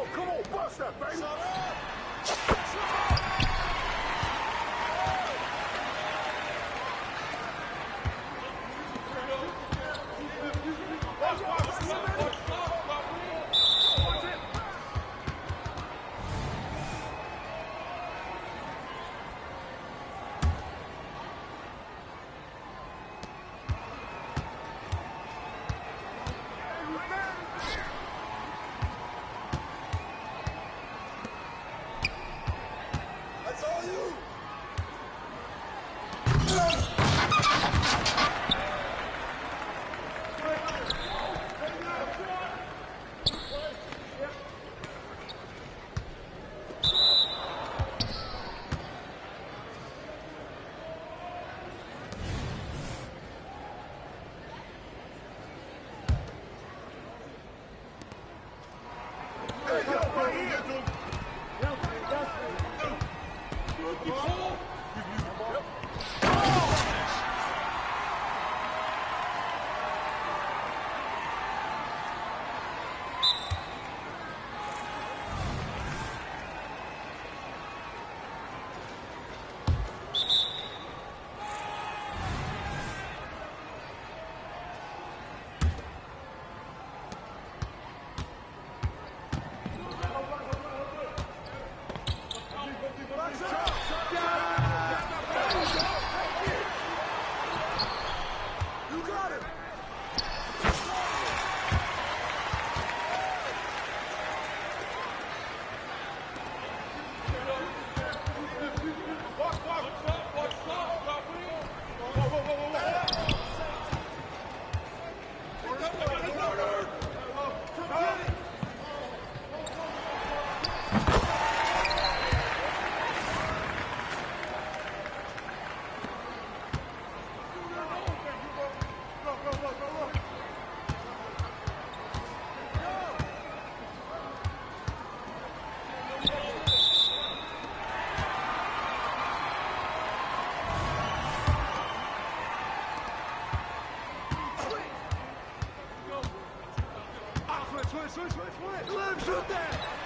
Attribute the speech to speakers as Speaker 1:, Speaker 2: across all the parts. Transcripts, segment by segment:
Speaker 1: Oh, come on, bust that, baby.
Speaker 2: That's all you!
Speaker 1: Let him shoot that!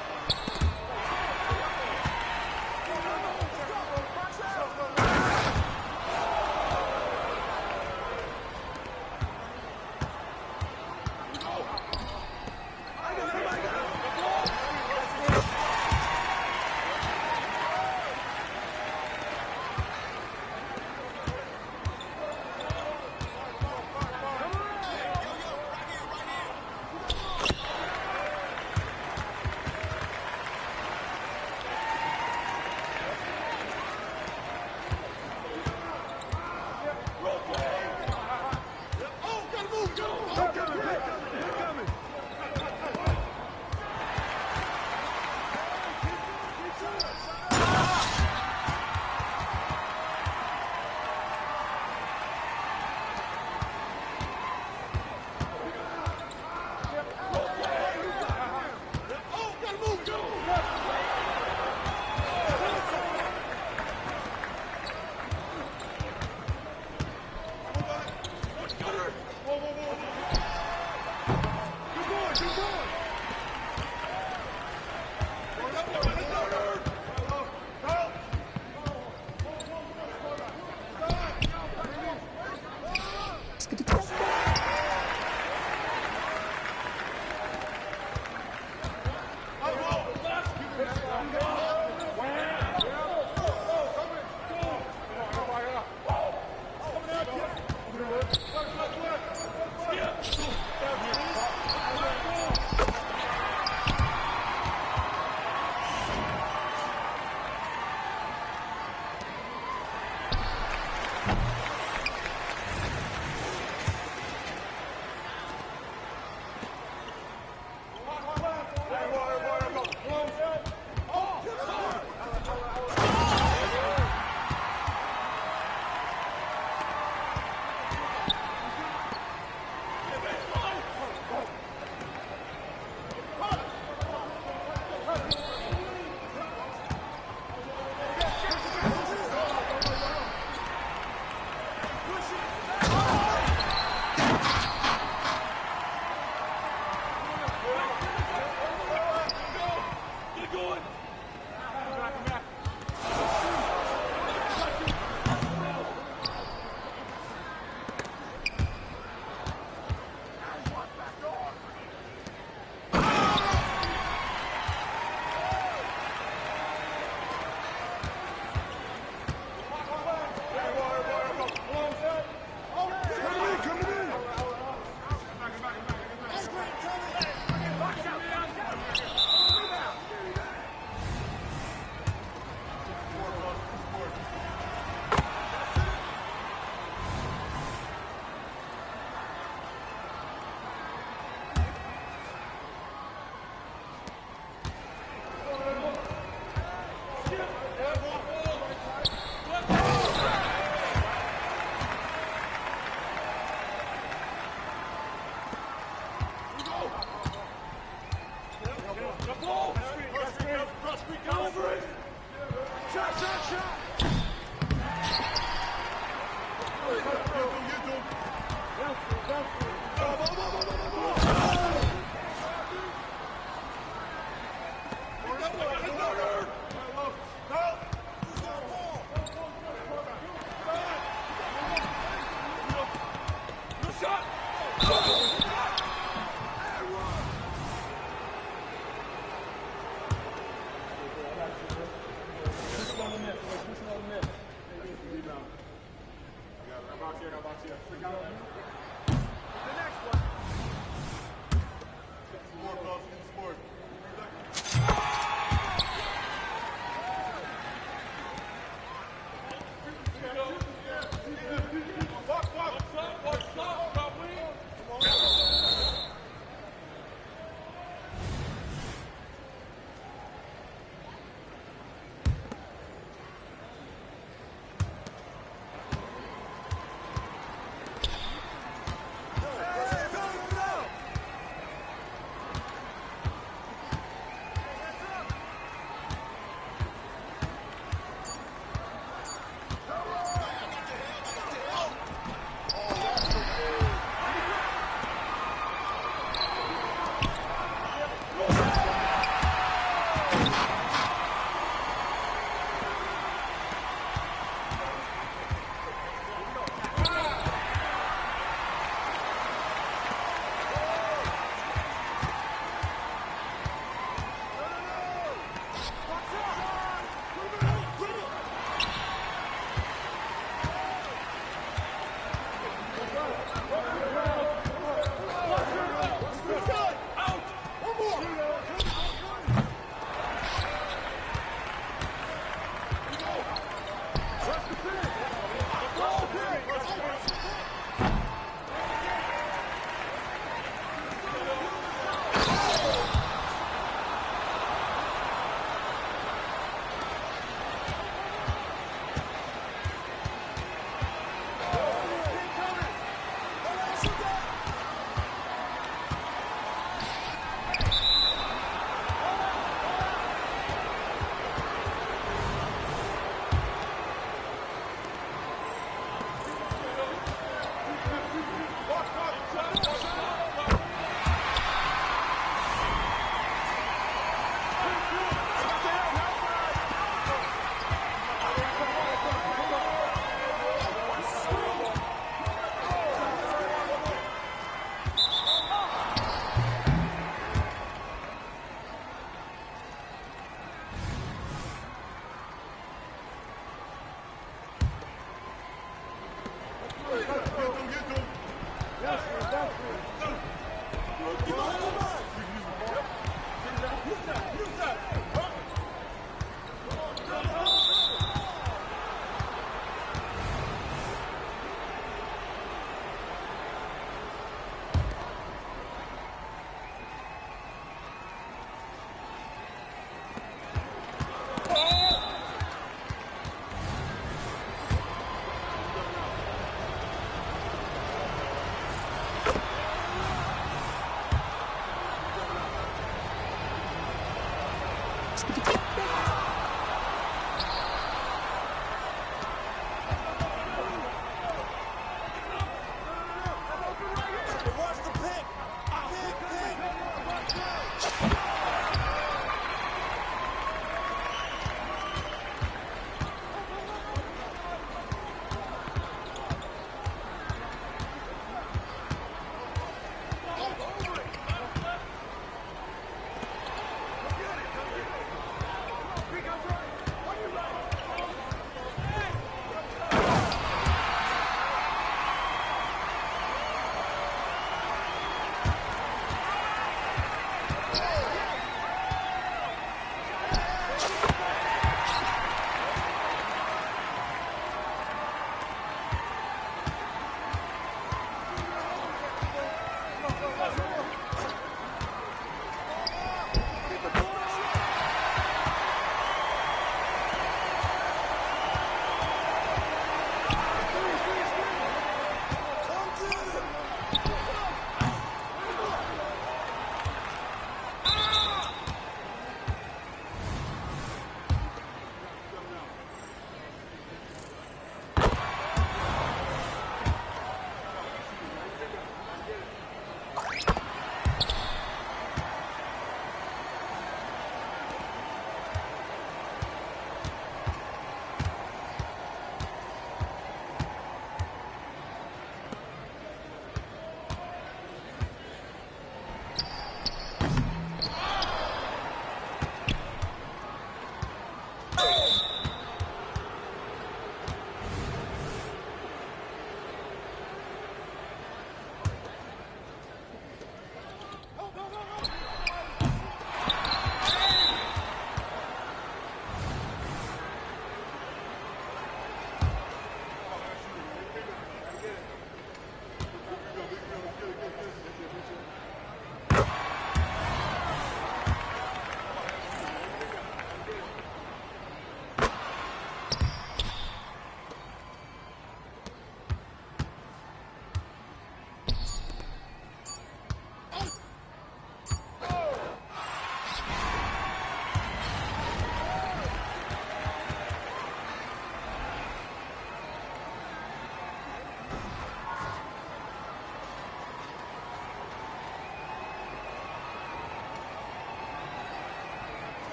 Speaker 2: Watch the pick. Pick.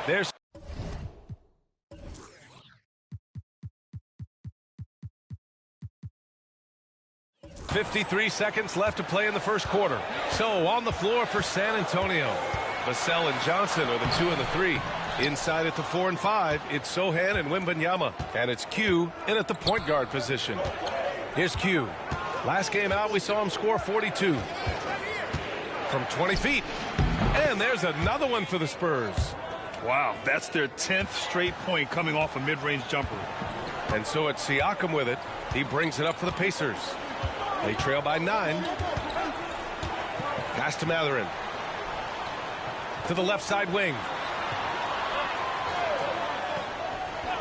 Speaker 3: There's 53 seconds left to play in the first quarter. So on the floor for San Antonio, Vassell and Johnson are the 2 and the 3. Inside at the 4 and 5, it's Sochan and Wembanyama. And it's Q in at the point guard position. Here's Q. Last game out, we saw him score 42. From 20 feet. And there's another one for the Spurs.
Speaker 4: Wow, that's their 10th straight point coming off a mid-range jumper.
Speaker 3: And so it's Siakam with it. He brings it up for the Pacers. They trail by 9. Pass to Mathurin. To the left side wing.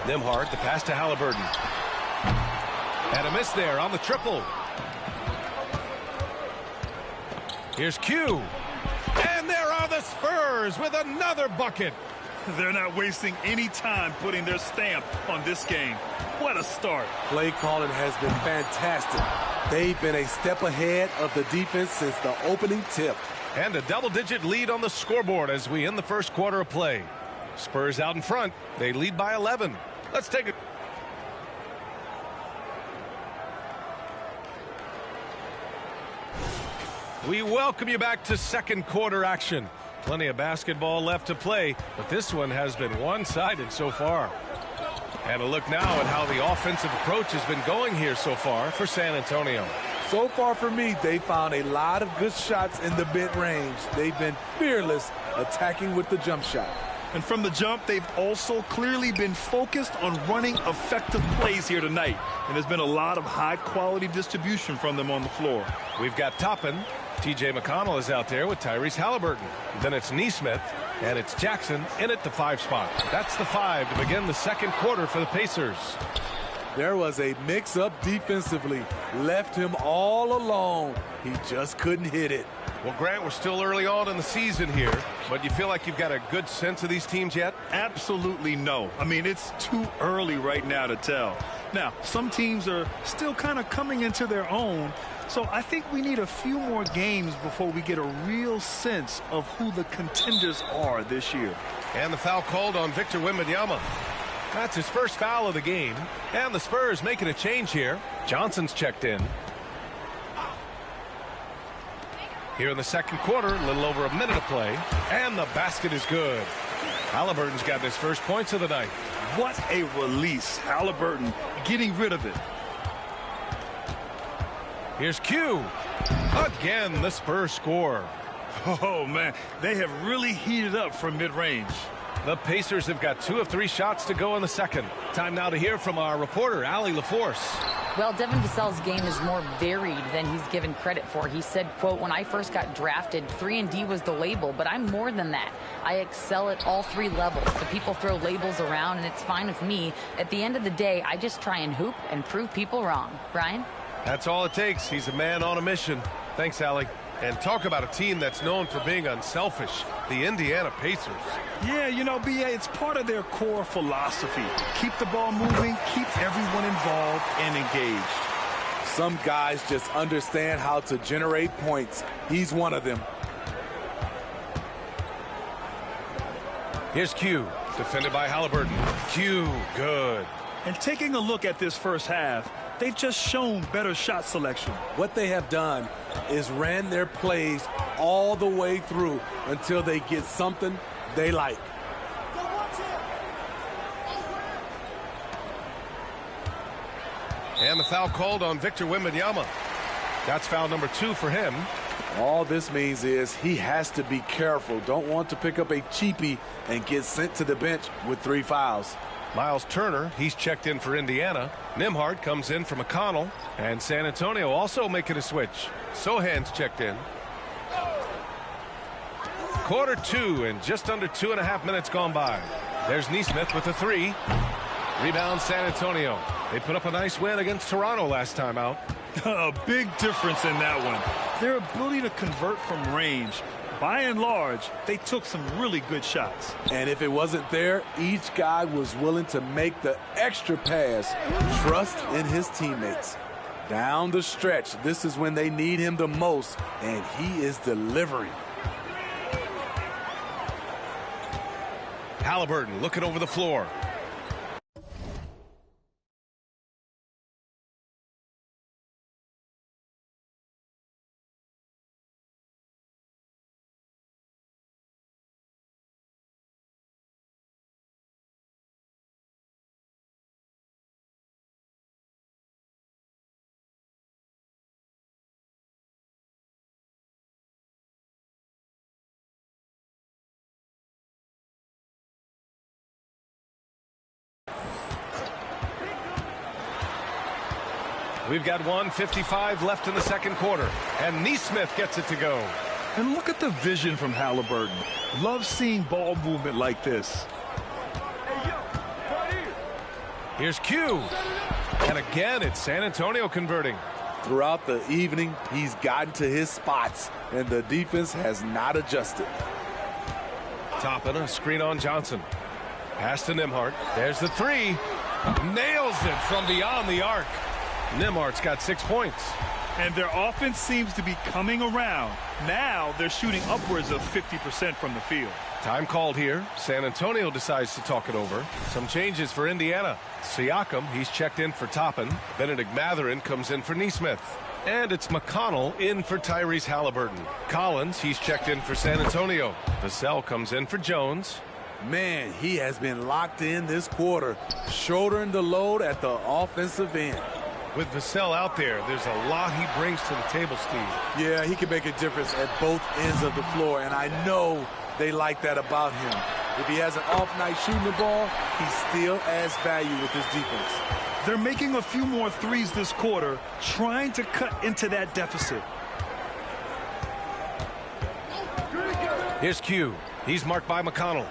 Speaker 3: Nembhard, the pass to Halliburton. And a miss there on the triple. Here's Q. And there are the Spurs with another bucket.
Speaker 4: They're not wasting any time putting their stamp on this game. What a start.
Speaker 5: Play calling has been fantastic. They've been a step ahead of the defense since the opening tip.
Speaker 3: And a double-digit lead on the scoreboard as we end the first quarter of play. Spurs out in front. They lead by 11. Let's take it. We welcome you back to second quarter action. Plenty of basketball left to play, but this one has been one-sided so far. And a look now at how the offensive approach has been going here so far for San Antonio.
Speaker 5: So far for me, they found a lot of good shots in the mid-range. They've been fearless attacking with the jump shot.
Speaker 4: And from the jump, they've also clearly been focused on running effective plays here tonight. And there's been a lot of high-quality distribution from them on the floor.
Speaker 3: We've got Toppin. T.J. McConnell is out there with Tyrese Halliburton. Then it's Nesmith, and it's Jackson in at the 5 spot. That's the 5 to begin the second quarter for the Pacers.
Speaker 5: There was a mix-up defensively. Left him all alone. He just couldn't hit it.
Speaker 3: Well, Grant, we're still early on in the season here, but you feel like you've got a good sense of these teams yet?
Speaker 4: Absolutely no. I mean, it's too early right now to tell. Now, some teams are still kind of coming into their own, so I think we need a few more games before we get a real sense of who the contenders are this year.
Speaker 3: And the foul called on Victor Wembanyama. That's his first foul of the game. And the Spurs making a change here. Johnson's checked in. Here in the second quarter, a little over a minute of play. And the basket is good. Halliburton's got his first points of the night.
Speaker 4: What a release. Halliburton getting rid of it.
Speaker 3: Here's Q. Again, the Spurs score.
Speaker 4: Oh, man, they have really heated up from mid-range.
Speaker 3: The Pacers have got 2 of 3 shots to go in the second. Time now to hear from our reporter, Allie LaForce.
Speaker 6: Well, Devin Vassell's game is more varied than he's given credit for. He said, quote, "When I first got drafted, 3-and-D was the label, but I'm more than that. I excel at all 3 levels. The people throw labels around, and it's fine with me. At the end of the day, I just try and hoop and prove people wrong." Brian?
Speaker 3: That's all it takes. He's a man on a mission. Thanks, Allie. And talk about a team that's known for being unselfish, the Indiana Pacers.
Speaker 4: Yeah, you know, B.A., it's part of their core philosophy. Keep the ball moving, keep everyone involved and engaged.
Speaker 5: Some guys just understand how to generate points. He's one of them.
Speaker 3: Here's Q, defended by Halliburton. Q, good.
Speaker 4: And taking a look at this first half, they've just shown better shot selection.
Speaker 5: What they have done is ran their plays all the way through until they get something they like.
Speaker 3: And the foul called on Victor Wembanyama. That's foul number 2 for him.
Speaker 5: All this means is he has to be careful. Don't want to pick up a cheapie and get sent to the bench with 3 fouls.
Speaker 3: Miles Turner, he's checked in for Indiana. Nembhard comes in for McConnell. And San Antonio also making a switch. Sochan's checked in. Quarter 2 and just under 2.5 minutes gone by. There's Nesmith with a 3. Rebound San Antonio. They put up a nice win against Toronto last time out.
Speaker 4: A big difference in that one. Their ability to convert from range. By and large, they took some really good shots.
Speaker 5: And if it wasn't there, each guy was willing to make the extra pass. Trust in his teammates. Down the stretch, this is when they need him the most, and he is delivering.
Speaker 3: Halliburton looking over the floor. We've got 1:55 left in the second quarter, and Nesmith gets it to go.
Speaker 4: And look at the vision from Halliburton. Love seeing ball movement like this.
Speaker 3: Here's Q. And again, it's San Antonio converting.
Speaker 5: Throughout the evening, he's gotten to his spots, and the defense has not adjusted.
Speaker 3: Toppin, a screen on Johnson. Pass to Nembhard. There's the three. Nails it from beyond the arc. Nembhard's got 6 points.
Speaker 4: And their offense seems to be coming around. Now they're shooting upwards of 50% from the field.
Speaker 3: Time called here. San Antonio decides to talk it over. Some changes for Indiana. Siakam, he's checked in for Toppin. Benedict Mathurin comes in for Nesmith. And it's McConnell in for Tyrese Halliburton. Collins, he's checked in for San Antonio. Vassell comes in for Jones.
Speaker 5: Man, he has been locked in this quarter, shouldering the load at the offensive end.
Speaker 3: With Vassell out there, there's a lot he brings to the table, Steve.
Speaker 5: Yeah, he can make a difference at both ends of the floor, and I know they like that about him. If he has an off night shooting the ball, he still adds value with his defense.
Speaker 4: They're making a few more threes this quarter, trying to cut into that deficit.
Speaker 3: Here's Q. He's marked by McConnell.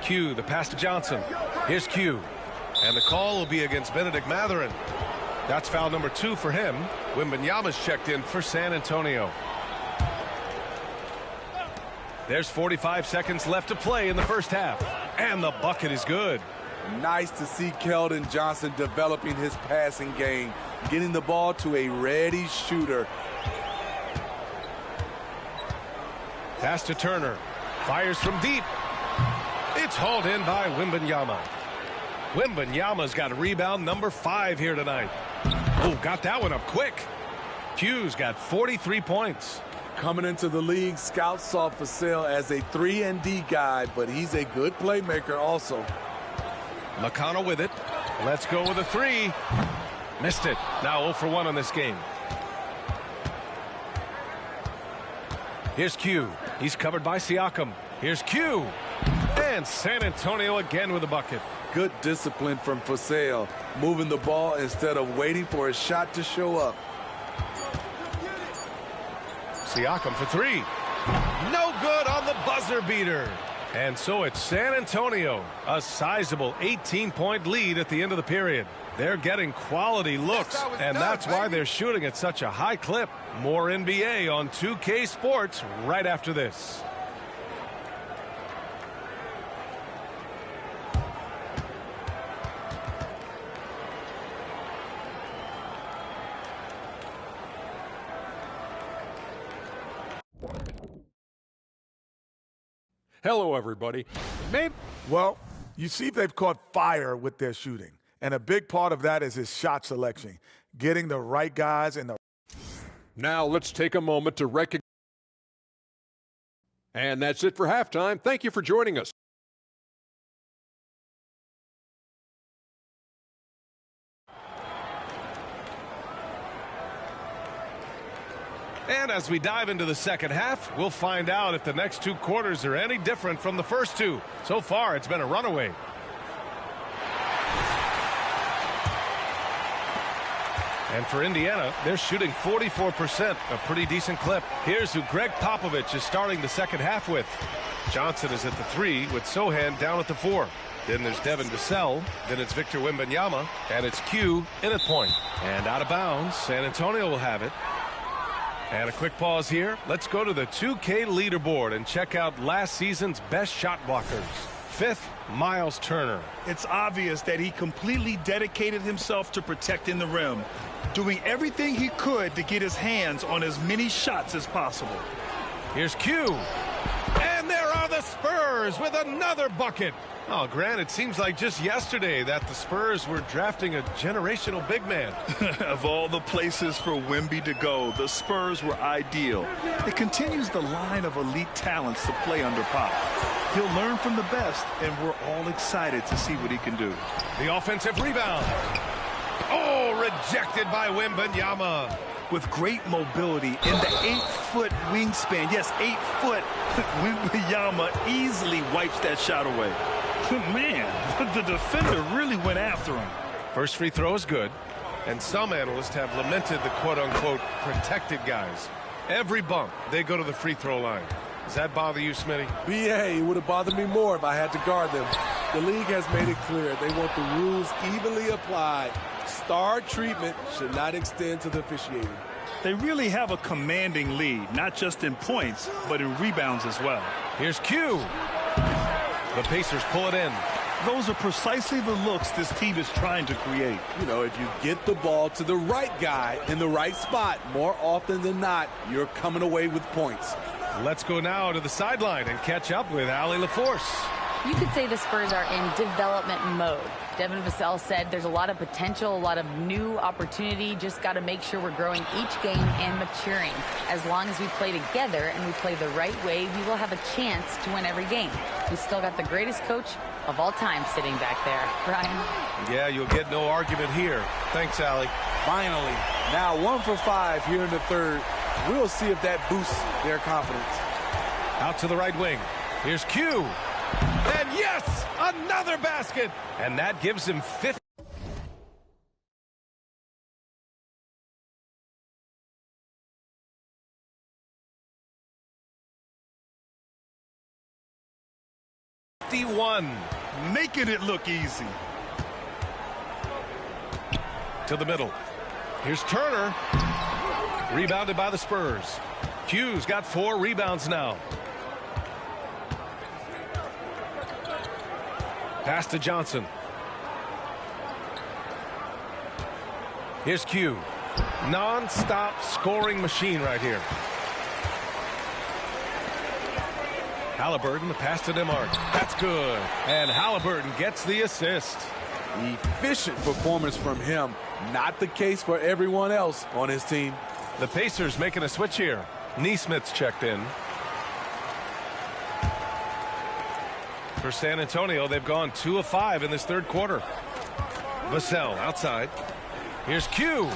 Speaker 3: Q, the pass to Johnson. Here's Q. And the call will be against Benedict Mathurin. That's foul number 2 for him. Wembanyama's checked in for San Antonio. There's 45 seconds left to play in the first half. And the bucket is good.
Speaker 5: Nice to see Keldon Johnson developing his passing game, getting the ball to a ready shooter.
Speaker 3: Pass to Turner. Fires from deep. It's hauled in by Wembanyama. Wembanyama's got rebound number 5 here tonight. Oh, got that one up quick. Q's got 43 points.
Speaker 5: Coming into the league, scouts saw Vassell as a 3-and-D guy, but he's a good playmaker also.
Speaker 3: McConnell with it. Let's go with a 3. Missed it. Now 0 for 1 on this game. Here's Q. He's covered by Siakam. Here's Q. And San Antonio again with a bucket.
Speaker 5: Good discipline from Vassell, moving the ball instead of waiting for a shot to show up.
Speaker 3: Siakam for 3. No good on the buzzer beater. And so it's San Antonio, a sizable 18-point lead at the end of the period. They're getting quality looks, and that's why they're shooting at such a high clip. More NBA on 2K Sports right after this.
Speaker 7: Hello, everybody.
Speaker 1: Well, you see they've caught fire with their shooting. And a big part of that is his shot selection. Getting the right guys in the...
Speaker 7: Now let's take a moment to recognize. And that's it for halftime. Thank you for joining us.
Speaker 3: And as we dive into the second half, we'll find out if the next 2 quarters are any different from the first 2. So far, it's been a runaway. And for Indiana, they're shooting 44%, a pretty decent clip. Here's who Greg Popovich is starting the second half with. Johnson is at the 3 with Sohan down at the 4. Then there's Devin Vassell. Then it's Victor Wembanyama. And it's Q in at point. And out of bounds, San Antonio will have it. And a quick pause here. Let's go to the 2K leaderboard and check out last season's best shot blockers. 5th, Miles Turner.
Speaker 4: It's obvious that he completely dedicated himself to protecting the rim, doing everything he could to get his hands on as many shots as possible.
Speaker 3: Here's Q. And there are the the Spurs with another bucket. Oh, Grant, it seems like just yesterday that the Spurs were drafting a generational big man.
Speaker 4: Of all the places for Wemby to go, the Spurs were ideal. It continues the line of elite talents to play under Pop. He'll learn from the best, and we're all excited to see what he can do.
Speaker 3: The offensive rebound. Oh, rejected by Wembanyama.
Speaker 4: With great mobility and the 8-foot wingspan, yes, 8 foot, Wembanyama easily wipes that shot away. Man, the defender really went after him.
Speaker 3: First free throw is good, and some analysts have lamented the quote-unquote protected guys. Every bump, they go to the free throw line. Does that bother you, Smitty?
Speaker 5: BA, it would have bothered me more if I had to guard them. The league has made it clear they want the rules evenly applied. Star treatment should not extend to the officiating.
Speaker 4: They really have a commanding lead, not just in points, but in rebounds as well.
Speaker 3: Here's Q. The Pacers pull it in.
Speaker 4: Those are precisely the looks this team is trying to create.
Speaker 5: You know, if you get the ball to the right guy in the right spot, more often than not, you're coming away with points.
Speaker 3: Let's go now to the sideline and catch up with Allie LaForce.
Speaker 6: You could say the Spurs are in development mode. Devin Vassell said there's a lot of potential, a lot of new opportunity. Just got to make sure we're growing each game and maturing. As long as we play together and we play the right way, we will have a chance to win every game. We still got the greatest coach of all time sitting back there. Ryan?
Speaker 3: Yeah, you'll get no argument here. Thanks, Allie.
Speaker 5: Finally, now 1 for 5 here in the third. We'll see if that boosts their confidence.
Speaker 3: Out to the right wing. Here's Q. And yes, another basket. And that gives him 51.
Speaker 4: Making it look easy.
Speaker 3: To the middle. Here's Turner. Rebounded by the Spurs. Q's got 4 rebounds now. Pass to Johnson. Here's Q. Non-stop scoring machine right here. Halliburton, the pass to DeMarc. That's good. And Halliburton gets the assist.
Speaker 5: Efficient performance from him. Not the case for everyone else on his team.
Speaker 3: The Pacers making a switch here. Neesmith's checked in. For San Antonio, they've gone 2 of 5 in this third quarter. Vassell outside. Here's Q.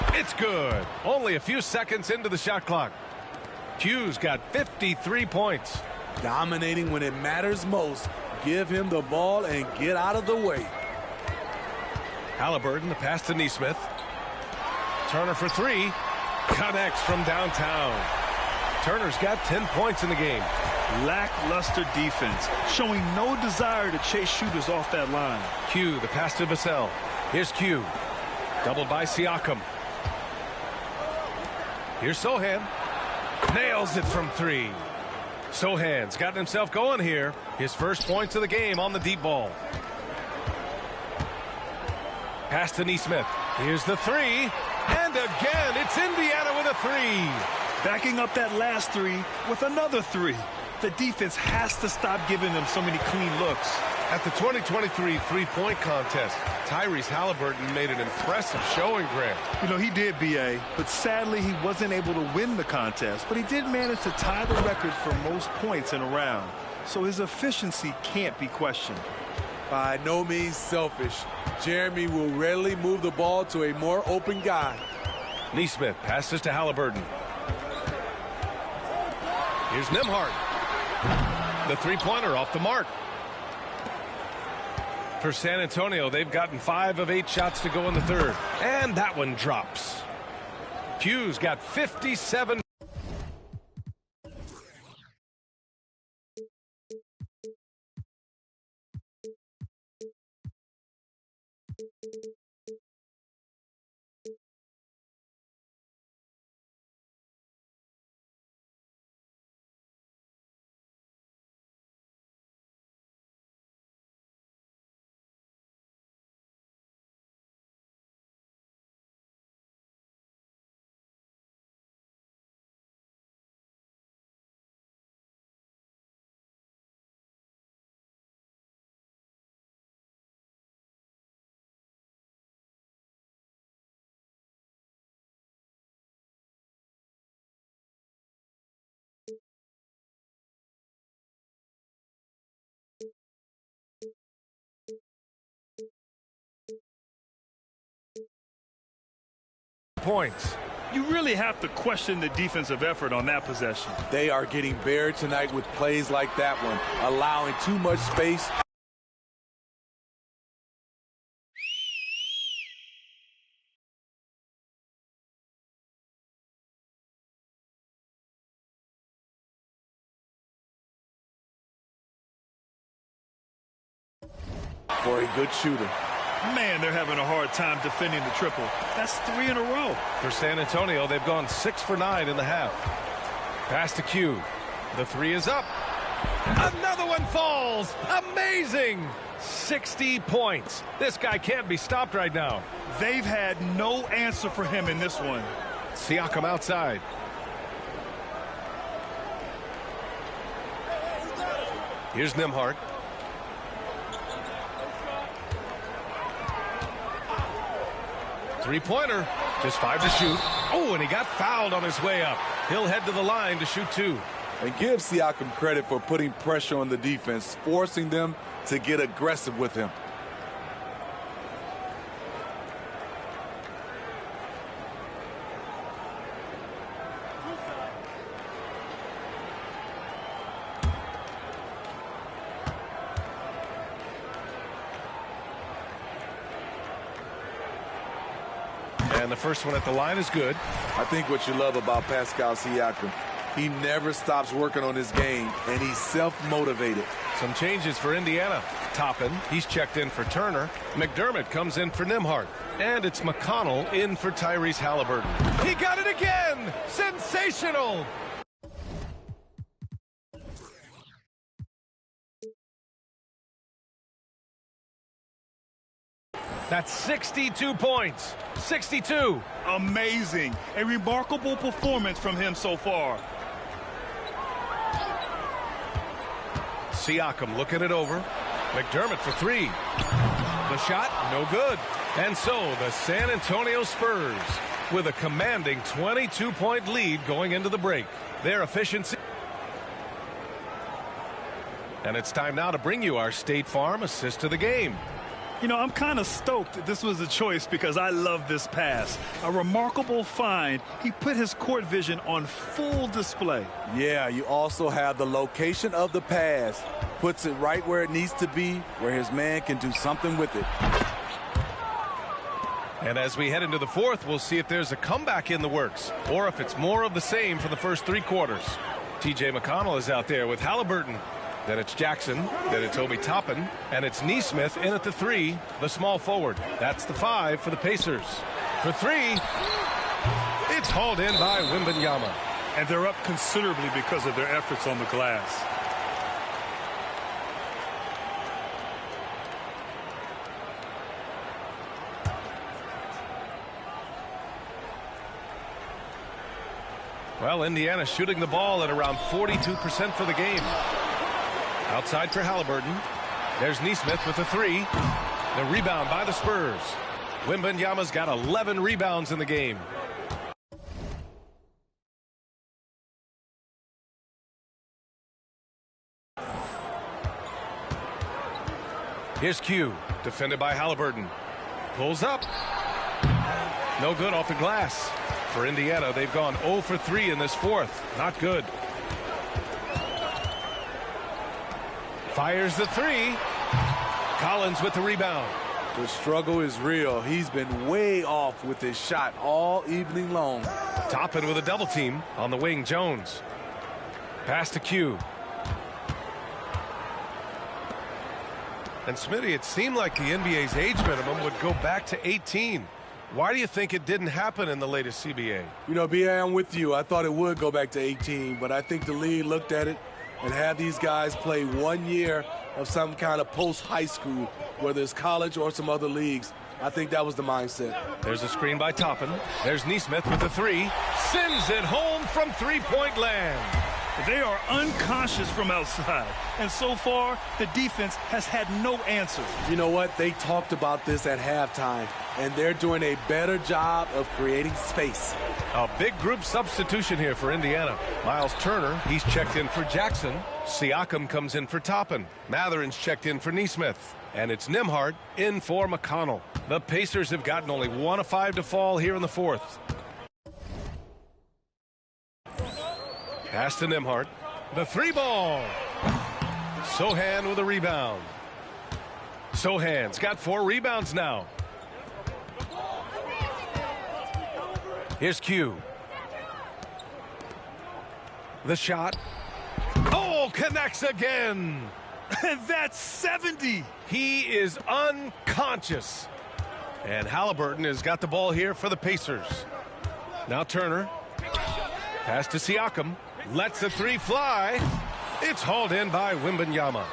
Speaker 3: It's good. Only a few seconds into the shot clock. Q's got 53 points.
Speaker 5: Dominating when it matters most. Give him the ball and get out of the way.
Speaker 3: Halliburton, the pass to Neesmith. Turner for 3. Connects from downtown. Turner's got 10 points in the game.
Speaker 4: Lackluster defense, showing no desire to chase shooters off that line.
Speaker 3: Q, the pass to Vassell. Here's Q. Doubled by Siakam. Here's Sohan. Nails it from 3. Sohan's gotten himself going here. His first points of the game on the deep ball. Pass to Neesmith. Here's the 3. And again, it's Indiana with a 3.
Speaker 4: Backing up that last 3 with another 3. The defense has to stop giving them so many clean looks.
Speaker 3: At the 2023 three-point contest, Tyrese Halliburton made an impressive showing, Grant.
Speaker 4: You know, he did, B.A., but sadly he wasn't able to win the contest. But he did manage to tie the record for most points in a round. So his efficiency can't be questioned.
Speaker 5: By no means selfish. Jeremy will readily move the ball to a more open guy.
Speaker 3: Neesmith passes to Halliburton. Here's Nembhard. The three-pointer off the mark. For San Antonio, they've gotten 5 of 8 shots to go in the third. And that one drops. Q's got 57. points.
Speaker 4: You really have to question the defensive effort on that possession.
Speaker 5: They are getting buried tonight with plays like that one, allowing too much space. For a good shooter.
Speaker 4: Man, they're having a hard time defending the triple. That's 3 in a row.
Speaker 3: For San Antonio, they've gone 6 for 9 in the half. Pass to Q. The 3 is up. Another one falls. Amazing. 60 points. This guy can't be stopped right now.
Speaker 4: They've had no answer for him in this one.
Speaker 3: Siakam outside. Here's Nembhard. Three-pointer. Just 5 to shoot. Oh, and he got fouled on his way up. He'll head to the line to shoot 2.
Speaker 5: And give Siakam credit for putting pressure on the defense, forcing them to get aggressive with him.
Speaker 3: And the first one at the line is good.
Speaker 5: I think what you love about Pascal Siakam, he never stops working on his game, and he's self-motivated.
Speaker 3: Some changes for Indiana. Toppin, he's checked in for Turner. McDermott comes in for Nembhard. And it's McConnell in for Tyrese Halliburton. He got it again! Sensational! That's 62 points. 62.
Speaker 4: Amazing. A remarkable performance from him so far.
Speaker 3: Siakam looking it over. McDermott for 3. The shot, no good. And so the San Antonio Spurs with a commanding 22-point lead going into the break. Their efficiency. And it's time now to bring you our State Farm assist to the game.
Speaker 4: You know, I'm kind of stoked that this was a choice because I love this pass. A remarkable find. He put his court vision on full display.
Speaker 5: Yeah, you also have the location of the pass. Puts it right where it needs to be, where his man can do something with it.
Speaker 3: And as we head into the fourth, we'll see if there's a comeback in the works or if it's more of the same for the first 3 quarters. T.J. McConnell is out there with Halliburton. Then it's Jackson, then it's Obi Toppin, and it's Nesmith in at the 3, the small forward. That's the 5 for the Pacers. For 3, it's hauled in by Wembanyama.
Speaker 4: And they're up considerably because of their efforts on the glass.
Speaker 3: Well, Indiana shooting the ball at around 42% for the game. Outside for Halliburton. There's Nesmith with a 3. The rebound by the Spurs. Wembanyama's got 11 rebounds in the game. Here's Q, defended by Halliburton. Pulls up. No good off the glass. For Indiana, they've gone 0 for 3 in this fourth. Not good. Fires the 3. Collins with the rebound.
Speaker 5: The struggle is real. He's been way off with his shot all evening long.
Speaker 3: Toppin with a double team on the wing. Jones. Pass to Q. And Smitty, it seemed like the NBA's age minimum would go back to 18. Why do you think it didn't happen in the latest CBA?
Speaker 5: You know, B.A., I'm with you. I thought it would go back to 18, but I think the league looked at it and had these guys play 1 year of some kind of post-high school, whether it's college or some other leagues. I think that was the mindset.
Speaker 3: There's a screen by Toppin. There's Nesmith with the 3. Sends it home from three-point land.
Speaker 4: They are unconscious from outside. And so far, the defense has had no answer.
Speaker 5: You know what? They talked about this at halftime, and they're doing a better job of creating space.
Speaker 3: A big group substitution here for Indiana. Miles Turner, he's checked in for Jackson. Siakam comes in for Toppin. Matherin's checked in for Nesmith. And it's Nembhard in for McConnell. The Pacers have gotten only 1 of 5 to fall here in the fourth. Pass to Nembhard. The 3-ball. Sochan with a rebound. Sochan's got 4 rebounds now. Here's Q. The shot. Oh, connects again.
Speaker 4: And that's 70.
Speaker 3: He is unconscious. And Halliburton has got the ball here for the Pacers. Now Turner. Pass to Siakam. Lets the 3 fly. It's hauled in by Wembanyama.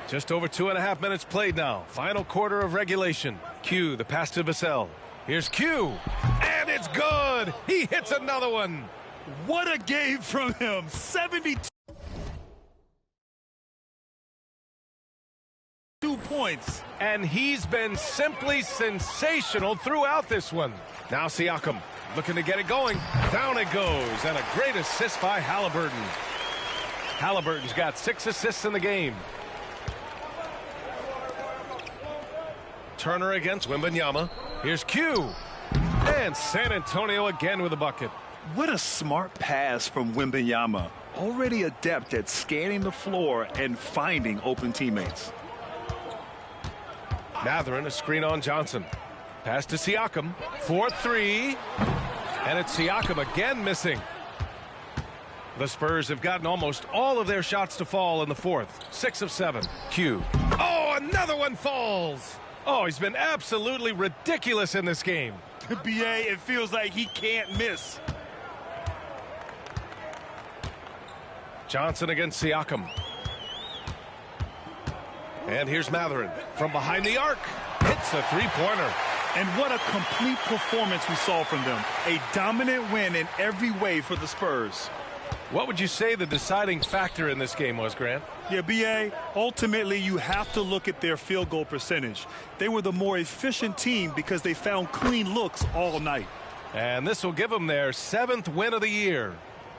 Speaker 3: Just over 2.5 minutes played now. Final quarter of regulation. Q, the pass to Vassell. Here's Q. And it's good. He hits another one.
Speaker 4: What a game from him. 72 points.
Speaker 3: And he's been simply sensational throughout this one. Now Siakam looking to get it going. Down it goes. And a great assist by Halliburton. Halliburton's got 6 assists in the game. Turner against Wembanyama. Here's Q. And San Antonio again with a bucket.
Speaker 4: What a smart pass from Wembanyama. Already adept at scanning the floor and finding open teammates.
Speaker 3: Mathurin, a screen on Johnson. Pass to Siakam. 4-3. And it's Siakam again missing. The Spurs have gotten almost all of their shots to fall in the fourth. 6 of 7. Q. Oh, another one falls. Oh, he's been absolutely ridiculous in this game.
Speaker 4: BA, it feels like he can't miss.
Speaker 3: Johnson against Siakam. And here's Mathurin from behind the arc. Hits a 3-pointer.
Speaker 4: And what a complete performance we saw from them. A dominant win in every way for the Spurs.
Speaker 3: What would you say the deciding factor in this game was, Grant?
Speaker 4: Yeah, BA, ultimately you have to look at their field goal percentage. They were the more efficient team because they found clean looks all night.
Speaker 3: And this will give them their 7th win of the year.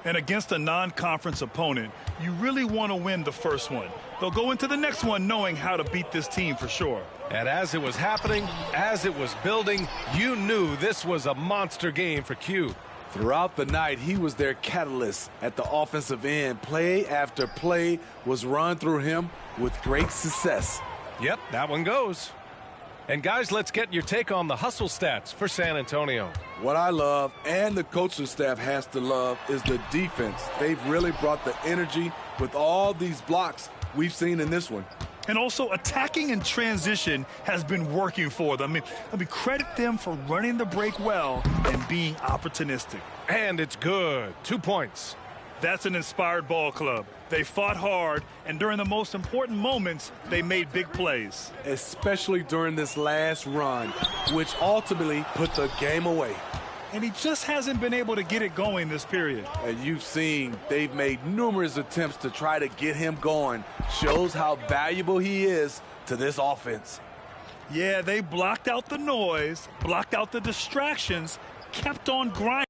Speaker 4: And against a non-conference opponent, you really want to win the first one. They'll go into the next one knowing how to beat this team for sure.
Speaker 3: And as it was happening, as it was building, you knew this was a monster game for Q.
Speaker 5: Throughout the night, he was their catalyst at the offensive end. Play after play was run through him with great success.
Speaker 3: Yep, that one goes. And guys, let's get your take on the hustle stats for San Antonio.
Speaker 5: What I love, and the coaching staff has to love, is the defense. They've really brought the energy with all these blocks we've seen in this one.
Speaker 4: And also attacking in transition has been working for them. I mean, credit them for running the break well and being opportunistic.
Speaker 3: And it's good. 2 points.
Speaker 4: That's an inspired ball club. They fought hard, and during the most important moments, they made big plays.
Speaker 5: Especially during this last run, which ultimately put the game away.
Speaker 4: And he just hasn't been able to get it going this period.
Speaker 5: And you've seen they've made numerous attempts to try to get him going. Shows how valuable he is to this offense.
Speaker 4: Yeah, they blocked out the noise, blocked out the distractions, kept on grinding.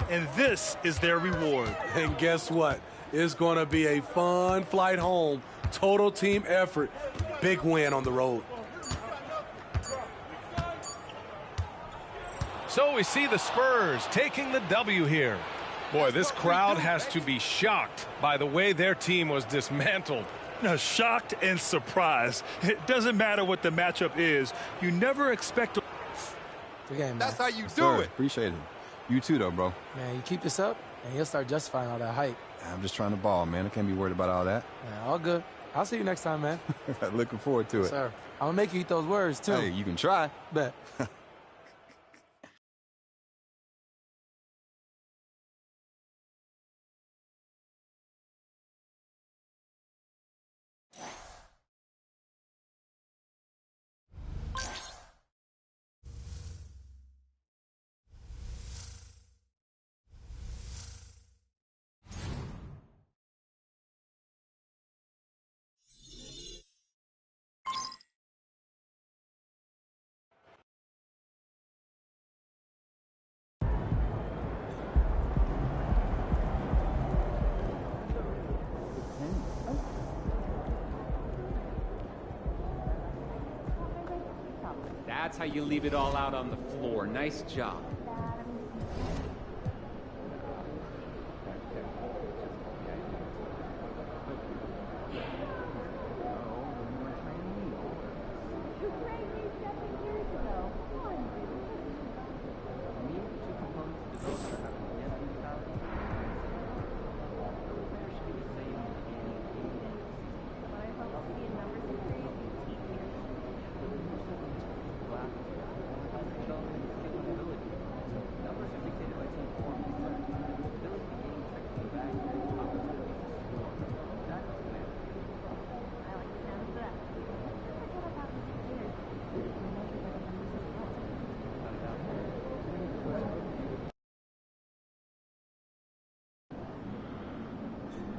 Speaker 4: And this is their reward.
Speaker 5: And guess what? It's going to be a fun flight home. Total team effort. Big win on the road.
Speaker 3: So we see the Spurs taking the W here. Boy, this crowd has to be shocked by the way their team was dismantled.
Speaker 4: Shocked and surprised. It doesn't matter what the matchup is. You never expect to.
Speaker 2: That's how you do it.
Speaker 8: Appreciate it. You too, though, bro.
Speaker 9: Man, you keep this up, and you'll start justifying all that hype.
Speaker 8: I'm just trying to ball, man. I can't be worried about all that.
Speaker 9: Man, all good. I'll see you next time, man.
Speaker 8: Looking forward to it.
Speaker 9: Sir, I'm going to make you eat those words, too.
Speaker 8: Hey, you can try.
Speaker 9: Bet.
Speaker 10: That's how you leave it all out on the floor. Nice job.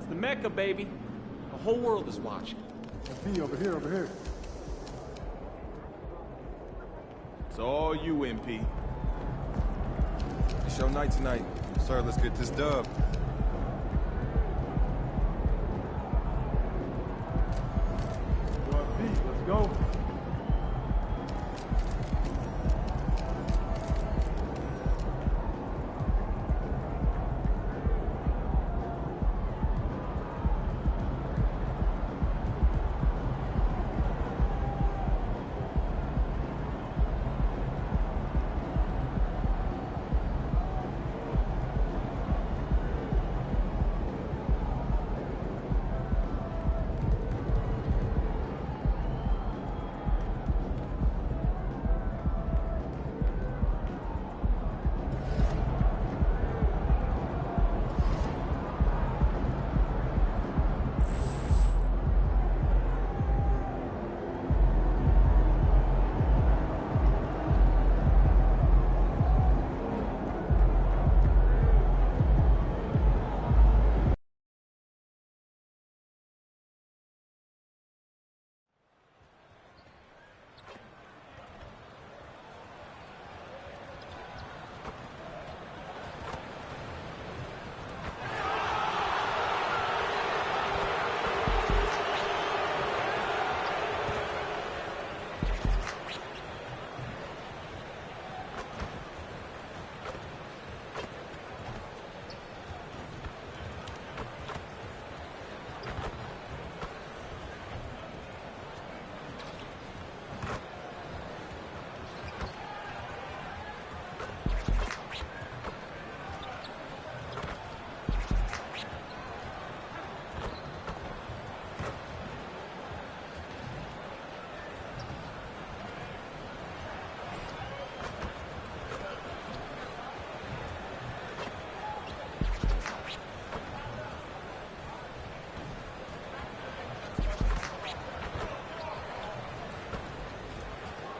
Speaker 10: The Mecca, baby. The whole world is watching.
Speaker 2: Over here.
Speaker 8: It's all you, MP. It's your night tonight. Sir, let's get this dub.
Speaker 2: Let's go.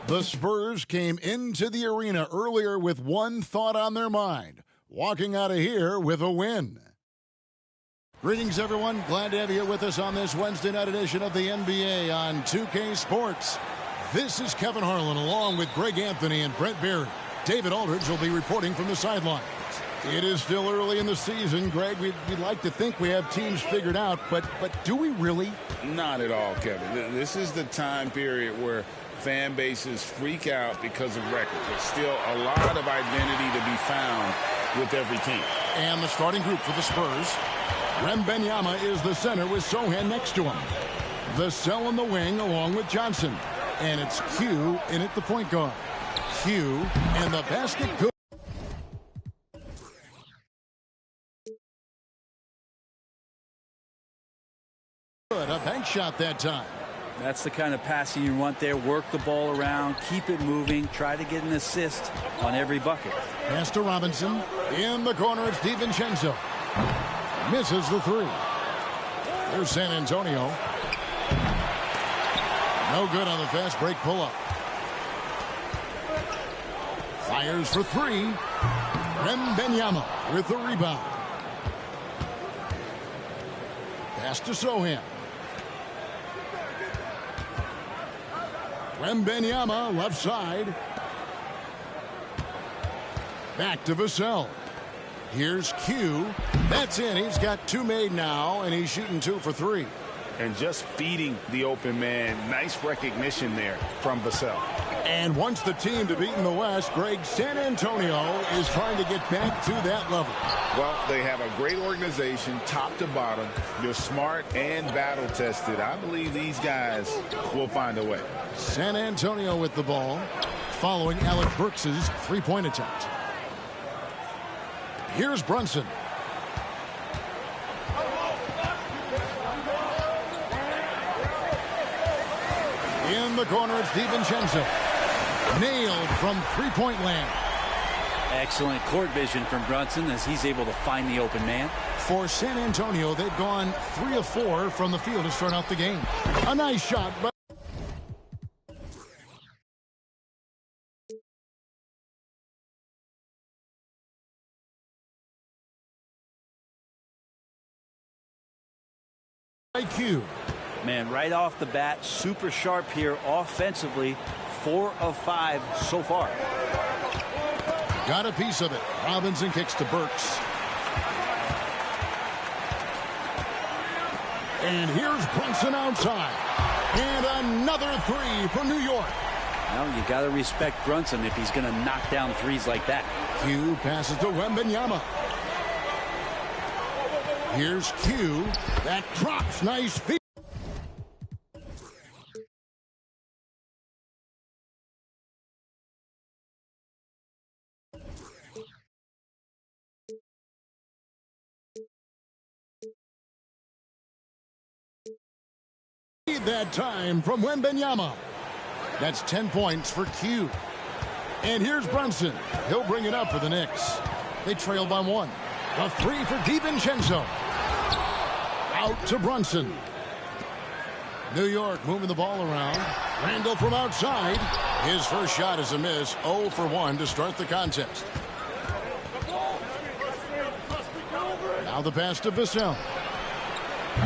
Speaker 11: The Spurs came into the arena earlier with one thought on their mind, walking out of here with a win. Greetings, everyone. Glad to have you with us on this Wednesday night edition of the NBA on 2K Sports. This is Kevin Harlan along with Greg Anthony and Brent Berry. David Aldridge will be reporting from the sidelines. It is still early in the season, Greg. We'd like to think we have teams figured out, but do we really?
Speaker 12: Not at all, Kevin. This is the time period where fan bases freak out because of records. There's still a lot of identity to be found with every team.
Speaker 11: And the starting group for the Spurs. Wembanyama is the center with Sochan next to him. Vassell in the wing along with Johnson. And it's Q in at the point guard. Q and the basket good. A bank shot that time.
Speaker 13: That's the kind of passing you want there. Work the ball around, keep it moving, try to get an assist on every bucket.
Speaker 11: Pass to Robinson. In the corner, it's DiVincenzo. Misses the three. There's San Antonio. No good on the fast break pull-up. Fires for three. Wembanyama with the rebound. Pass to Sochan. Wembanyama left side. Back to Vassell. Here's Q. That's in. He's got two made now, and he's shooting 2 for 3.
Speaker 12: And just feeding the open man. Nice recognition there from Vassell.
Speaker 11: And once the team to beat in the West, Greg, San Antonio is trying to get back to that level.
Speaker 12: Well, they have a great organization, top to bottom. They're smart and battle-tested. I believe these guys will find a way.
Speaker 11: San Antonio with the ball, following Alec Burks' three-point attempt. Here's Brunson. In the corner, it's DiVincenzo. Nailed from three-point land.
Speaker 13: Excellent court vision from Brunson as he's able to find the open man.
Speaker 11: For San Antonio, they've gone 3 of 4 from the field to start out the game. A nice shot, but IQ.
Speaker 13: Man, right off the bat, super sharp here offensively. 4 of 5 so far.
Speaker 11: Got a piece of it. Robinson kicks to Burks. And here's Brunson outside. And another three for New York.
Speaker 13: Well, you got to respect Brunson if he's going to knock down threes like that.
Speaker 11: Q passes to Wembanyama. Here's Q. That drops. Nice feet. That time from Wembanyama. That's 10 points for Q. And here's Brunson. He'll bring it up for the Knicks. They trail by 1. A three for DiVincenzo. Out to Brunson. New York moving the ball around. Randall from outside. His first shot is a miss. 0 for 1 to start the contest. Now the pass to Vassell.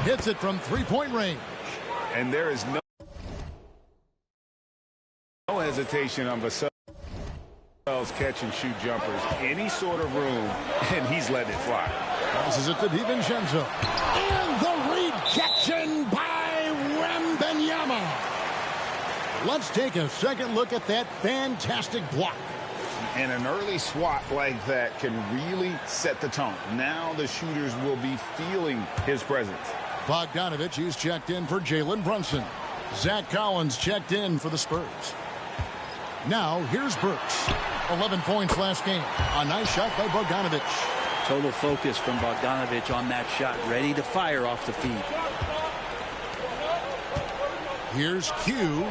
Speaker 11: Hits it from three-point range.
Speaker 12: And there is no hesitation on Vassell's catch-and-shoot jumpers. Any sort of room, and he's letting it fly.
Speaker 11: Passes it to DiVincenzo. And the rejection by Wembanyama. Let's take a second look at that fantastic block.
Speaker 12: And an early swat like that can really set the tone. Now the shooters will be feeling his presence.
Speaker 11: Bogdanovich, he's checked in for Jalen Brunson. Zach Collins checked in for the Spurs. Now, here's Burks. 11 points last game. A nice shot by Bogdanovich.
Speaker 13: Total focus from Bogdanovich on that shot. Ready to fire off the feed.
Speaker 11: Here's Q.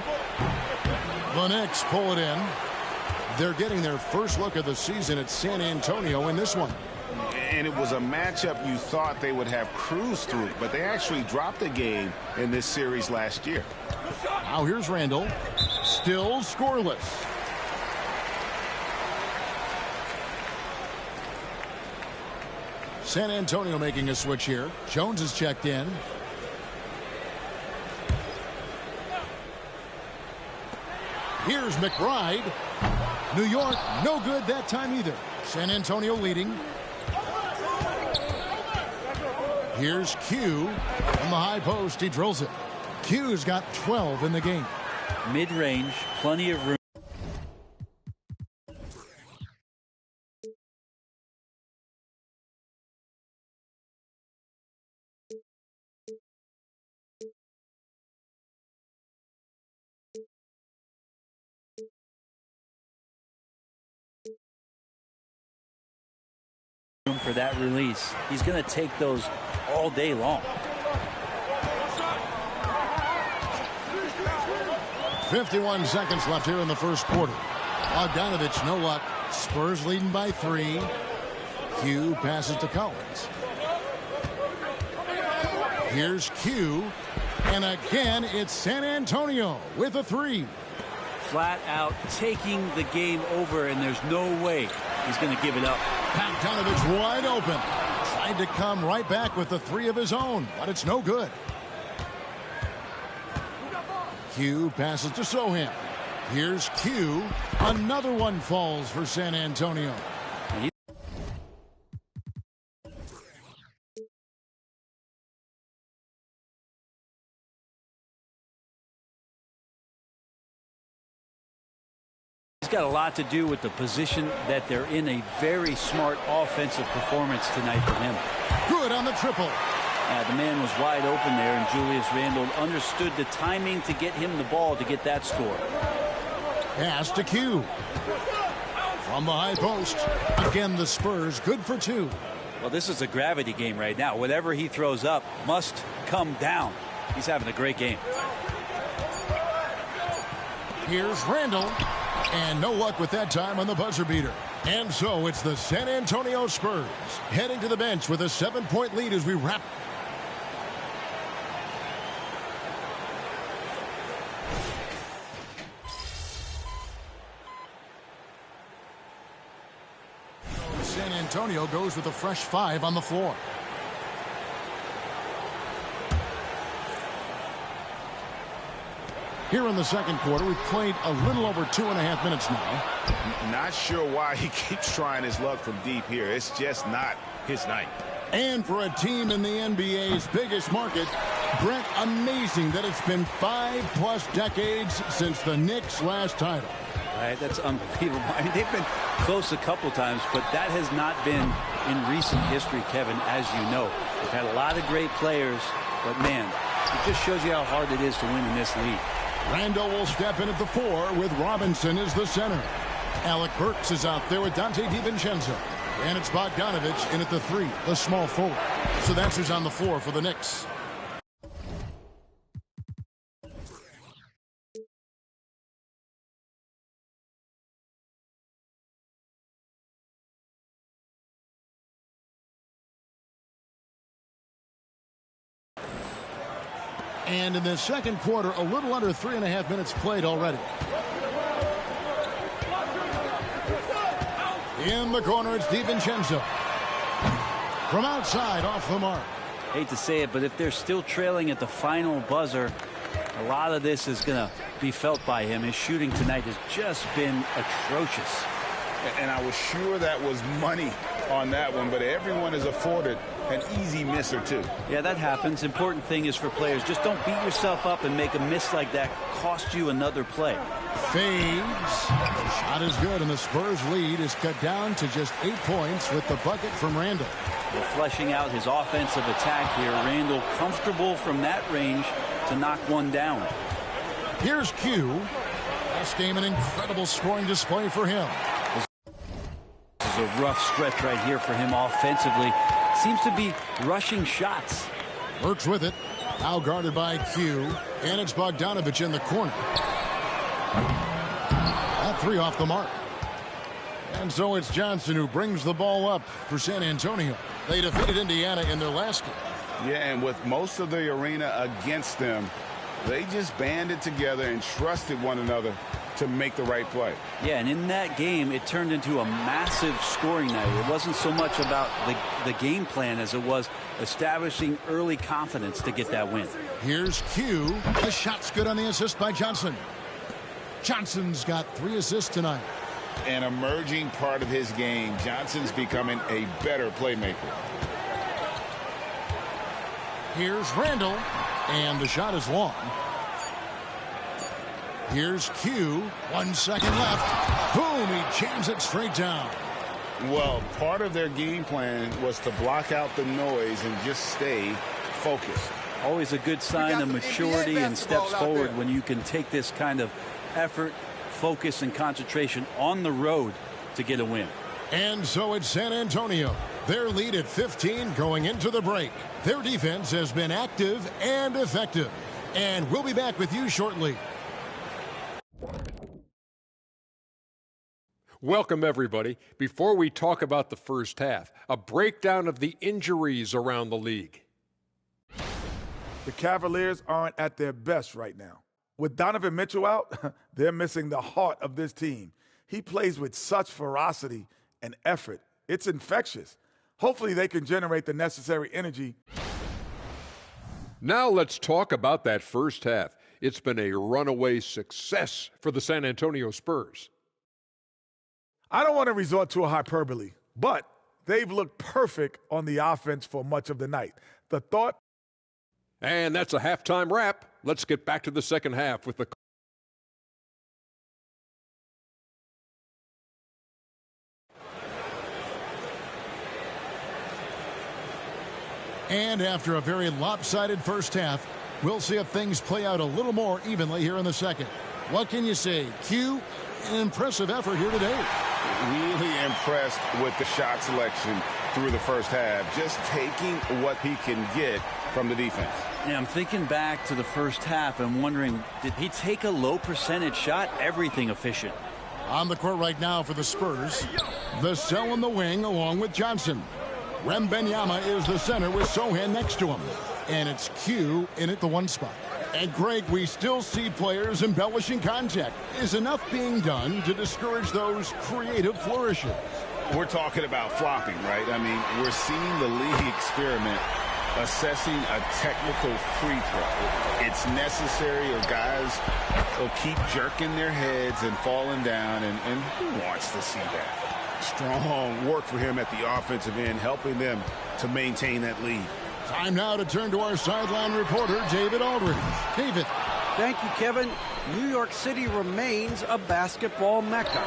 Speaker 11: The Knicks pull it in. They're getting their first look of the season at San Antonio in this one.
Speaker 12: And it was a matchup you thought they would have cruised through, but they actually dropped the game in this series last year.
Speaker 11: Now here's Randall. Still scoreless. San Antonio making a switch here. Jones is checked in. Here's McBride. New York, no good that time either. San Antonio leading. Here's Q. From the high post, he drills it. Q's got 12 in the game.
Speaker 13: Mid-range, plenty of room. For that release. He's going to take those all day long.
Speaker 11: 51 seconds left here in the first quarter. Bogdanovich, no luck. Spurs leading by 3. Q passes to Collins. Here's Q. And again, it's San Antonio with a 3.
Speaker 13: Flat out taking the game over, and there's no way he's going to give it up.
Speaker 11: Bogdanovich wide open. Tried to come right back with the 3 of his own, but it's no good. Q passes to Sohan. Here's Q. Another one falls for San Antonio.
Speaker 13: got a lot to do with the position that they're in. A very smart offensive performance tonight for him.
Speaker 11: Good on the triple.
Speaker 13: The man was wide open there, and Julius Randle understood the timing to get him the ball to get that score.
Speaker 11: Pass to Q. From the high post. Again, the Spurs good for 2.
Speaker 13: Well, this is a gravity game right now. Whatever he throws up must come down. He's having a great game.
Speaker 11: Here's Randle. And no luck with that time on the buzzer beater. And so it's the San Antonio Spurs heading to the bench with a 7-point lead as we wrap. San Antonio goes with a fresh 5 on the floor. Here in the second quarter, we've played a little over 2.5 minutes now.
Speaker 12: Not sure why he keeps trying his luck from deep here. It's just not his night.
Speaker 11: And for a team in the NBA's biggest market, Brent, amazing that it's been 5+ decades since the Knicks' last title.
Speaker 13: Right, that's unbelievable. I mean, they've been close a couple times, but that has not been in recent history, Kevin, as you know. They've had a lot of great players, but man, it just shows you how hard it is to win in this league.
Speaker 11: Randle will step in at the 4 with Robinson as the center. Alec Burks is out there with Dante DiVincenzo. And it's Bogdanovic in at the 3, the small forward. So that's who's on the floor for the Knicks. And in the second quarter, a little under 3.5 minutes played already. In the corner, it's DiVincenzo. From outside, off the mark.
Speaker 13: Hate to say it, but if they're still trailing at the final buzzer, a lot of this is going to be felt by him. His shooting tonight has just been atrocious.
Speaker 12: And I was sure that was money on that one, but everyone is afforded an easy miss or 2.
Speaker 13: Yeah, that happens. Important thing is for players, just don't beat yourself up and make a miss like that cost you another play.
Speaker 11: Fades. The shot is good, and the Spurs lead is cut down to just 8 points with the bucket from Randle.
Speaker 13: Well, fleshing out his offensive attack here, Randle comfortable from that range to knock one down.
Speaker 11: Here's Q. Last game, an incredible scoring display for him.
Speaker 13: This is a rough stretch right here for him offensively. Seems to be rushing shots.
Speaker 11: Works with it. Now guarded by Q. And it's Bogdanovic in the corner. That 3 off the mark. And so it's Johnson who brings the ball up for San Antonio. They defeated Indiana in their last game.
Speaker 12: Yeah, and with most of the arena against them, they just banded together and trusted one another to make the right play.
Speaker 13: Yeah, and in that game, it turned into a massive scoring night. It wasn't so much about the game plan as it was establishing early confidence to get that win.
Speaker 11: Here's Q. The shot's good on the assist by Johnson. Johnson's got 3 assists tonight.
Speaker 12: An emerging part of his game. Johnson's becoming a better playmaker.
Speaker 11: Here's Randle. And the shot is long. Here's Q. 1 second left. Boom, he jams it straight down.
Speaker 12: Well, part of their game plan was to block out the noise and just stay focused.
Speaker 13: Always a good sign of maturity and steps forward when you can take this kind of effort, focus, and concentration on the road to get a win.
Speaker 11: And so it's San Antonio. Their lead at 15 going into the break. Their defense has been active and effective. And we'll be back with you shortly.
Speaker 7: Welcome, everybody. Before we talk about the first half, a breakdown of the injuries around the league.
Speaker 1: The Cavaliers aren't at their best right now. With Donovan Mitchell out, they're missing the heart of this team. He plays with such ferocity and effort. It's infectious. Hopefully they can generate the necessary energy.
Speaker 7: Now let's talk about that first half. It's been a runaway success for the San Antonio Spurs.
Speaker 1: I don't want to resort to a hyperbole, but they've looked perfect on the offense for much of the night. The thought.
Speaker 7: And that's a halftime wrap. Let's get back to the second half with the
Speaker 11: And after a very lopsided first half, we'll see if things play out a little more evenly here in the second. What can you say? Q, an impressive effort here today.
Speaker 12: Really impressed with the shot selection through the first half. Just taking what he can get from the defense.
Speaker 13: Yeah, I'm thinking back to the first half and wondering, did he take a low percentage shot? Everything efficient.
Speaker 11: On the court right now for the Spurs, Vassell in the wing along with Johnson. Wembanyama is the center with Sochan next to him. And it's Q in at the 1 spot. And Greg, we still see players embellishing contact. Is enough being done to discourage those creative flourishes?
Speaker 12: We're talking about flopping, right? I mean, we're seeing the league experiment assessing a technical free throw. It's necessary, or guys will keep jerking their heads and falling down, and who wants to see that? Strong work for him at the offensive end, helping them to maintain that lead.
Speaker 11: Time now to turn to our sideline reporter, David Aldridge. David.
Speaker 14: Thank you, Kevin. New York City remains a basketball mecca.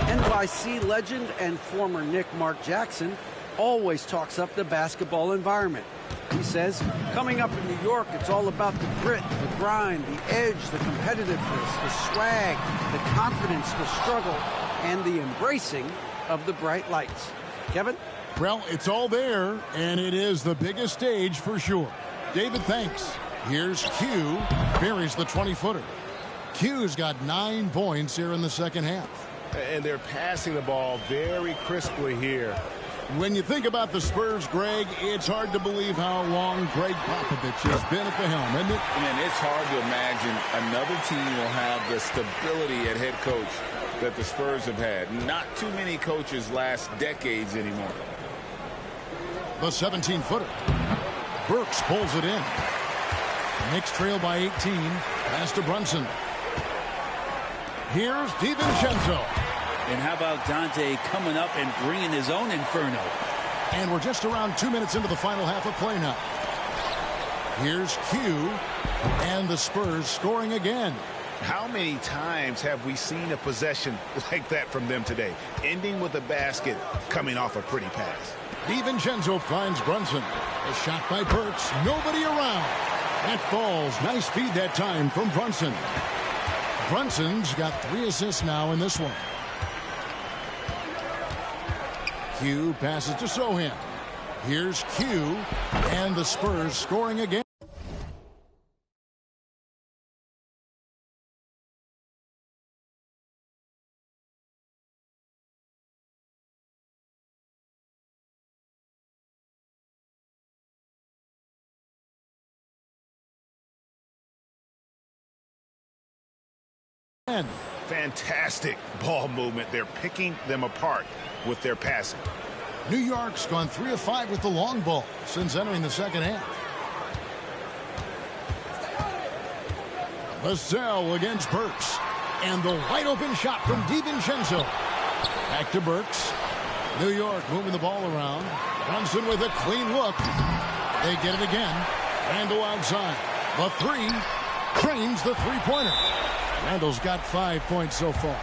Speaker 14: NYC legend and former Knick Mark Jackson always talks up the basketball environment. He says, coming up in New York, it's all about the grit, the grind, the edge, the competitiveness, the swag, the confidence, the struggle, and the embracing of the bright lights. Kevin?
Speaker 11: Well, it's all there, and it is the biggest stage for sure. David, thanks. Here's Q, buries the 20-footer. Q's got 9 points here in the second half.
Speaker 8: And they're passing the ball very crisply here.
Speaker 11: When you think about the Spurs, Greg, it's hard to believe how long Greg Popovich has been at the helm, isn't it?
Speaker 12: Man, it's hard to imagine another team will have the stability at head coach that the Spurs have had. Not too many coaches last decades anymore.
Speaker 11: The 17-footer. Burks pulls it in. Knicks trail by 18. Pass to Brunson. Here's DiVincenzo.
Speaker 13: And how about Dante coming up and bringing his own inferno?
Speaker 11: And we're just around 2 minutes into the final half of play now. Here's Q. And the Spurs scoring again.
Speaker 12: How many times have we seen a possession like that from them today? Ending with a basket, coming off a pretty pass.
Speaker 11: DiVincenzo finds Brunson. A shot by Burks. Nobody around. That falls. Nice feed that time from Brunson. Brunson's got 3 assists now in this one. Q passes to Sochan. Here's Q. And the Spurs scoring again.
Speaker 12: Fantastic ball movement. They're picking them apart with their passing.
Speaker 11: New York's gone 3 of 5 with the long ball since entering the second half. Vassell against Burks. And the wide open shot from DiVincenzo. Back to Burks. New York moving the ball around. Brunson with a clean look. They get it again. Randall outside. The 3 trains the three-pointer. Randall's got 5 points so far.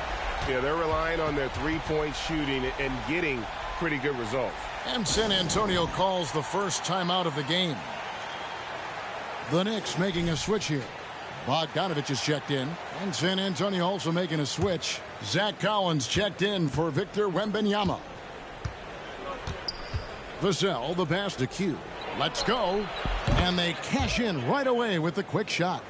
Speaker 8: Yeah, they're relying on their three-point shooting and getting pretty good results.
Speaker 11: And San Antonio calls the first timeout of the game. The Knicks making a switch here. Bogdanovich is checked in. And San Antonio also making a switch. Zach Collins checked in for Victor Wembanyama. Vassell, the pass to Q. Let's go. And they cash in right away with the quick shot.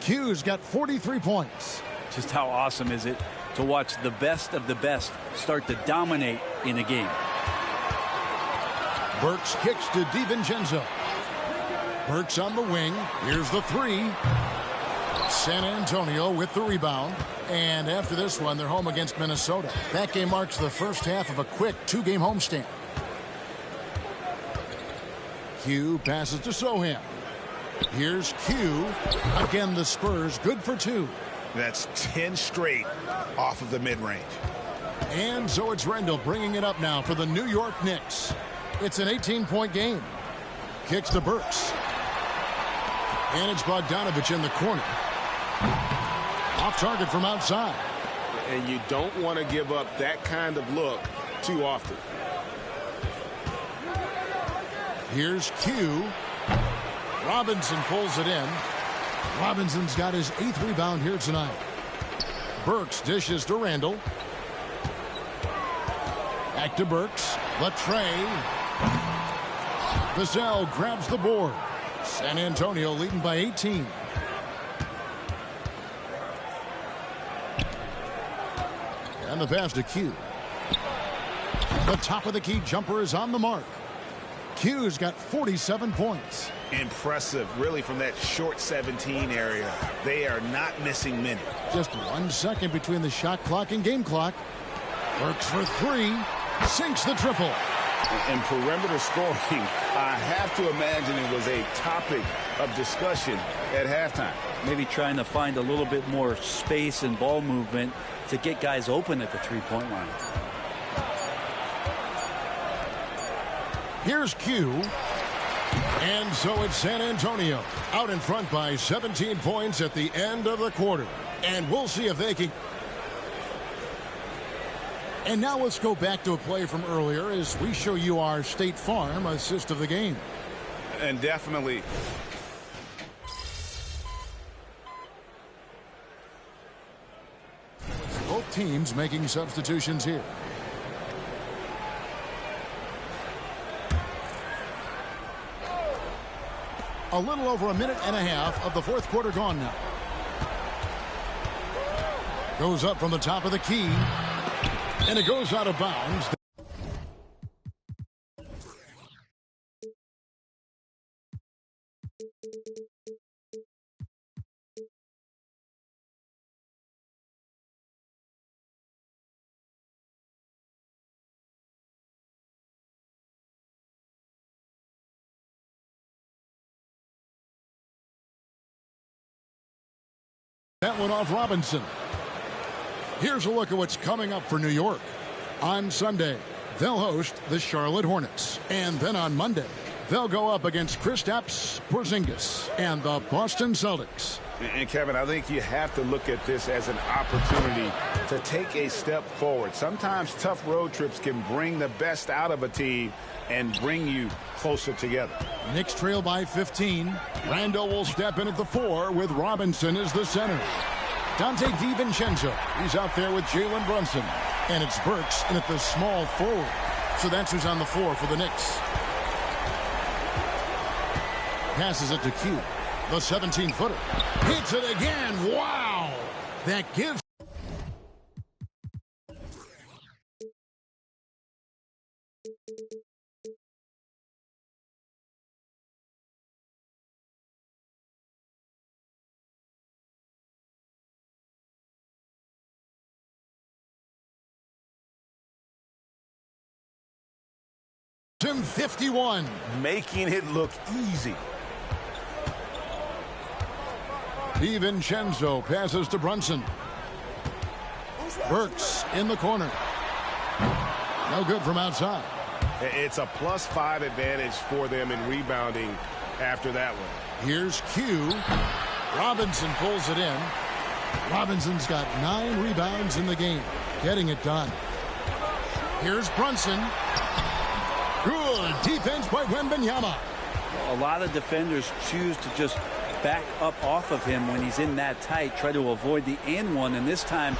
Speaker 11: Q's got 43 points.
Speaker 13: Just how awesome is it to watch the best of the best start to dominate in a game.
Speaker 11: Burks kicks to DiVincenzo. Burks on the wing. Here's the 3. San Antonio with the rebound. And after this one, they're home against Minnesota. That game marks the first half of a quick 2-game homestand. Q passes to Sochan. Here's Q. Again, the Spurs good for 2.
Speaker 12: That's 10 straight off of the mid-range.
Speaker 11: And so it's Randall bringing it up now for the New York Knicks. It's an 18-point game. Kicks to Burks. And it's Bogdanovich in the corner. Off target from outside.
Speaker 8: And you don't want to give up that kind of look too often.
Speaker 11: Here's Q. Robinson pulls it in. Robinson's got his 8th rebound here tonight. Burks dishes to Randall. Back to Burks. Latrey. Vassell grabs the board. San Antonio leading by 18. And the pass to Q. The top of the key jumper is on the mark. Q's got 47 points.
Speaker 12: Impressive, really, from that short 17 area. They are not missing many.
Speaker 11: Just 1 second between the shot clock and game clock. Works for 3. Sinks the triple.
Speaker 12: And perimeter scoring, I have to imagine it was a topic of discussion at halftime.
Speaker 13: Maybe trying to find a little bit more space and ball movement to get guys open at the three-point line.
Speaker 11: Here's Q. And so it's San Antonio out in front by 17 points at the end of the quarter. And we'll see if they can. And now let's go back to a play from earlier as we show you our State Farm assist of the game.
Speaker 12: And definitely.
Speaker 11: Both teams making substitutions here. A little over a minute and a half of the fourth quarter gone now. Goes up from the top of the key. And it goes out of bounds. That one off Robinson. Here's a look at what's coming up for New York. On Sunday, they'll host the Charlotte Hornets. And then on Monday, they'll go up against Kristaps Porzingis and the Boston Celtics.
Speaker 12: And Kevin, I think you have to look at this as an opportunity to take a step forward. Sometimes tough road trips can bring the best out of a team and bring you closer together.
Speaker 11: Knicks trail by 15. Randall will step in at the 4 with Robinson as the center. Dante DiVincenzo, he's out there with Jalen Brunson. And it's Burks in at the small forward. So that's who's on the 4 for the Knicks. Passes it to Q. The 17-footer. Hits it again. Wow! That gives... him 51.
Speaker 12: Making it look easy.
Speaker 11: DiVincenzo passes to Brunson. Burks in the corner. No good from outside.
Speaker 8: It's a +5 advantage for them in rebounding after that one.
Speaker 11: Here's Q. Robinson pulls it in. Robinson's got 9 rebounds in the game. Getting it done. Here's Brunson. Good defense by Wembanyama.
Speaker 13: A lot of defenders choose to just back up off of him when he's in that tight, try to avoid the and one, and this time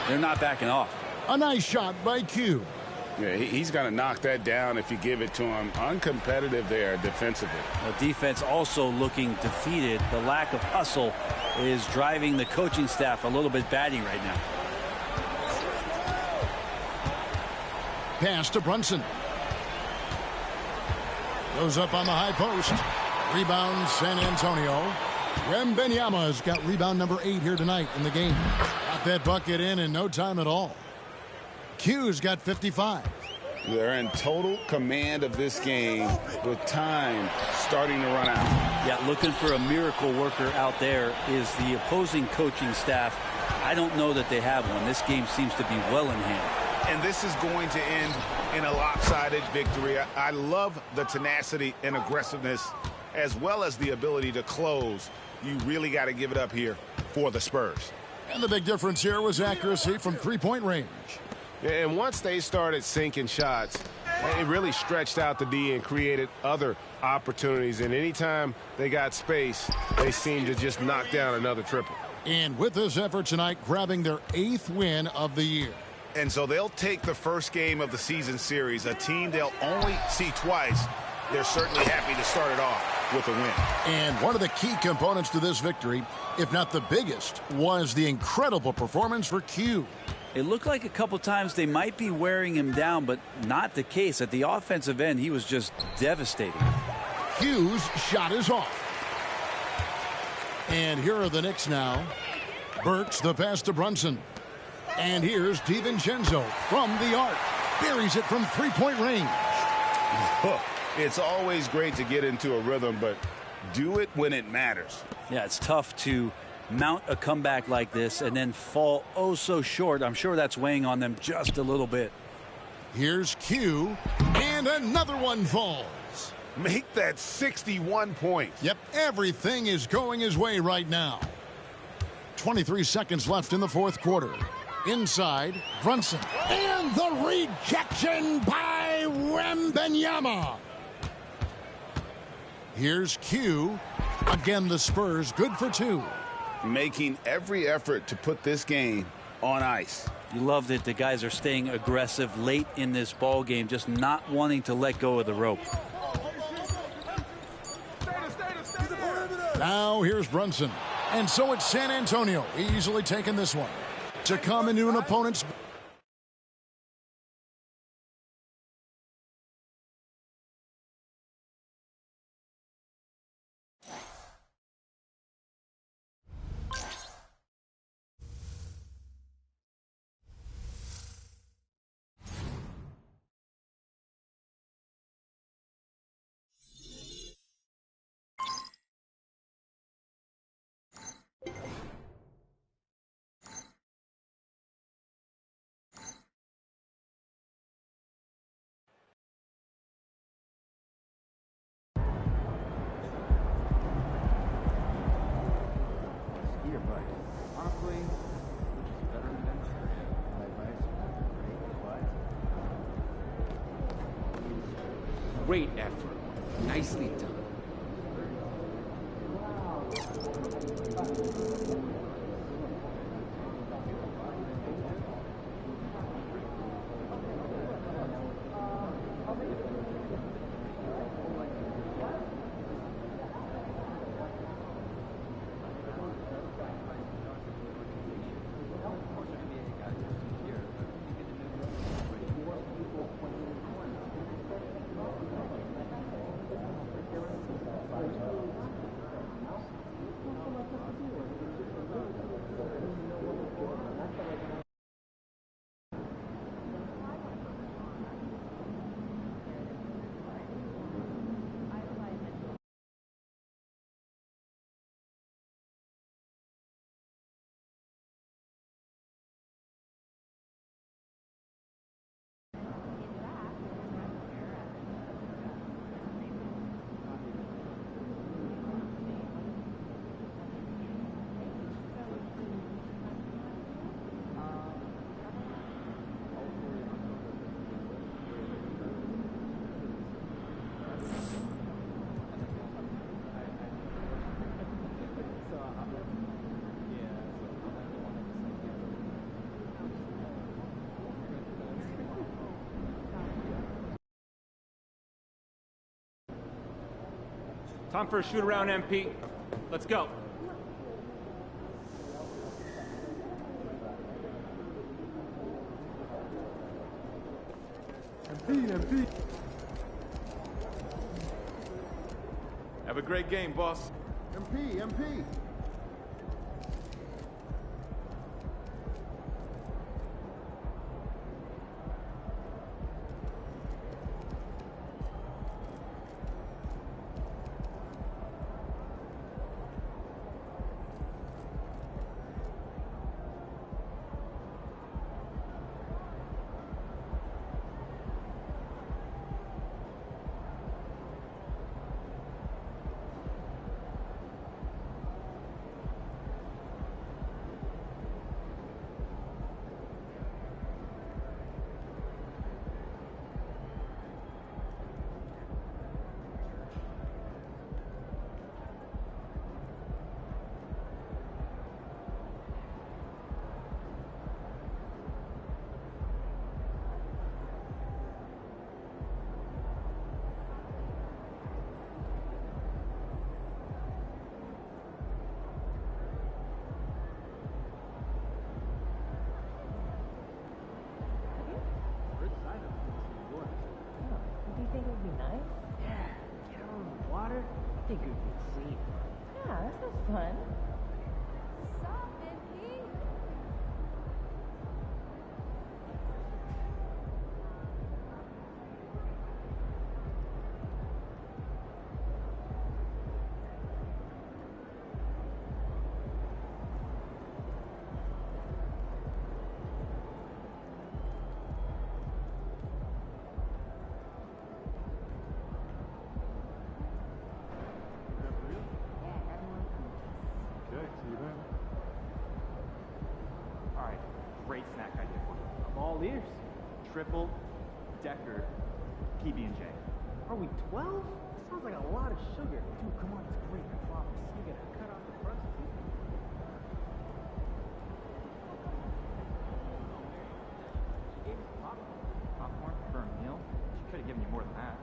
Speaker 13: they're not backing off.
Speaker 11: A nice shot by Q.
Speaker 12: Yeah, he's going to knock that down if you give it to him. Uncompetitive there defensively.
Speaker 13: The defense also looking defeated. The lack of hustle is driving the coaching staff a little bit batty right now.
Speaker 11: Pass to Brunson. Goes up on the high post. Rebound San Antonio. Wembanyama's got rebound number 8 here tonight in the game. Got that bucket in no time at all. Q's got 55.
Speaker 12: They're in total command of this game with time starting to run out.
Speaker 13: Yeah, looking for a miracle worker out there is the opposing coaching staff. I don't know that they have one. This game seems to be well in hand.
Speaker 12: And this is going to end in a lopsided victory. I love the tenacity and aggressiveness as well as the ability to close. You really got to give it up here for the Spurs.
Speaker 11: And the big difference here was accuracy from three-point range.
Speaker 8: And once they started sinking shots, It really stretched out the D and created other opportunities. And anytime they got space, they seemed to just knock down another triple.
Speaker 11: And with this effort tonight, grabbing their 8th win of the year.
Speaker 12: And so they'll take the first game of the season series, a team they'll only see twice. They're certainly happy to start it off with a win.
Speaker 11: And one of the key components to this victory, if not the biggest, was the incredible performance for Q.
Speaker 13: It looked like a couple times they might be wearing him down, but not the case. At the offensive end, he was just devastating.
Speaker 11: Q's shot is off. And here are the Knicks now. Burks the pass to Brunson. And here's DiVincenzo from the arc. Buries it from three-point range.
Speaker 12: It's always great to get into a rhythm, but do it when it matters.
Speaker 13: Yeah, it's tough to mount a comeback like this and then fall oh so short. I'm sure that's weighing on them just a little bit.
Speaker 11: Here's Q, and another one falls.
Speaker 8: Make that 61 points.
Speaker 11: Yep, everything is going his way right now. 23 seconds left in the fourth quarter. Inside, Brunson. And the rejection by Wembanyama. Here's Q. Again, the Spurs good for 2.
Speaker 12: Making every effort to put this game on ice.
Speaker 13: You love that the guys are staying aggressive late in this ball game, just not wanting to let go of the rope.
Speaker 11: Now here's Brunson. And so it's San Antonio easily taking this one. To come into an opponent's...
Speaker 10: Great effort. Nicely done. Time for a shoot around, MP. Let's go.
Speaker 2: MP.
Speaker 10: Have a great game, boss.
Speaker 2: MP.
Speaker 15: nice.
Speaker 10: Yeah, get out on the water. I think it would be sweet.
Speaker 15: Yeah, that sounds fun.
Speaker 16: Stop, MP.
Speaker 10: Okay, see you then. All right, great snack idea for you. I'm all ears. Triple decker PB&J. Are we 12? Sounds like a lot of sugar. Dude, come on, it's great. I promise. You gotta cut off the crust. She gave me some popcorn. Popcorn for a meal? She could have given you more than that.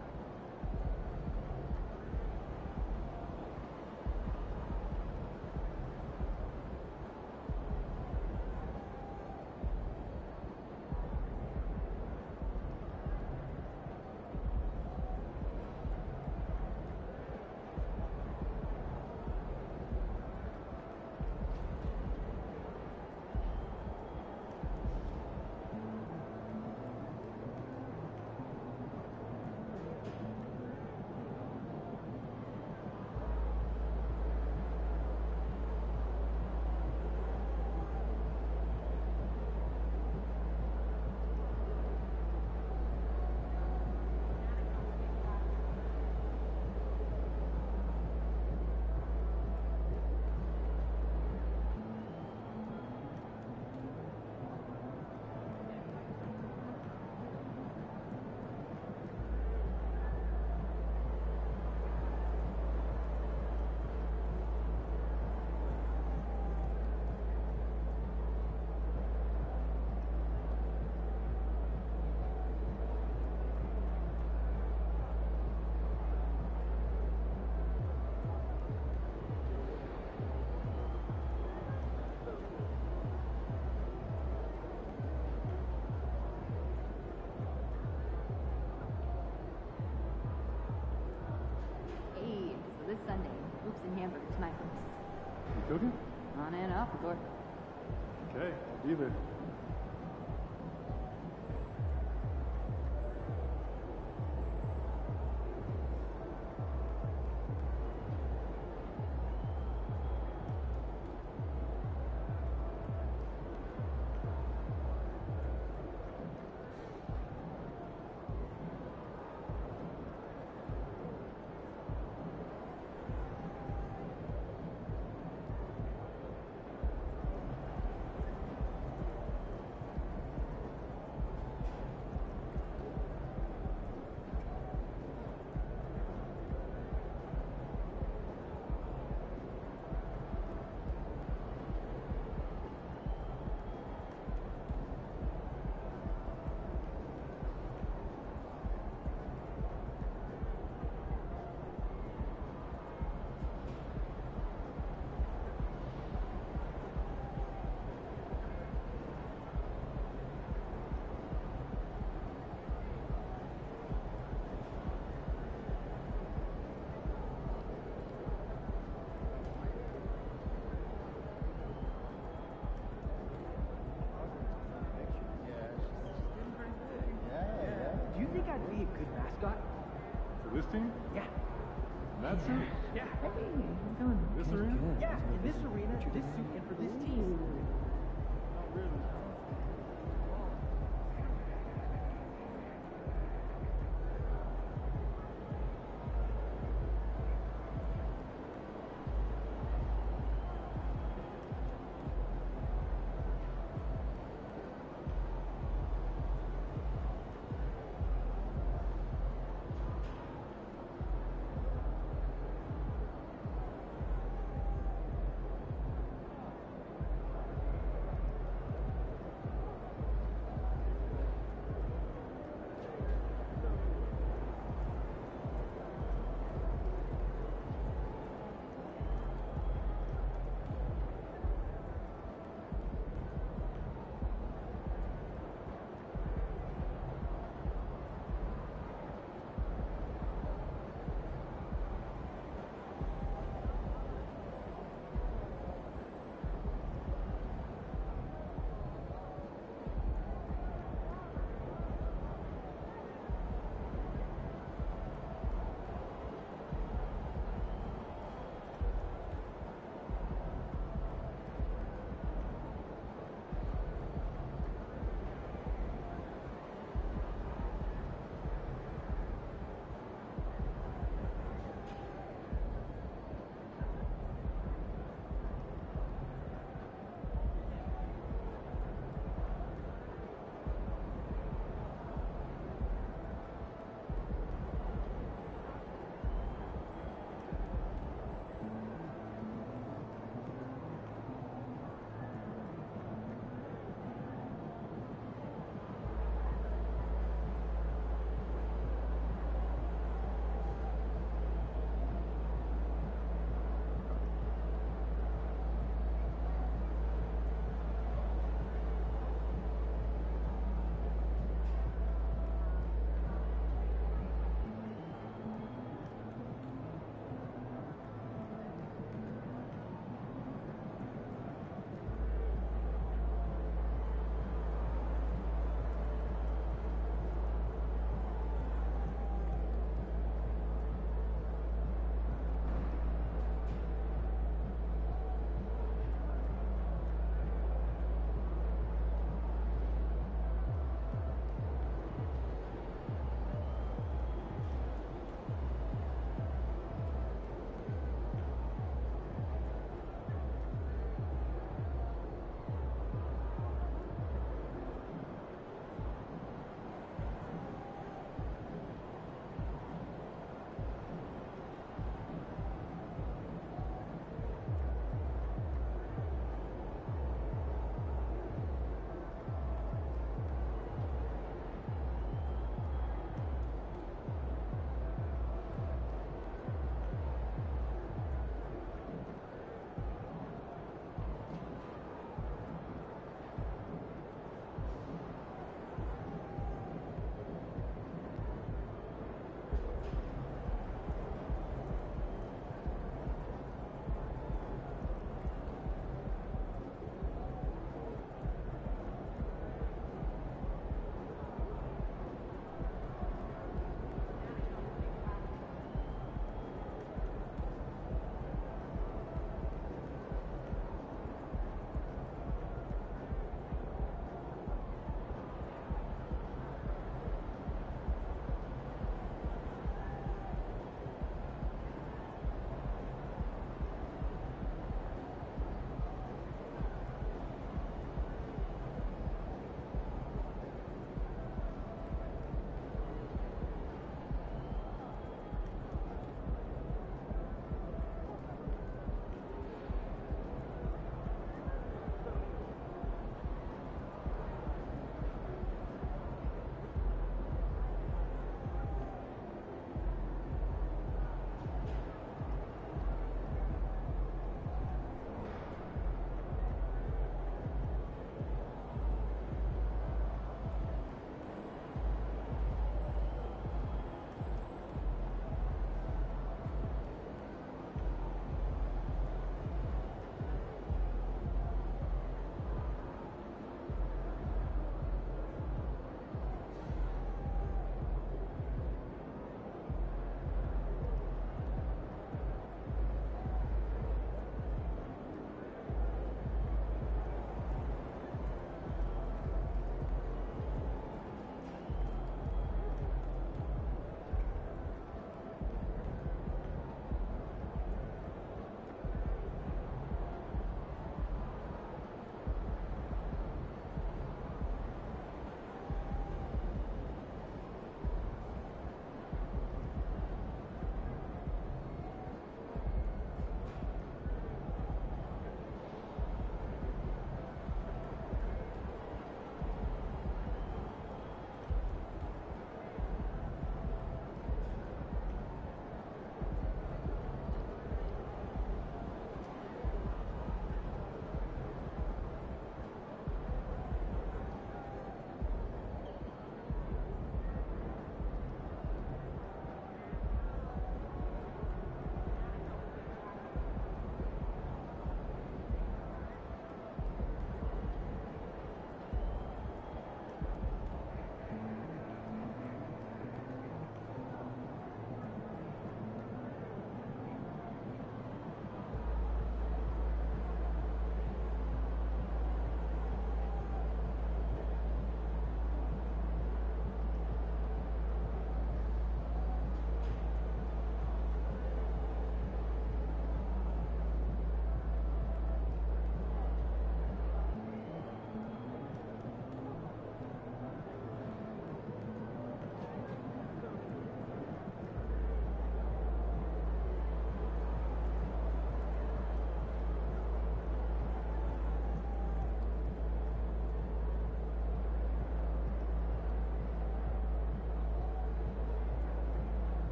Speaker 16: This Sunday, hoops and hamburgers, my hoops.
Speaker 10: You cooking?
Speaker 16: On and off, of course.
Speaker 10: Okay, I'll be there. Do you think I'd be a good mascot?
Speaker 17: For this team?
Speaker 10: Yeah.
Speaker 17: That suit?
Speaker 10: Yeah.
Speaker 17: This arena?
Speaker 10: Yeah, in this arena, this suit, and for this team.
Speaker 17: Not really.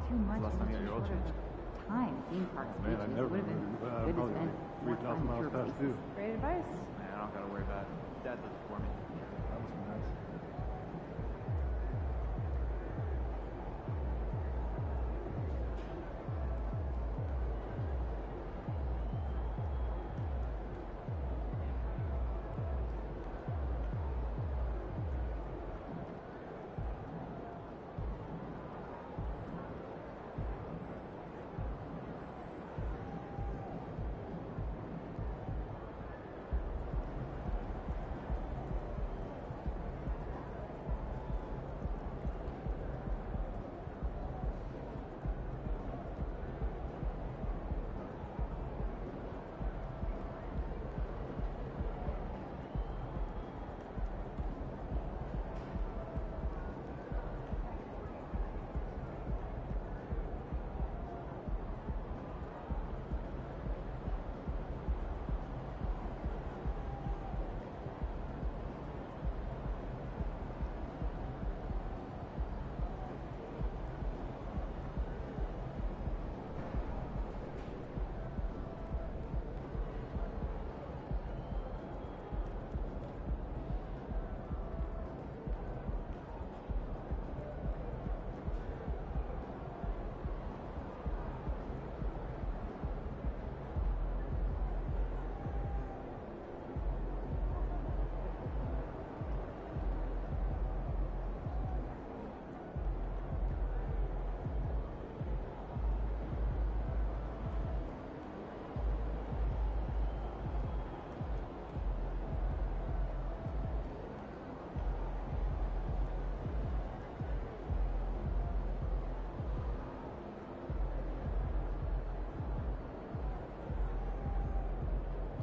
Speaker 16: too much
Speaker 17: Last
Speaker 16: in
Speaker 17: time you
Speaker 16: such
Speaker 17: got
Speaker 16: a
Speaker 17: your oil
Speaker 16: short
Speaker 17: changed.
Speaker 16: of time. Theme parks,
Speaker 17: Man, I
Speaker 16: beaches,
Speaker 17: never
Speaker 16: would have been
Speaker 17: remember.
Speaker 16: good to
Speaker 17: Probably
Speaker 16: spend
Speaker 17: like
Speaker 16: more time
Speaker 17: 3,000
Speaker 16: in
Speaker 17: miles
Speaker 16: short
Speaker 17: past
Speaker 16: places.
Speaker 17: due.
Speaker 15: Great advice.
Speaker 10: Man, I don't gotta worry about it. Dad does it for me.
Speaker 17: That must be nice.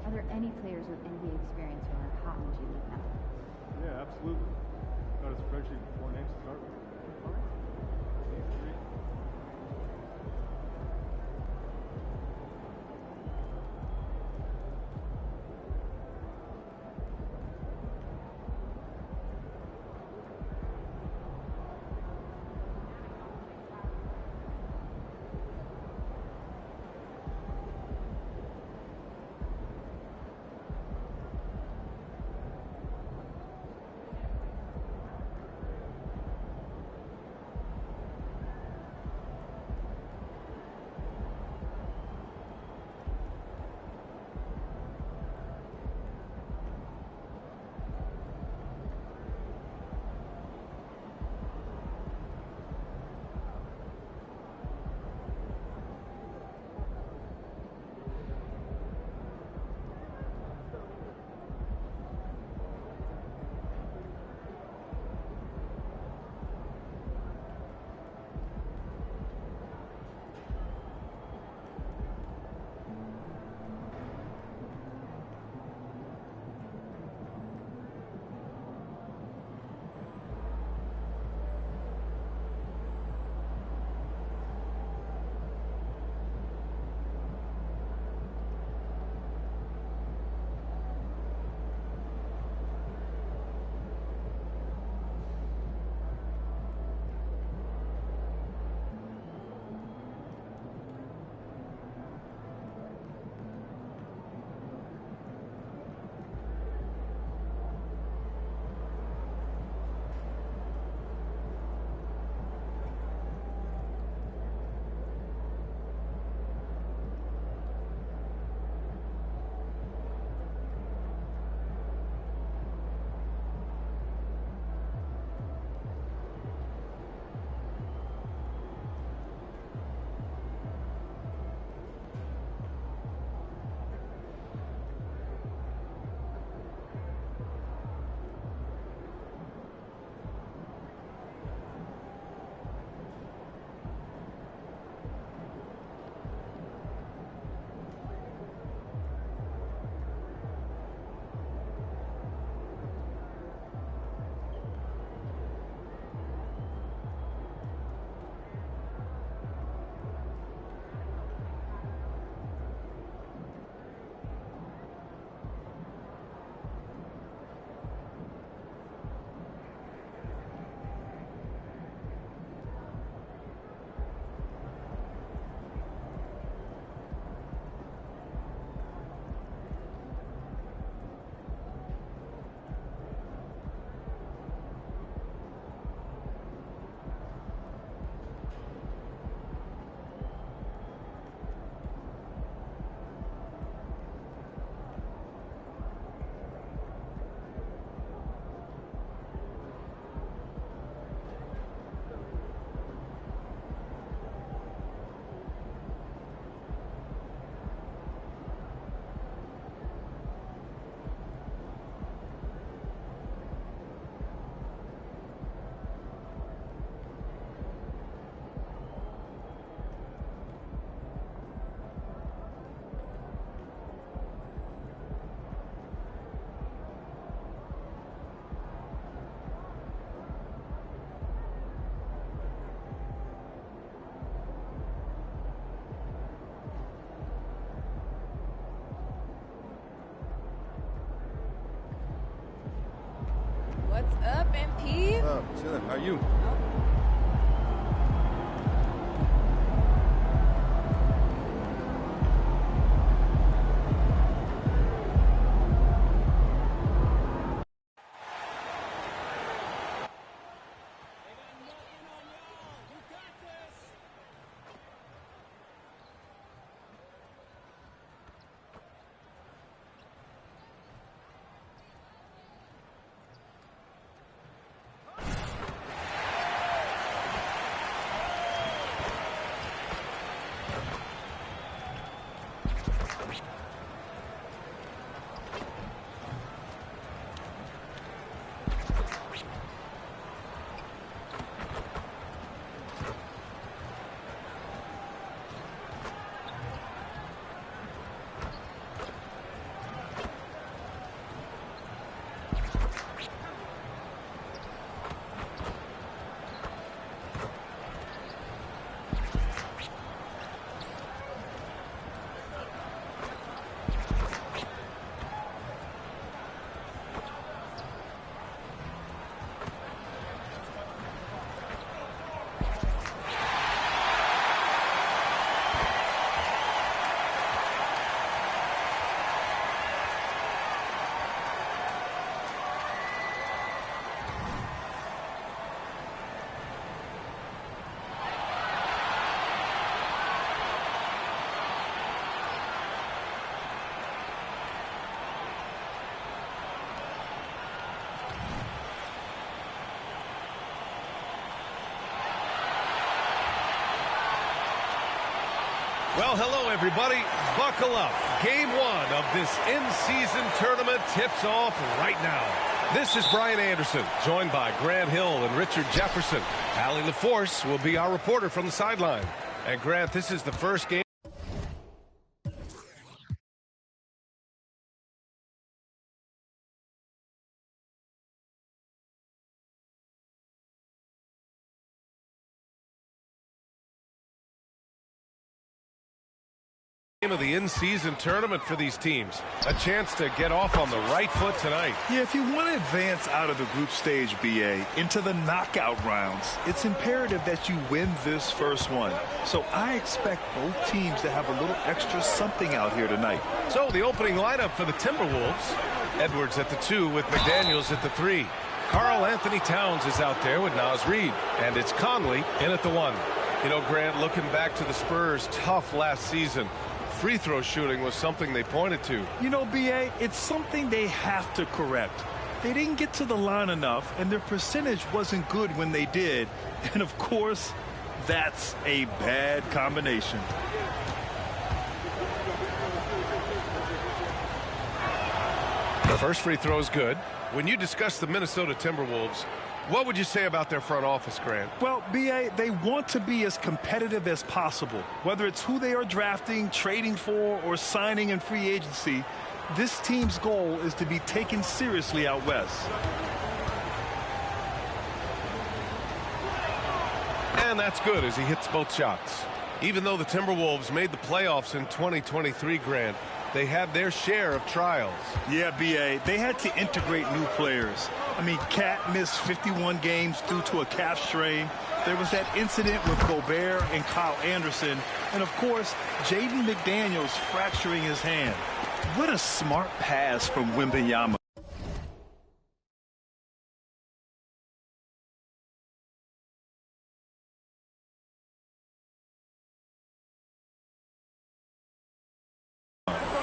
Speaker 16: Are there any players with NBA experience who are hot in the G League now?
Speaker 17: Yeah, absolutely. Got a spreadsheet with 4 names to start with. These 3.
Speaker 18: What's up, MP?
Speaker 19: What's up? Chilling. How are you?
Speaker 3: Well, hello, everybody. Buckle up. Game one of this in-season tournament tips off right now. This is Brian Anderson, joined by Grant Hill and Richard Jefferson. Allie LaForce will be our reporter from the sideline. And, Grant, this is the first game of the in-season tournament for these teams. A chance to get off on the right foot tonight.
Speaker 4: Yeah, if you want to advance out of the group stage, BA, into the knockout rounds, it's imperative that you win this first one. So I expect both teams to have a little extra something out here tonight.
Speaker 3: So the opening lineup for the Timberwolves. Edwards at the 2 with McDaniels at the 3. Karl Anthony Towns is out there with Naz Reid. And it's Conley in at the 1. You know, Grant, looking back to the Spurs' tough last season, free throw shooting was something they pointed to.
Speaker 4: You know, BA, it's something they have to correct. They didn't get to the line enough, and their percentage wasn't good when they did. And, of course, that's a bad combination.
Speaker 3: The first free throw is good. When you discuss the Minnesota Timberwolves, what would you say about their front office, Grant?
Speaker 4: Well, BA, they want to be as competitive as possible. Whether it's who they are drafting, trading for, or signing in free agency, this team's goal is to be taken seriously out west.
Speaker 3: And that's good as he hits both shots. Even though the Timberwolves made the playoffs in 2023, Grant, they had their share of trials.
Speaker 4: Yeah, BA, they had to integrate new players. I mean, Cat missed 51 games due to a calf strain. There was that incident with Gobert and Kyle Anderson. And, of course, Jaden McDaniels fracturing his hand. What a smart pass from Wembanyama.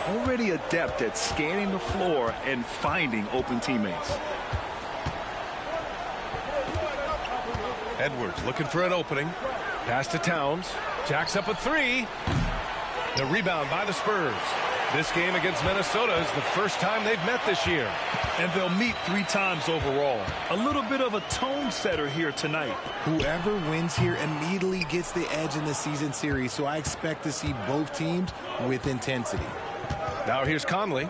Speaker 4: Already adept at scanning the floor and finding open teammates.
Speaker 3: Edwards looking for an opening. Pass to Towns. Jacks up a 3. The rebound by the Spurs. This game against Minnesota is the first time they've met this year.
Speaker 4: And they'll meet 3 times overall. A little bit of a tone setter here tonight.
Speaker 20: Whoever wins here immediately gets the edge in the season series, so I expect to see both teams with intensity.
Speaker 3: Now here's Conley.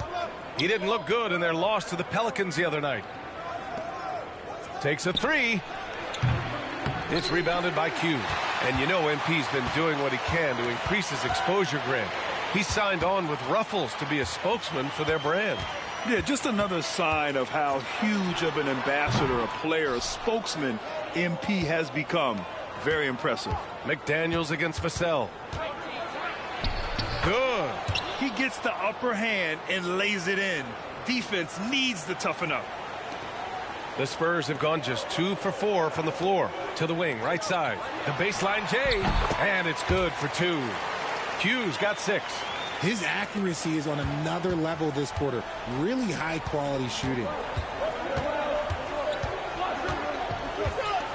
Speaker 3: He didn't look good in their loss to the Pelicans the other night. Takes a 3. It's rebounded by Q. And you know MP's been doing what he can to increase his exposure, Grant. He signed on with Ruffles to be a spokesman for their brand.
Speaker 4: Yeah, just another sign of how huge of an ambassador, a player, a spokesman MP has become. Very impressive.
Speaker 3: McDaniels against Vassell. Good.
Speaker 4: He gets the upper hand and lays it in. Defense needs to toughen up.
Speaker 3: The Spurs have gone just 2 for 4 from the floor. To the wing, right side. The baseline J, and it's good for 2. Hughes got 6.
Speaker 20: His accuracy is on another level this quarter. Really high-quality shooting.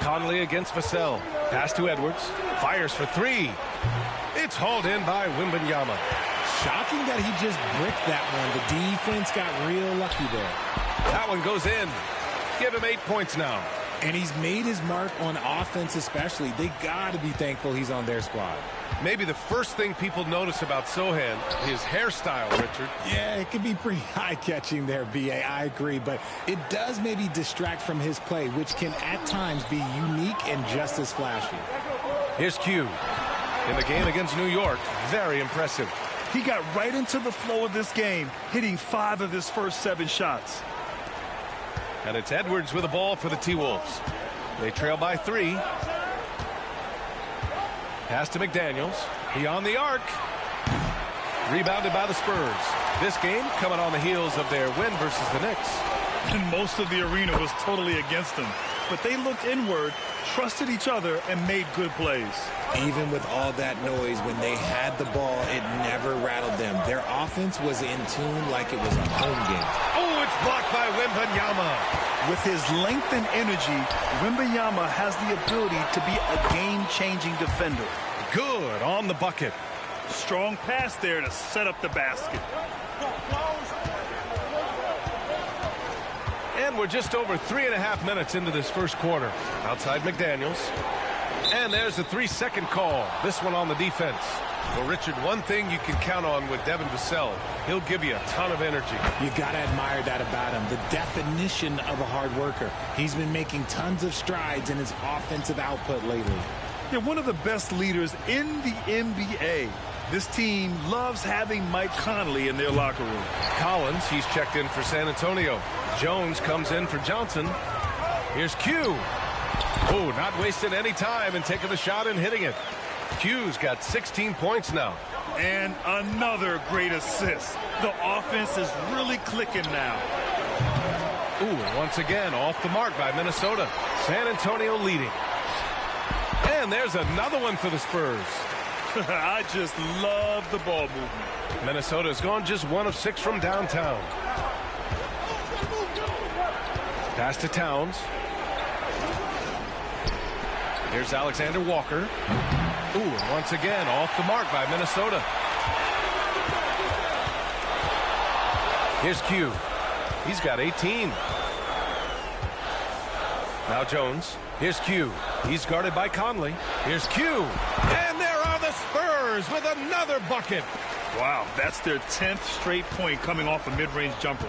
Speaker 3: Conley against Vassell. Pass to Edwards. Fires for 3. It's hauled in by Wembanyama.
Speaker 20: Shocking that he just bricked that one. The defense got real lucky there.
Speaker 3: That one goes in. Give him 8 points now.
Speaker 20: And he's made his mark on offense especially. They got to be thankful he's on their squad.
Speaker 3: Maybe the first thing people notice about Sochan, his hairstyle, Richard.
Speaker 20: Yeah, it can be pretty eye-catching there, B.A. I agree. But it does maybe distract from his play, which can at times be unique and just as flashy.
Speaker 3: Here's Q. In the game against New York, very impressive.
Speaker 4: He got right into the flow of this game, hitting 5 of his first 7 shots.
Speaker 3: And it's Edwards with the ball for the T-Wolves. They trail by 3. Pass to McDaniels. Beyond the arc. Rebounded by the Spurs. This game coming on the heels of their win versus the Knicks.
Speaker 4: And most of the arena was totally against them. But they looked inward, trusted each other, and made good plays.
Speaker 20: Even with all that noise, when they had the ball, it never rattled them. Their offense was in tune like it was a home game.
Speaker 3: Oh, it's blocked by Wembanyama.
Speaker 4: With his length and energy, Wembanyama has the ability to be a game-changing defender.
Speaker 3: Good on the bucket.
Speaker 4: Strong pass there to set up the basket.
Speaker 3: And we're just over 3.5 minutes into this first quarter. Outside McDaniels. And there's a 3-second call. This one on the defense. Well, Richard, one thing you can count on with Devin Vassell, he'll give you a ton of energy.
Speaker 20: You got to admire that about him. The definition of a hard worker. He's been making tons of strides in his offensive output lately.
Speaker 4: They're one of the best leaders in the NBA. This team loves having Mike Conley in their locker room.
Speaker 3: Collins, he's checked in for San Antonio. Jones comes in for Johnson. Here's Q. Oh, not wasting any time and taking the shot and hitting it. Q's got 16 points now.
Speaker 4: And another great assist. The offense is really clicking now.
Speaker 3: Ooh, and once again, off the mark by Minnesota. San Antonio leading. And there's another one for the Spurs.
Speaker 4: I just love the ball movement.
Speaker 3: Minnesota's gone just 1 of 6 from downtown. Pass to Towns. Here's Alexander Walker. Ooh, and once again, off the mark by Minnesota. Here's Q. He's got 18. Now Jones. Here's Q. He's guarded by Conley. Here's Q. And there are the Spurs with another bucket.
Speaker 4: Wow, that's their 10th straight point coming off a mid-range jumper.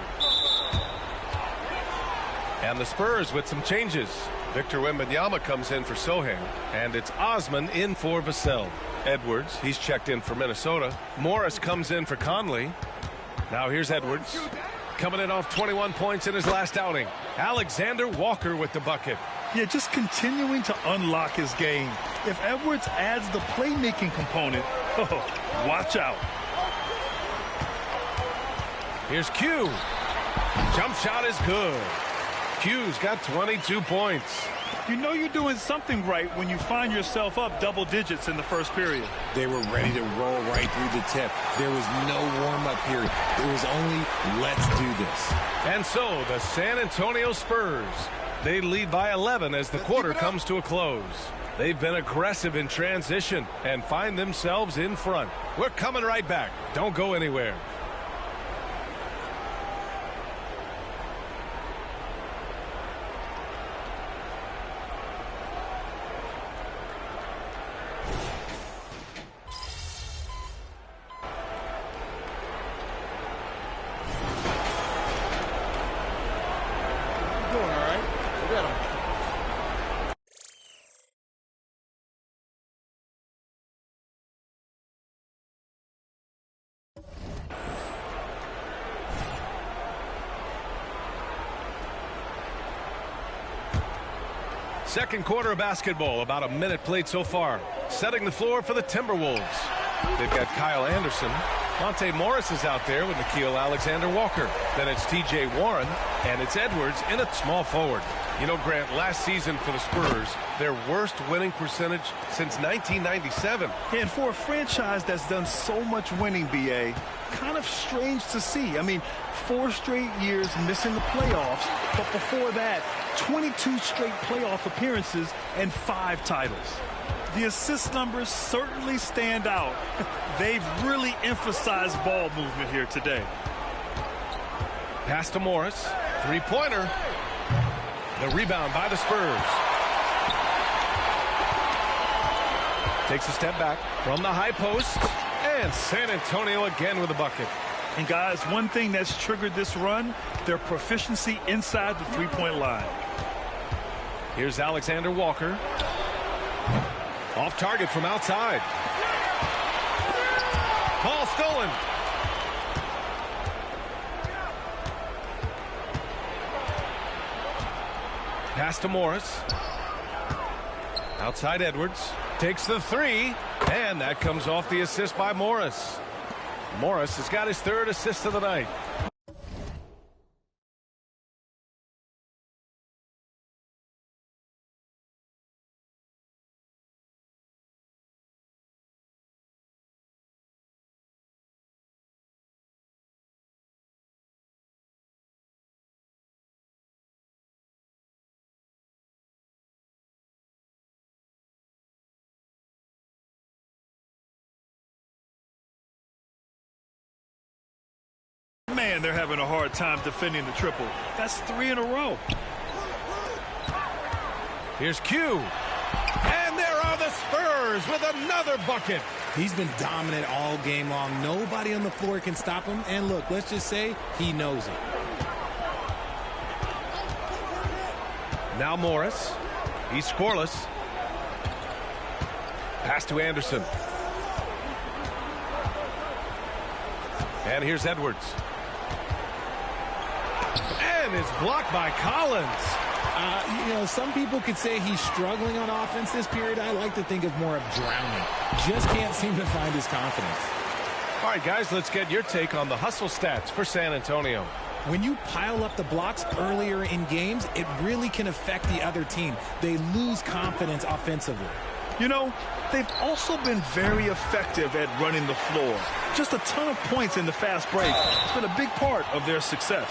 Speaker 3: And the Spurs with some changes. Victor Wembanyama comes in for Sochan, and it's Osman in for Vassell. Edwards, he's checked in for Minnesota. Morris comes in for Conley. Now here's Edwards. Coming in off 21 points in his last outing. Alexander Walker with the bucket.
Speaker 4: Yeah, just continuing to unlock his game. If Edwards adds the playmaking component, watch out.
Speaker 3: Here's Q. Jump shot is good. Q's got 22 points.
Speaker 4: You know you're doing something right when you find yourself up double digits in the first period.
Speaker 20: They were ready to roll right through the tip. There was no warm-up period. It was only, let's do this.
Speaker 3: And so the San Antonio Spurs, they lead by 11 as the quarter comes to a close. They've been aggressive in transition and find themselves in front. We're coming right back. Don't go anywhere. Second quarter of basketball, about a minute played so far. Setting the floor for the Timberwolves. They've got Kyle Anderson. Monte Morris is out there with Nickeil Alexander-Walker. Then it's T.J. Warren, and it's Edwards in at small forward. You know, Grant, last season for the Spurs, their worst winning percentage since 1997.
Speaker 4: And for a franchise that's done so much winning, B.A., kind of strange to see. I mean, 4 straight years missing the playoffs, but before that, 22 straight playoff appearances and 5 titles. The assist numbers certainly stand out. They've really emphasized ball movement here today.
Speaker 3: Pass to Morris. Three-pointer. The rebound by the Spurs. Takes a step back from the high post. And San Antonio again with a bucket.
Speaker 4: And guys, one thing that's triggered this run, their proficiency inside the three-point line.
Speaker 3: Here's Alexander Walker. Off target from outside. Ball stolen. Pass to Morris. Outside Edwards. Takes the three. And that comes off the assist by Morris. Morris has got his 3rd assist of the night.
Speaker 4: Man, they're having a hard time defending the triple. That's 3 in a row.
Speaker 3: Here's Q. And there are the Spurs with another bucket.
Speaker 20: He's been dominant all game long. Nobody on the floor can stop him. And look, let's just say he knows it.
Speaker 3: Now Morris. He's scoreless. Pass to Anderson. And here's Edwards. And it's blocked by Collins.
Speaker 20: You know, some people could say he's struggling on offense this period. I like to think of more of drowning. Just can't seem to find his confidence.
Speaker 3: All right, guys, let's get your take on the hustle stats for San Antonio.
Speaker 20: When you pile up the blocks earlier in games, it really can affect the other team. They lose confidence offensively.
Speaker 4: You know, they've also been very effective at running the floor. Just a ton of points in the fast break. It's been a big part of their success.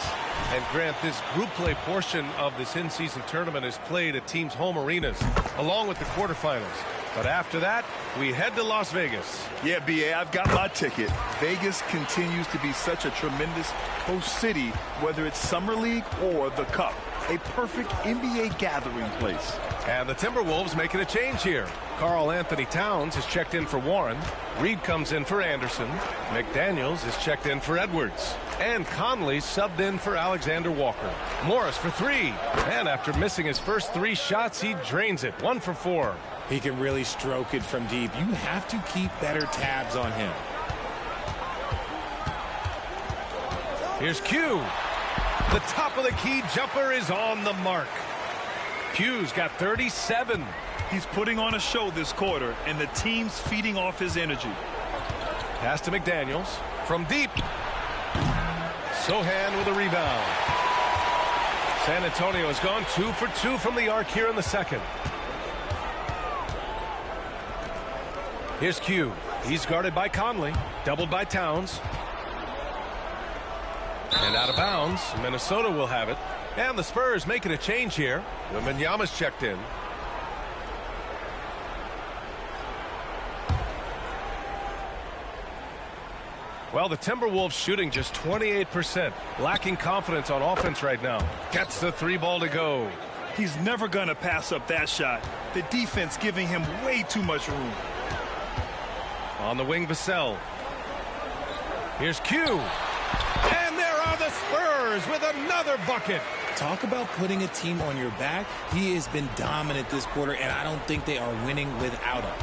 Speaker 3: And Grant, this group play portion of this in-season tournament is played at teams' home arenas, along with the quarterfinals. But after that, we head to Las Vegas.
Speaker 4: Yeah, B.A., I've got my ticket. Vegas continues to be such a tremendous host city, whether it's Summer League or the Cup. A perfect NBA gathering place.
Speaker 3: And the Timberwolves making a change here. Karl Anthony Towns is checked in for Warren. Reed comes in for Anderson. McDaniels is checked in for Edwards. And Conley subbed in for Alexander Walker. Morris for 3. And after missing his first 3 shots, he drains it. 1 for 4.
Speaker 20: He can really stroke it from deep. You have to keep better tabs on him.
Speaker 3: Here's Q. The top of the key jumper is on the mark. Q's got 37.
Speaker 4: He's putting on a show this quarter, and the team's feeding off his energy.
Speaker 3: Pass to McDaniels from deep. Sohan with a rebound. San Antonio has gone 2 for 2 from the arc here in the second. Here's Q. He's guarded by Conley, doubled by Towns. And out of bounds, Minnesota will have it. And the Spurs making a change here. Wembanyama's checked in. Well, the Timberwolves shooting just 28%. Lacking confidence on offense right now. Gets the 3 ball to go.
Speaker 4: He's never going to pass up that shot. The defense giving him way too much room.
Speaker 3: On the wing, Vassell. Here's Q. And there are the Spurs with another bucket.
Speaker 20: Talk about putting a team on your back. He has been dominant this quarter, and I don't think they are winning without him.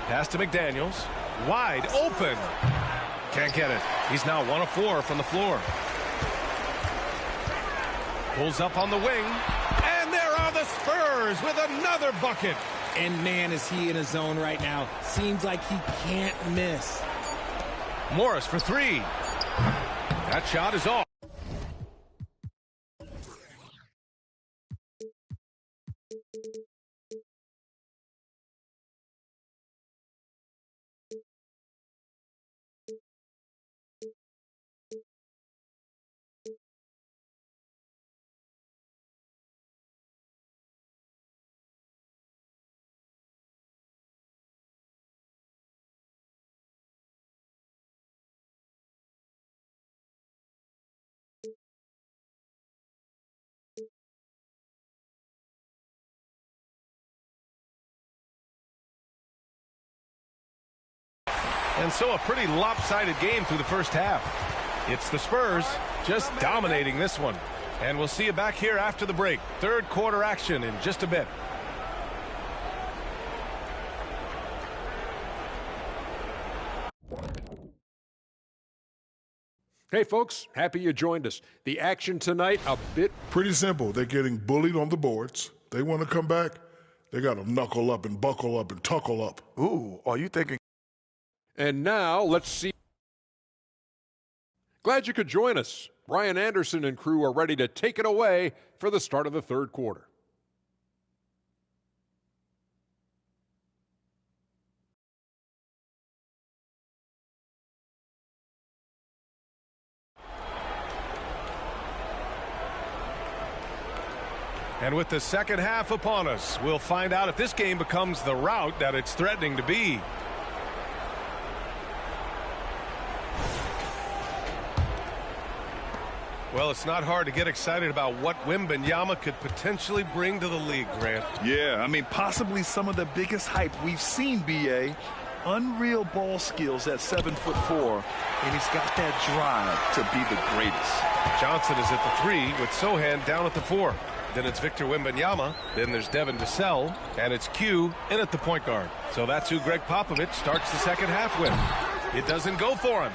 Speaker 3: Pass to McDaniels. Wide open. Can't get it. He's now 1 of 4 from the floor. Pulls up on the wing. Spurs with another bucket.
Speaker 20: And man, is he in a zone right now. Seems like he can't miss.
Speaker 3: Morris for three. That shot is off. And so a pretty lopsided game through the first half. It's the Spurs just dominating this one. And we'll see you back here after the break. Third quarter action in just a bit.
Speaker 7: Hey, folks, happy you joined us. The action tonight, a bit...
Speaker 18: Pretty simple. They're getting bullied on the boards. They want to come back. They got to knuckle up and buckle up and tuckle up.
Speaker 1: Ooh, are you thinking...
Speaker 7: And now, let's see. Glad you could join us. Brian Anderson and crew are ready to take it away for the start of the third quarter.
Speaker 3: And with the second half upon us, we'll find out if this game becomes the rout that it's threatening to be. Well, it's not hard to get excited about what Wembanyama could potentially bring to the league, Grant.
Speaker 4: Yeah, I mean, possibly some of the biggest hype we've seen, B.A. Unreal ball skills at 7'4", and he's got that drive to be the greatest.
Speaker 3: Johnson is at the 3 with Sohan down at the 4. Then it's Victor Wembanyama. Then there's Devin Vassell, and it's Q in at the point guard. So that's who Greg Popovich starts the second half with. It doesn't go for him.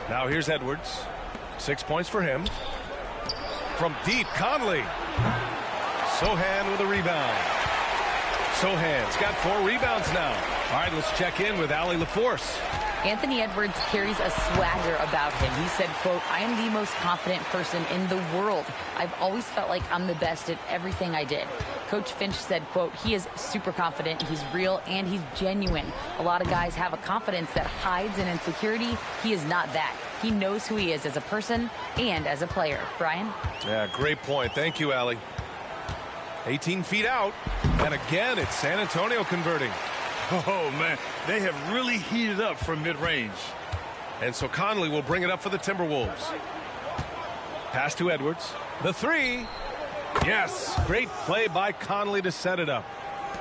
Speaker 3: Now here's Edwards. 6 points for him. From deep, Conley. Sohan with a rebound. Sohan's got 4 rebounds now. All right, let's check in with Allie LaForce.
Speaker 6: Anthony Edwards carries a swagger about him. He said, quote, "I am the most confident person in the world. I've always felt like I'm the best at everything I did." Coach Finch said, quote, "He is super confident, he's real, and he's genuine. A lot of guys have a confidence that hides in insecurity. He is not that. He knows who he is as a person and as a player." Brian?
Speaker 3: Yeah, great point. Thank you, Allie. 18 feet out, and again, it's San Antonio converting.
Speaker 4: Oh, man, they have really heated up from mid-range.
Speaker 3: And so Conley will bring it up for the Timberwolves. Pass to Edwards. The 3. Yes, great play by Conley to set it up.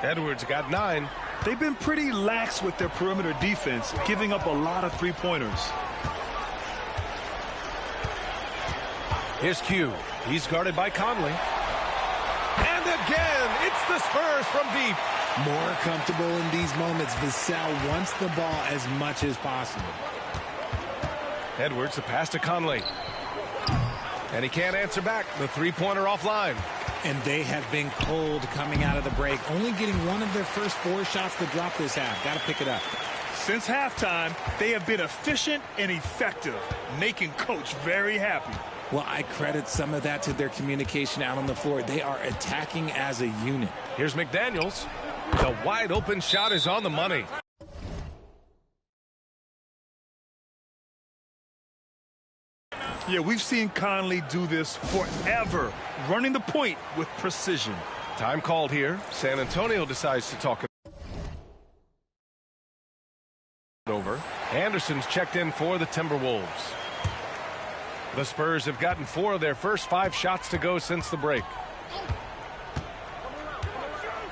Speaker 3: Edwards got 9.
Speaker 4: They've been pretty lax with their perimeter defense, giving up a lot of three-pointers.
Speaker 3: Here's Q. He's guarded by Conley. And again, it's the Spurs from deep.
Speaker 20: More comfortable in these moments. Vassell wants the ball as much as possible.
Speaker 3: Edwards, the pass to Conley. And he can't answer back. The three-pointer offline.
Speaker 20: And they have been cold coming out of the break. Only getting one of their first 4 shots to drop this half. Got to pick it up.
Speaker 4: Since halftime, they have been efficient and effective, making Coach very happy.
Speaker 20: Well, I credit some of that to their communication out on the floor. They are attacking as a unit.
Speaker 3: Here's McDaniels. The wide open shot is on the money.
Speaker 4: Yeah, we've seen Conley do this forever, running the point with precision.
Speaker 3: Time called here. San Antonio decides to talk it over. Anderson's checked in for the Timberwolves. The Spurs have gotten 4 of their first 5 shots to go since the break.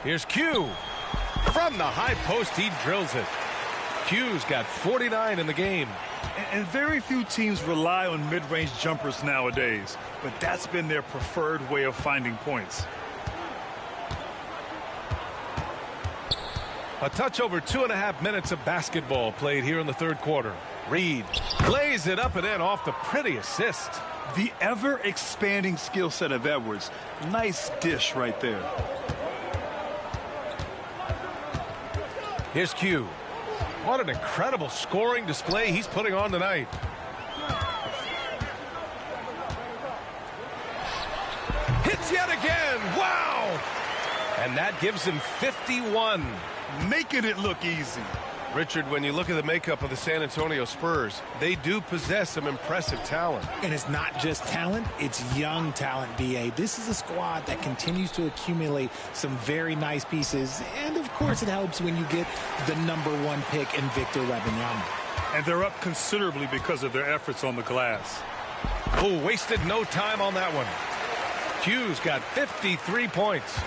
Speaker 3: Here's Q. From the high post, he drills it. Q's got 49 in the game.
Speaker 4: And very few teams rely on mid-range jumpers nowadays, but that's been their preferred way of finding points.
Speaker 3: A touch over 2.5 minutes of basketball played here in the third quarter. Reed lays it up and in off the pretty assist.
Speaker 4: The ever-expanding skill set of Edwards. Nice dish right there.
Speaker 3: Here's Q. What an incredible scoring display he's putting on tonight. Hits yet again. Wow! And that gives him 51.
Speaker 4: Making it look easy.
Speaker 3: Richard, when you look at the makeup of the San Antonio Spurs, they do possess some impressive talent.
Speaker 20: And it's not just talent, it's young talent, B.A. This is a squad that continues to accumulate some very nice pieces. And, of course, it helps when you get the #1 pick in Victor Wembanyama.
Speaker 4: And they're up considerably because of their efforts on the glass.
Speaker 3: Oh, wasted no time on that one. Q's got 53 points.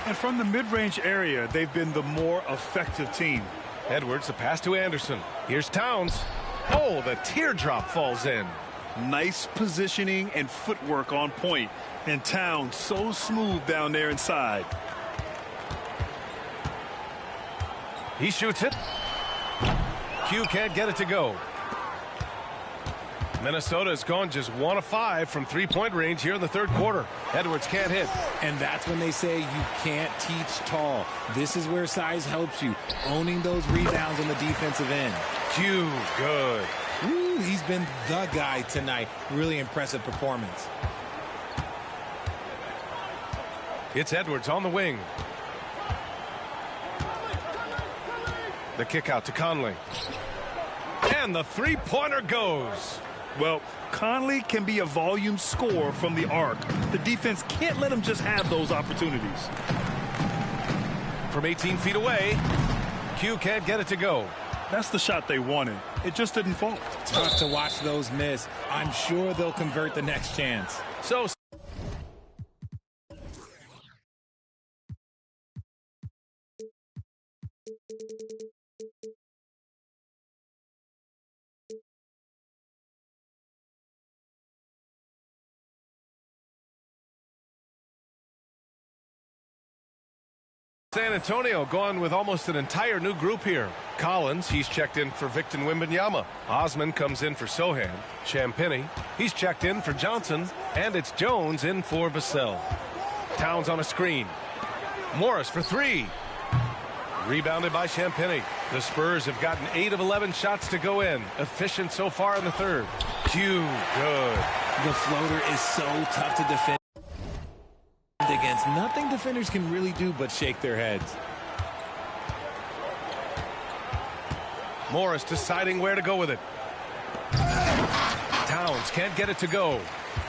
Speaker 4: And from the mid-range area, they've been the more effective team.
Speaker 3: Edwards, a pass to Anderson. Here's Towns. Oh, the teardrop falls in.
Speaker 4: Nice positioning and footwork on point. And Towns so smooth down there inside.
Speaker 3: He shoots it. Q can't get it to go. Minnesota has gone just 1 of 5 from three-point range here in the third quarter. Edwards can't hit.
Speaker 20: And that's when they say you can't teach tall. This is where size helps you. Owning those rebounds on the defensive end.
Speaker 3: Q, good.
Speaker 20: Ooh, he's been the guy tonight. Really impressive performance.
Speaker 3: It's Edwards on the wing. The kick out to Conley. And the three-pointer goes.
Speaker 4: Well, Conley can be a volume scorer from the arc. The defense can't let him just have those opportunities.
Speaker 3: From 18 feet away, Q can't get it to go.
Speaker 4: That's the shot they wanted. It just didn't fall.
Speaker 20: Tough to watch those miss. I'm sure they'll convert the next chance.
Speaker 3: So San Antonio going with almost an entire new group here. Collins, he's checked in for Victor Wembanyama. Osman comes in for Sohan. Champagnie, he's checked in for Johnson. And it's Jones in for Vassell. Towns on a screen. Morris for 3. Rebounded by Champagnie. The Spurs have gotten 8 of 11 shots to go in. Efficient so far in the third. Q, good.
Speaker 20: The floater is so tough to defend against. Nothing defenders can really do but shake their heads.
Speaker 3: Morris deciding where to go with it. Towns can't get it to go.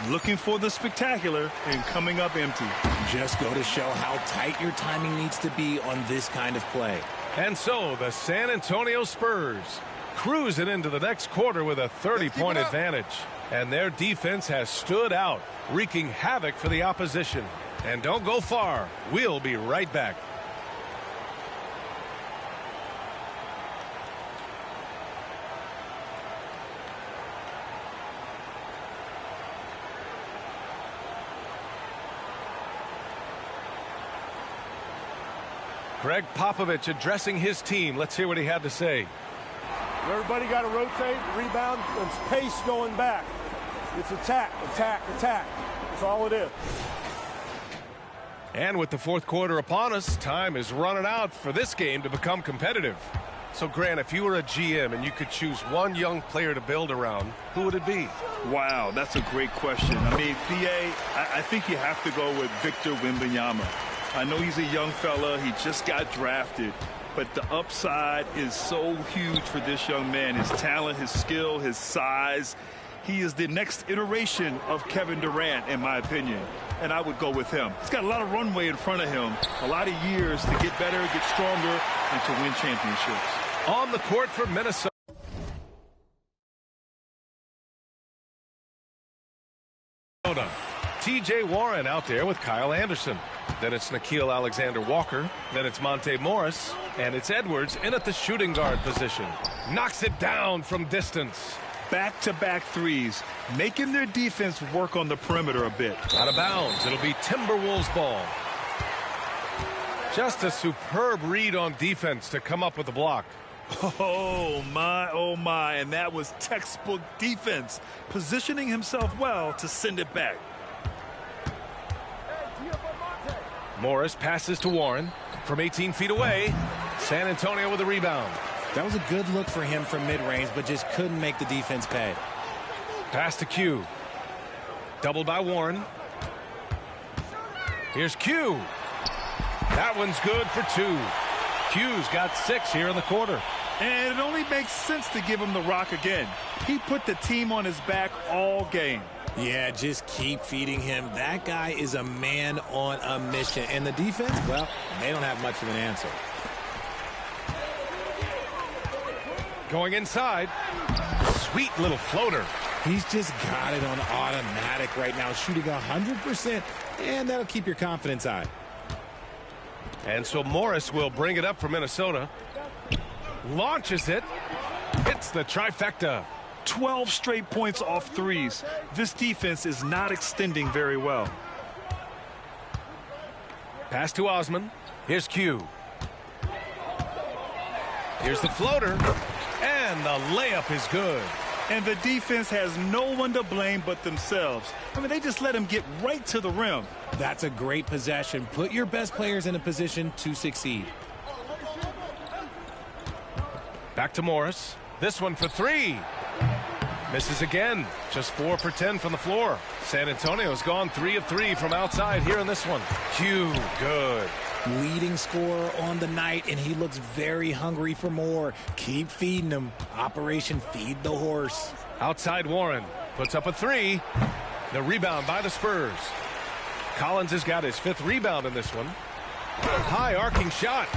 Speaker 4: Looking for the spectacular and coming up empty.
Speaker 20: Just go to show how tight your timing needs to be on this kind of play.
Speaker 3: And so the San Antonio Spurs cruising into the next quarter with a 30-point advantage. And their defense has stood out, wreaking havoc for the opposition. And don't go far. We'll be right back. Greg Popovich addressing his team. Let's hear what he had to say.
Speaker 2: Everybody got to rotate, rebound, and pace going back. It's attack, attack, attack. That's all it is.
Speaker 3: And with the fourth quarter upon us, time is running out for this game to become competitive. So, Grant, if you were a GM and you could choose one young player to build around, who would it be?
Speaker 4: Wow, that's a great question. I mean, PA, I think you have to go with Victor Wembanyama. I know he's a young fella. He just got drafted. But the upside is so huge for this young man. His talent, his skill, his size. He is the next iteration of Kevin Durant, in my opinion. And I would go with him. He's got a lot of runway in front of him. A lot of years to get better, get stronger, and to win championships.
Speaker 3: On the court for Minnesota. T.J. Warren out there with Kyle Anderson. Then it's Nickeil Alexander-Walker. Then it's Monte Morris. And it's Edwards in at the shooting guard position. Knocks it down from distance.
Speaker 4: Back-to-back threes, making their defense work on the perimeter a bit.
Speaker 3: Out of bounds. It'll be Timberwolves ball. Just a superb read on defense to come up with the block.
Speaker 4: Oh, my, and that was textbook defense, positioning himself well to send it back.
Speaker 3: Morris passes to Warren from 18 feet away. San Antonio with a rebound.
Speaker 20: That was a good look for him from mid-range, but just couldn't make the defense pay.
Speaker 3: Pass to Q. Doubled by Warren. Here's Q. That one's good for 2. Q's got 6 here in the quarter.
Speaker 4: And it only makes sense to give him the rock again. He put the team on his back all game.
Speaker 20: Yeah, just keep feeding him. That guy is a man on a mission. And the defense, well, they don't have much of an answer.
Speaker 3: Going inside. Sweet little floater.
Speaker 20: He's just got it on automatic right now, shooting 100%, and that'll keep your confidence high.
Speaker 3: And so Morris will bring it up for Minnesota. Launches it. Hits the trifecta.
Speaker 4: 12 straight points off threes. This defense is not extending very well.
Speaker 3: Pass to Osman. Here's Q. Here's the floater. And the layup is good.
Speaker 4: And the defense has no one to blame but themselves. I mean, they just let him get right to the rim.
Speaker 20: That's a great possession. Put your best players in a position to succeed.
Speaker 3: Back to Morris. This one for 3. Misses again. Just 4 for 10 from the floor. San Antonio's gone 3 of 3 from outside here in this one. Q, good.
Speaker 20: Leading scorer on the night, and he looks very hungry for more. Keep feeding him. Operation Feed the Horse.
Speaker 3: Outside Warren. Puts up a 3. The rebound by the Spurs. Collins has got his 5th rebound in this one. High arcing shot.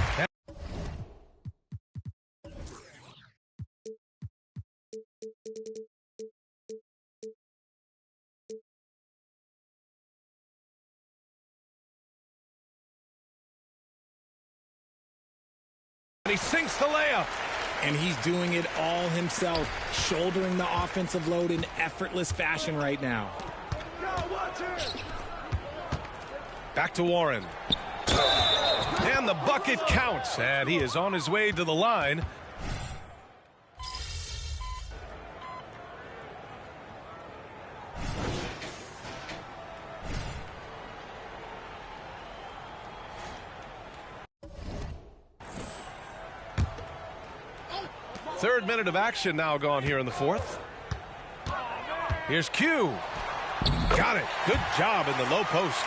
Speaker 3: And he sinks the layup.
Speaker 20: And he's doing it all himself, shouldering the offensive load in effortless fashion right now.
Speaker 3: Back to Warren. And the bucket counts. And he is on his way to the line. Third minute of action now gone here in the 4th. Here's Q. Got it. Good job in the low post.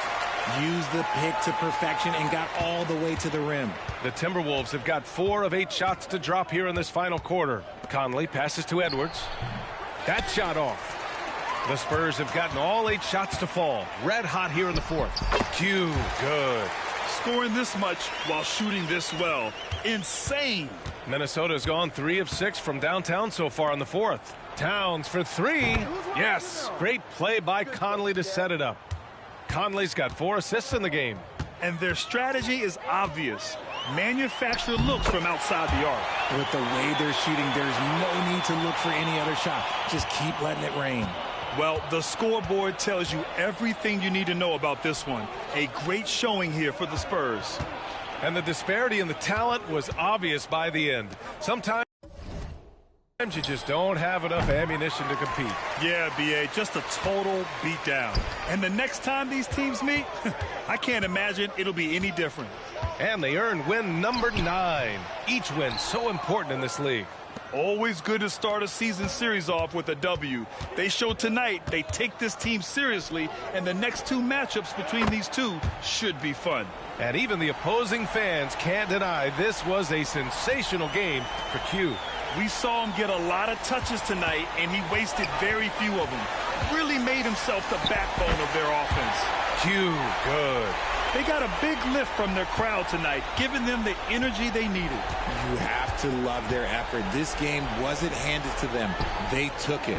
Speaker 20: Used the pick to perfection and got all the way to the rim.
Speaker 3: The Timberwolves have got 4 of 8 shots to drop here in this final quarter. Conley passes to Edwards. That shot off. The Spurs have gotten all 8 shots to fall. Red hot here in the 4th. Q, good.
Speaker 4: Scoring this much while shooting this well. Insane.
Speaker 3: Minnesota's gone 3 of 6 from downtown so far in the 4th. Towns for 3. Yes, great play by Conley to set it up. Conley's got 4 assists in the game.
Speaker 4: And their strategy is obvious. Manufacture looks from outside the arc.
Speaker 20: With the way they're shooting, there's no need to look for any other shot. Just keep letting it rain.
Speaker 4: Well, the scoreboard tells you everything you need to know about this one. A great showing here for the Spurs.
Speaker 3: And the disparity in the talent was obvious by the end. Sometimes you just don't have enough ammunition to compete.
Speaker 4: Yeah, B.A., just a total beatdown. And the next time these teams meet, I can't imagine it'll be any different.
Speaker 3: And they earn win number 9. Each win so important in this league.
Speaker 4: Always good to start a season series off with a W. They show tonight they take this team seriously, and the next 2 matchups between these two should be fun.
Speaker 3: And even the opposing fans can't deny this was a sensational game for Q.
Speaker 4: We saw him get a lot of touches tonight, and he wasted very few of them. Really made himself the backbone of their offense.
Speaker 3: Q, good.
Speaker 4: They got a big lift from their crowd tonight, giving them the energy they needed.
Speaker 20: You have to love their effort. This game wasn't handed to them. They took it.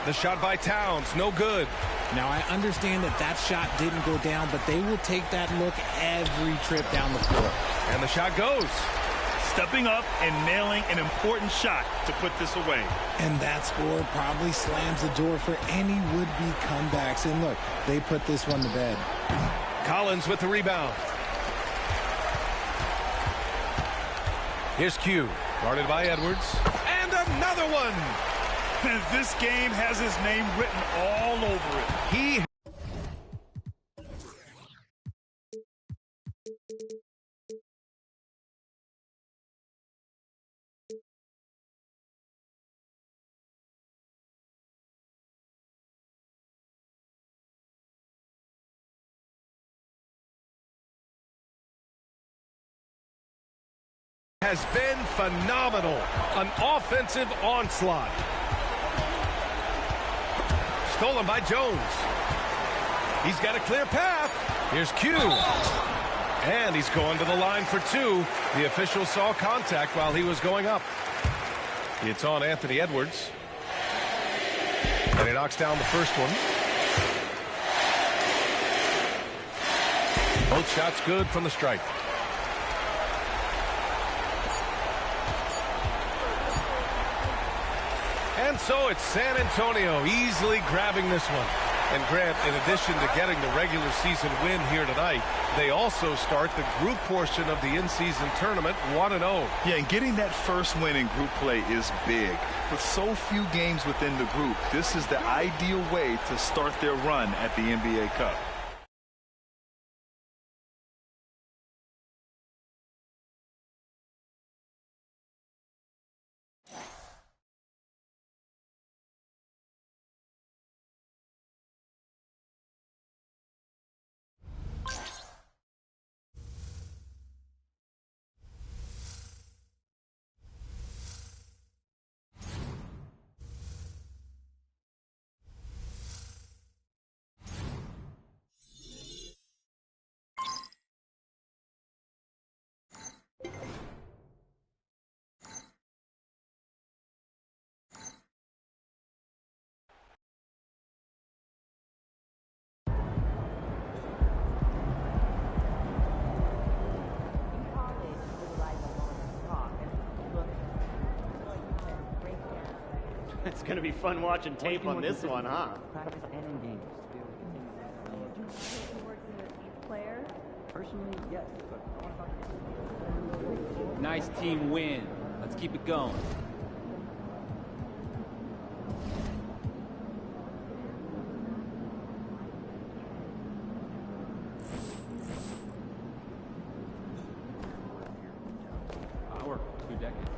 Speaker 3: The shot by Towns, no good.
Speaker 20: Now, I understand that that shot didn't go down, but they will take that look every trip down the floor.
Speaker 3: And the shot goes.
Speaker 4: Stepping up and nailing an important shot to put this away.
Speaker 20: And that score probably slams the door for any would-be comebacks. And look, they put this one to bed.
Speaker 3: Collins with the rebound. Here's Q. Guarded by Edwards. And another one!
Speaker 4: This game has his name written all over it.
Speaker 3: He has been phenomenal. An offensive onslaught. Stolen by Jones. He's got a clear path. Here's Q. And he's going to the line for two. The official saw contact while he was going up. It's on Anthony Edwards. And he knocks down the first one. Both shots good from the stripe. And so it's San Antonio easily grabbing this one. And Grant, in addition to getting the regular season win here tonight, they also start the group portion of the in-season tournament 1-0.
Speaker 4: Yeah, and getting that first win in group play is big. With so few games within the group, this is the ideal way to start their run at the NBA Cup.
Speaker 10: It's going to be fun watching tape on this one, huh?
Speaker 19: Practice and in games.
Speaker 10: Player? Personally, yes.
Speaker 19: Nice team win. Let's keep it going. Our 2 decades.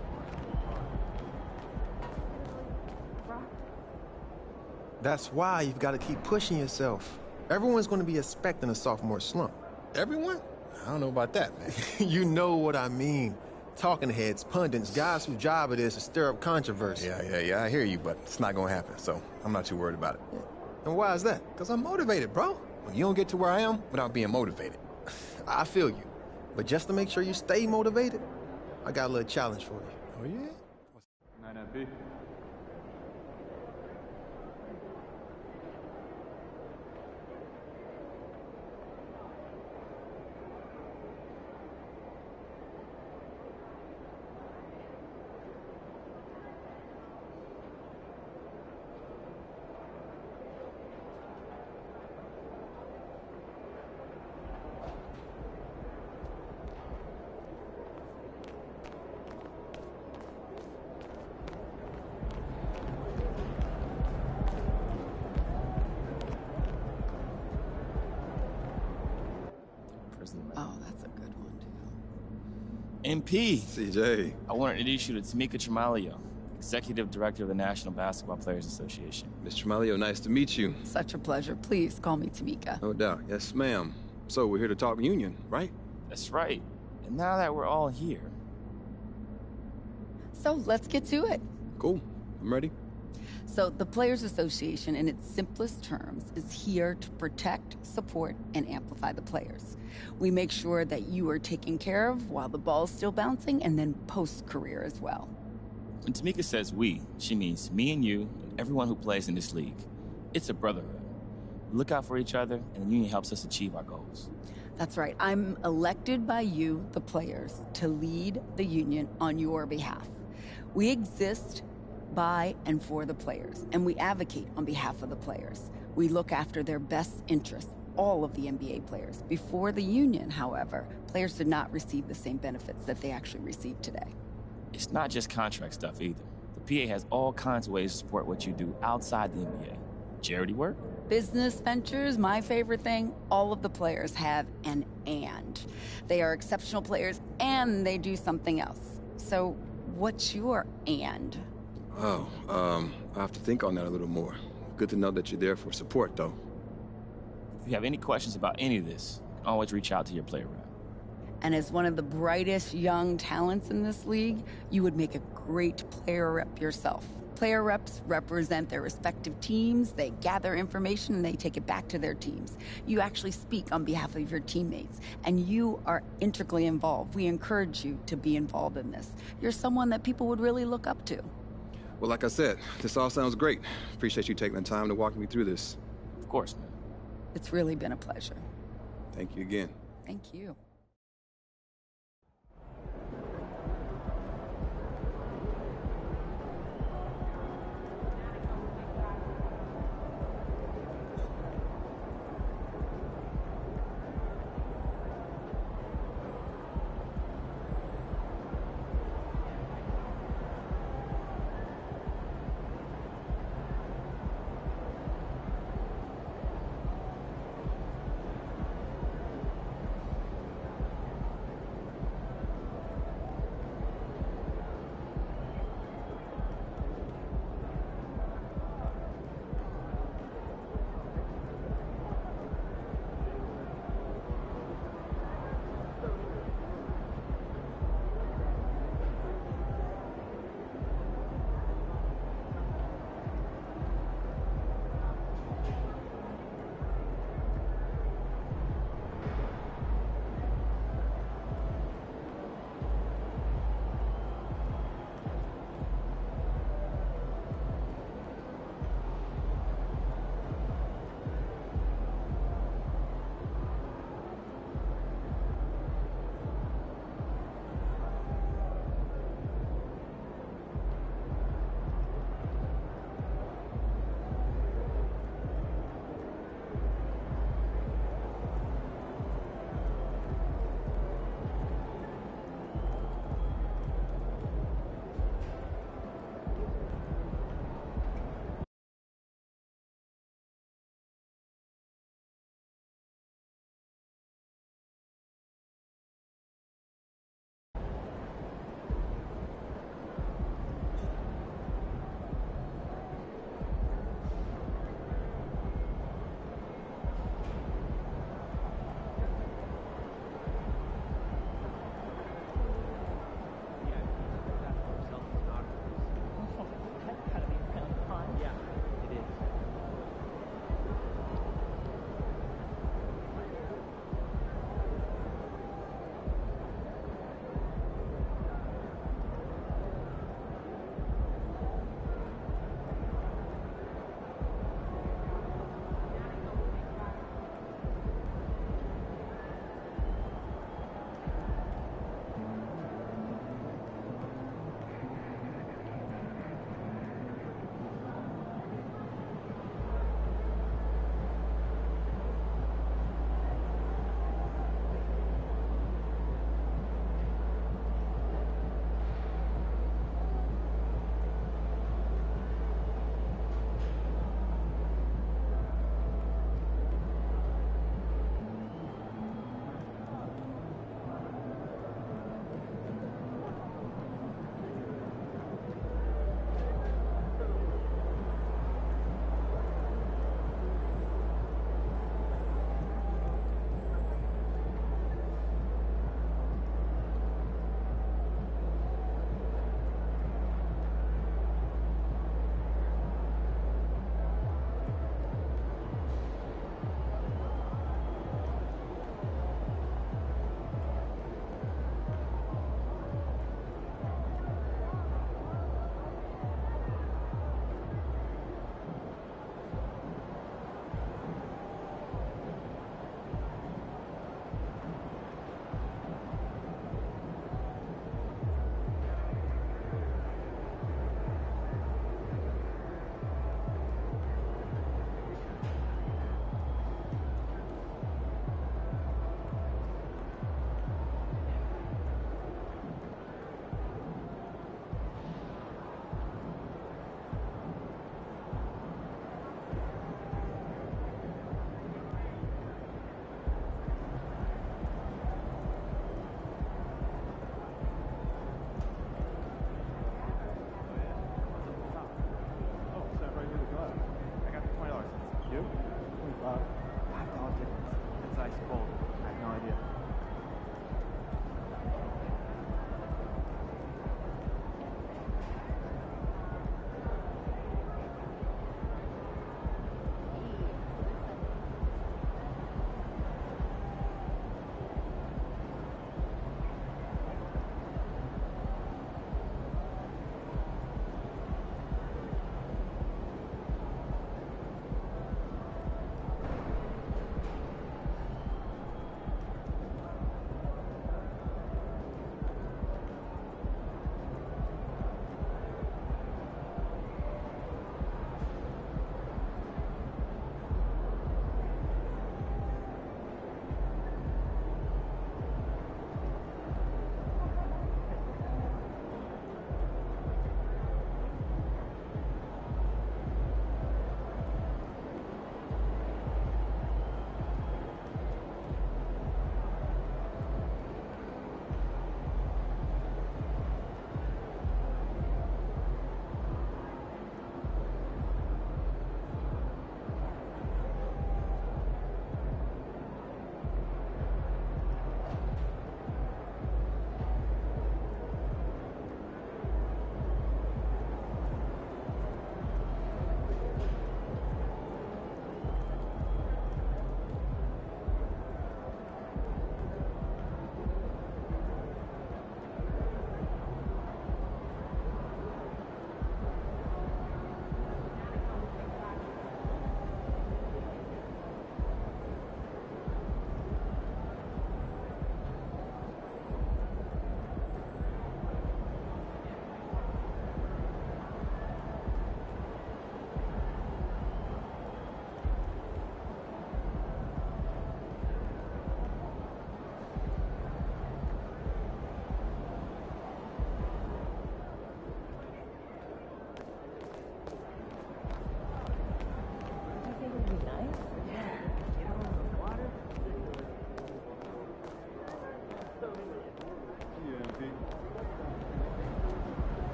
Speaker 21: That's why you've got to keep pushing yourself. Everyone's going to be expecting a sophomore slump.
Speaker 22: Everyone? I don't know about that, man.
Speaker 21: You know what I mean. Talking heads, pundits, guys whose job it is to stir up controversy.
Speaker 22: Yeah, I hear you, but it's not going to happen, so I'm not too worried about it.
Speaker 21: And why is that?
Speaker 22: Because I'm motivated, bro. You don't get to where I am without being motivated.
Speaker 21: I feel you. But just to make sure you stay motivated, I got a little challenge for you.
Speaker 22: Oh, yeah?
Speaker 17: 9FB.
Speaker 23: Oh, that's a good one, too.
Speaker 24: MP.
Speaker 22: CJ.
Speaker 24: I want to introduce you to Tamika Tremalio, Executive Director of the National Basketball Players Association.
Speaker 22: Ms. Tremalio, nice to meet you.
Speaker 23: Such a pleasure. Please call me Tamika.
Speaker 22: No doubt. Yes, ma'am. So we're here to talk union, right?
Speaker 24: That's right. And now that we're all here.
Speaker 23: So let's get to it.
Speaker 22: Cool. I'm ready.
Speaker 23: So the Players Association, in its simplest terms, is here to protect, support, and amplify the players. We make sure that you are taken care of while the ball's still bouncing, and then post-career as well.
Speaker 24: When Tamika says we, she means me and you and everyone who plays in this league. It's a brotherhood. We look out for each other, and the union helps us achieve our goals.
Speaker 23: That's right. I'm elected by you, the players, to lead the union on your behalf. We exist by and for the players, and we advocate on behalf of the players. We look after their best interests, all of the NBA players. Before the union, however, players did not receive the same benefits that they actually receive today.
Speaker 24: It's not just contract stuff either. The PA has all kinds of ways to support what you do outside the NBA. Charity work?
Speaker 23: Business ventures, my favorite thing, all of the players have an and. They are exceptional players and they do something else. So what's your and?
Speaker 5: Oh, I have to think on that a little more. Good to know that you're there for support, though.
Speaker 24: If you have any questions about any of this, you can always reach out to your player rep.
Speaker 23: And as one of the brightest young talents in this league, you would make a great player rep yourself. Player reps represent their respective teams, they gather information, and they take it back to their teams. You actually speak on behalf of your teammates, and you are integrally involved. We encourage you to be involved in this. You're someone that people would really look up to.
Speaker 5: Well, like I said, this all sounds great. Appreciate you taking the time to walk me through this.
Speaker 24: Of course, man.
Speaker 23: It's really been a pleasure.
Speaker 5: Thank you again.
Speaker 23: Thank you.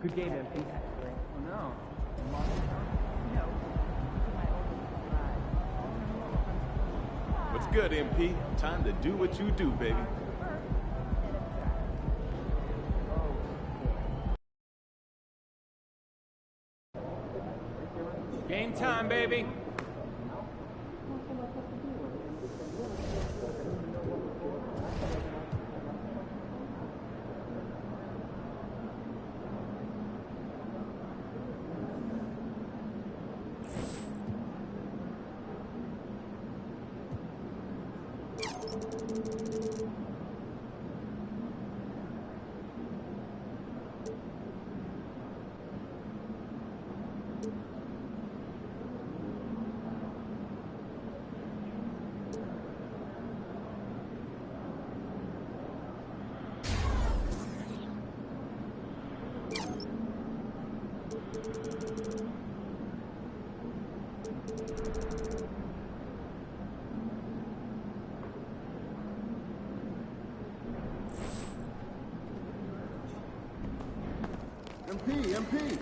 Speaker 19: Good game, MP. Oh, no.
Speaker 8: What's good, MP? Time to do what you do, baby.
Speaker 19: Game time, baby.
Speaker 9: MP.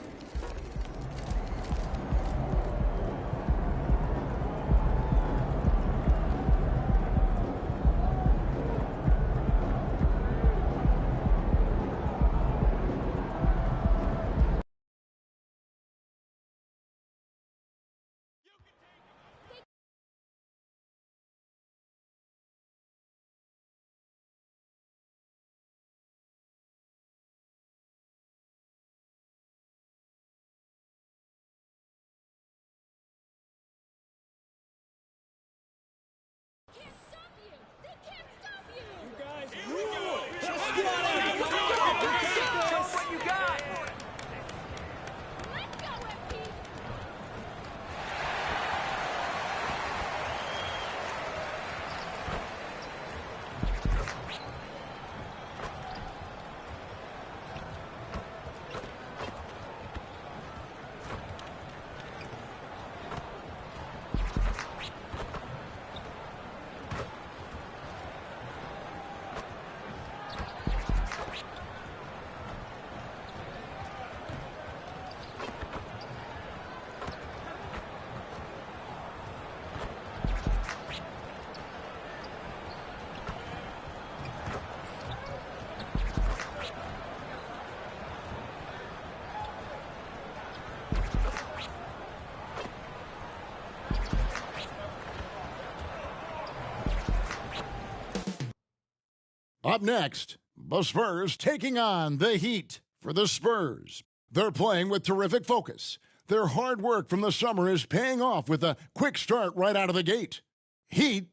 Speaker 9: Up next, the Spurs taking on the Heat. For the Spurs, they're playing with terrific focus. Their hard work from the summer is paying off with a quick start right out of the gate. Heat,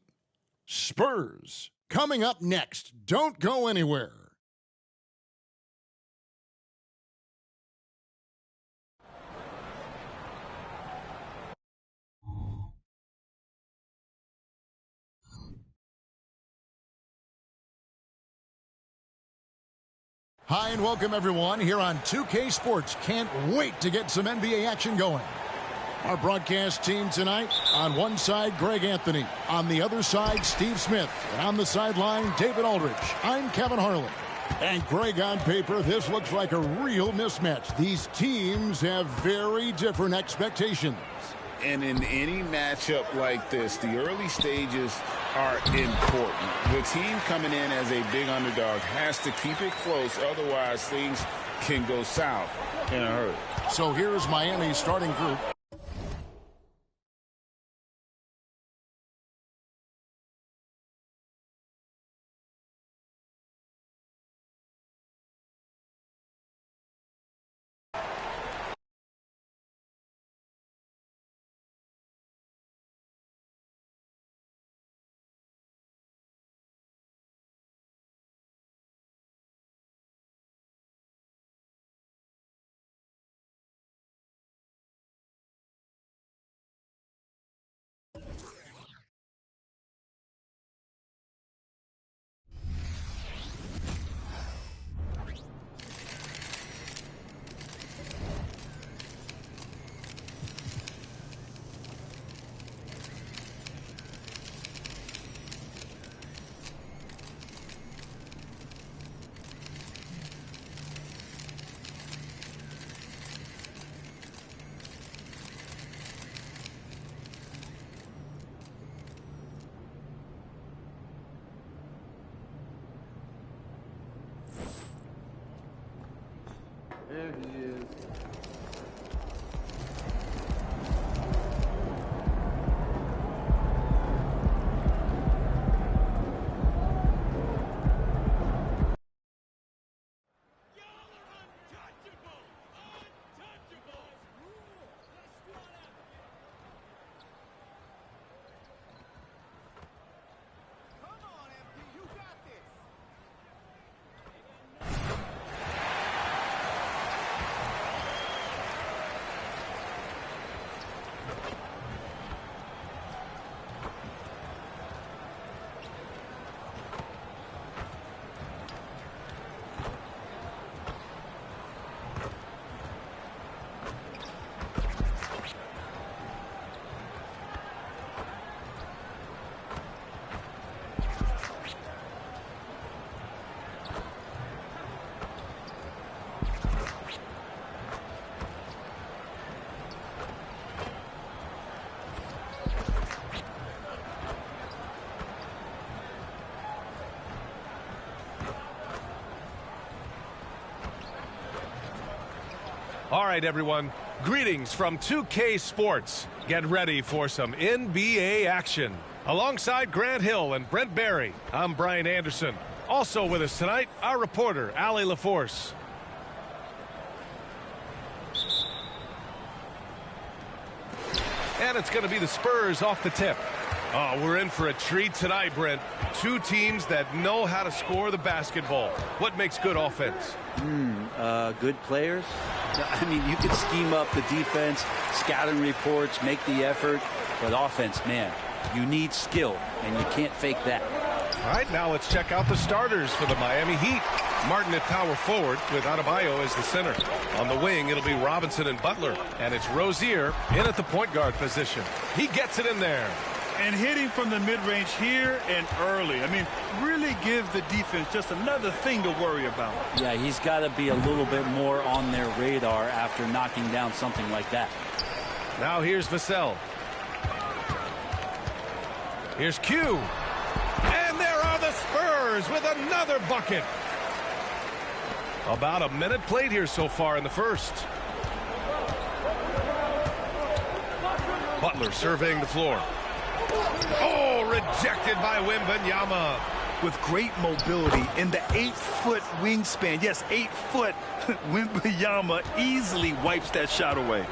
Speaker 9: Spurs, coming up next. Don't go anywhere. Hi and welcome everyone here on 2K Sports. Can't wait to get some NBA action going. Our broadcast team tonight, on one side, Greg Anthony. On the other side, Steve Smith. And on the sideline, David Aldridge. I'm Kevin Harlan. And Greg, on paper, this looks like a real mismatch. These teams have very different expectations.
Speaker 12: And in any matchup like this, the early stages are important. The team coming in as a big underdog has to keep it close, otherwise things can go south in a hurry.
Speaker 11: So here's Miami's starting group.
Speaker 17: There he is.
Speaker 3: All right, everyone. Greetings from 2K Sports. Get ready for some NBA action. Alongside Grant Hill and Brent Barry, I'm Brian Anderson. Also with us tonight, our reporter, Allie LaForce. And it's going to be the Spurs off the tip. Oh, we're in for a treat tonight, Brent. Two teams that know how to score the basketball. What makes good offense?
Speaker 13: Good players. I mean, you could scheme up the defense, scouting reports, make the effort, but offense, man, you need skill, and you can't fake that.
Speaker 3: All right, now let's check out the starters for the Miami Heat. Martin at power forward with Adebayo as the center. On the wing, it'll be Robinson and Butler, and it's Rozier in at the point guard position. He gets it in there.
Speaker 4: And hitting from the mid-range here and early. I mean, really gives the defense just another thing to worry about.
Speaker 13: Yeah, he's got to be a little bit more on their radar after knocking down something like that.
Speaker 3: Now here's Vassell. Here's Q. And there are the Spurs with another bucket. About a minute played here so far in the first. Butler surveying the floor. Oh, rejected by Wembanyama.
Speaker 4: With great mobility in the 8-foot wingspan. Yes, 8 foot. Wembanyama easily wipes that shot away.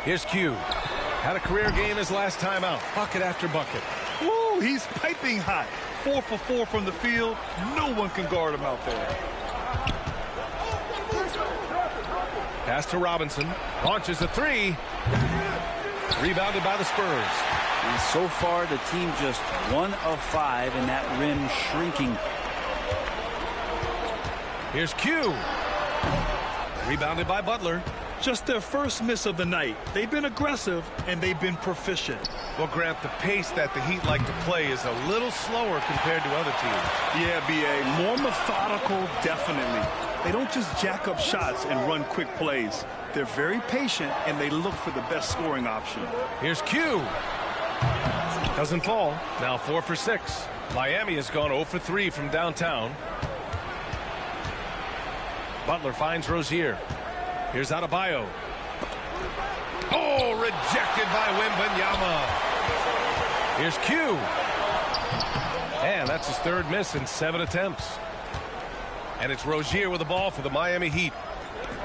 Speaker 3: Here's Q. Had a career game his last time out. Bucket after bucket.
Speaker 4: Woo, he's piping hot. 4 for 4 from the field. No one can guard him out there.
Speaker 3: Pass to Robinson. Launches a three. Rebounded by the Spurs.
Speaker 13: And so far, the team just 1 of 5 in that rim shrinking.
Speaker 3: Here's Q. Rebounded by Butler.
Speaker 4: Just their first miss of the night. They've been aggressive, and they've been proficient.
Speaker 3: Well, Grant, the pace that the Heat like to play is a little slower compared to other teams.
Speaker 4: Yeah, B.A. More methodical, definitely. They don't just jack up shots and run quick plays. They're very patient, and they look for the best scoring option.
Speaker 3: Here's Q. Doesn't fall. Now 4 for 6. Miami has gone 0 for 3 from downtown. Butler finds Rozier. Here's Adebayo. Oh, rejected by Wembanyama. Here's Q. And that's his third miss in 7 attempts. And it's Rozier with the ball for the Miami Heat.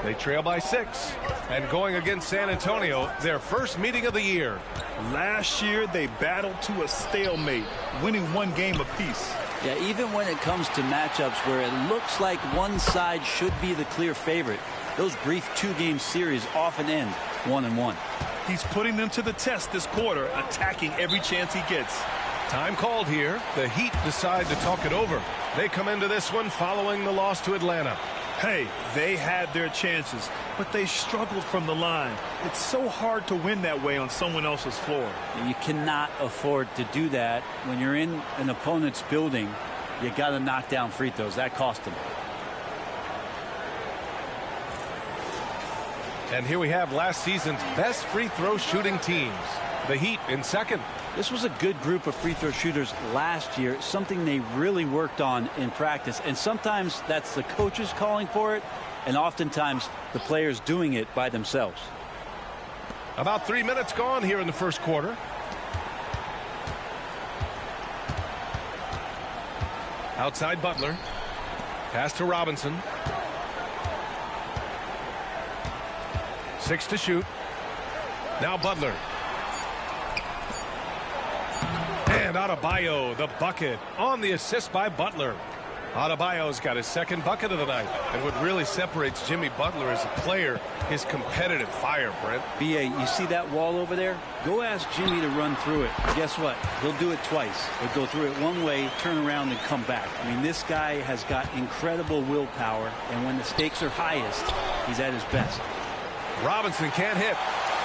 Speaker 3: They trail by 6. And going against San Antonio, their first meeting of the year.
Speaker 4: Last year, they battled to a stalemate, winning 1 game apiece.
Speaker 13: Yeah, even when it comes to matchups where it looks like one side should be the clear favorite, those brief 2-game series often end 1-1.
Speaker 4: He's putting them to the test this quarter, attacking every chance he gets.
Speaker 3: Time called here. The Heat decide to talk it over. They come into this one following the loss to Atlanta.
Speaker 4: Hey, they had their chances, but they struggled from the line. It's so hard to win that way on someone else's floor.
Speaker 13: You cannot afford to do that when you're in an opponent's building. You got to knock down free throws. That cost them.
Speaker 3: And here we have last season's best free throw shooting teams. The Heat in second.
Speaker 13: This was a good group of free throw shooters last year, something they really worked on in practice. And sometimes that's the coaches calling for it, and oftentimes the players doing it by themselves.
Speaker 3: About 3 minutes gone here in the first quarter. Outside Butler. Pass to Robinson. 6 to shoot. Now Butler. And Adebayo, the bucket on the assist by Butler. Adebayo's got his second bucket of the night. And what really separates Jimmy Butler as a player is competitive fire, Brent.
Speaker 13: B.A., you see that wall over there? Go ask Jimmy to run through it. Guess what? He'll do it twice. He'll go through it one way, turn around, and come back. I mean, this guy has got incredible willpower, and when the stakes are highest, he's at his best.
Speaker 3: Robinson can't hit.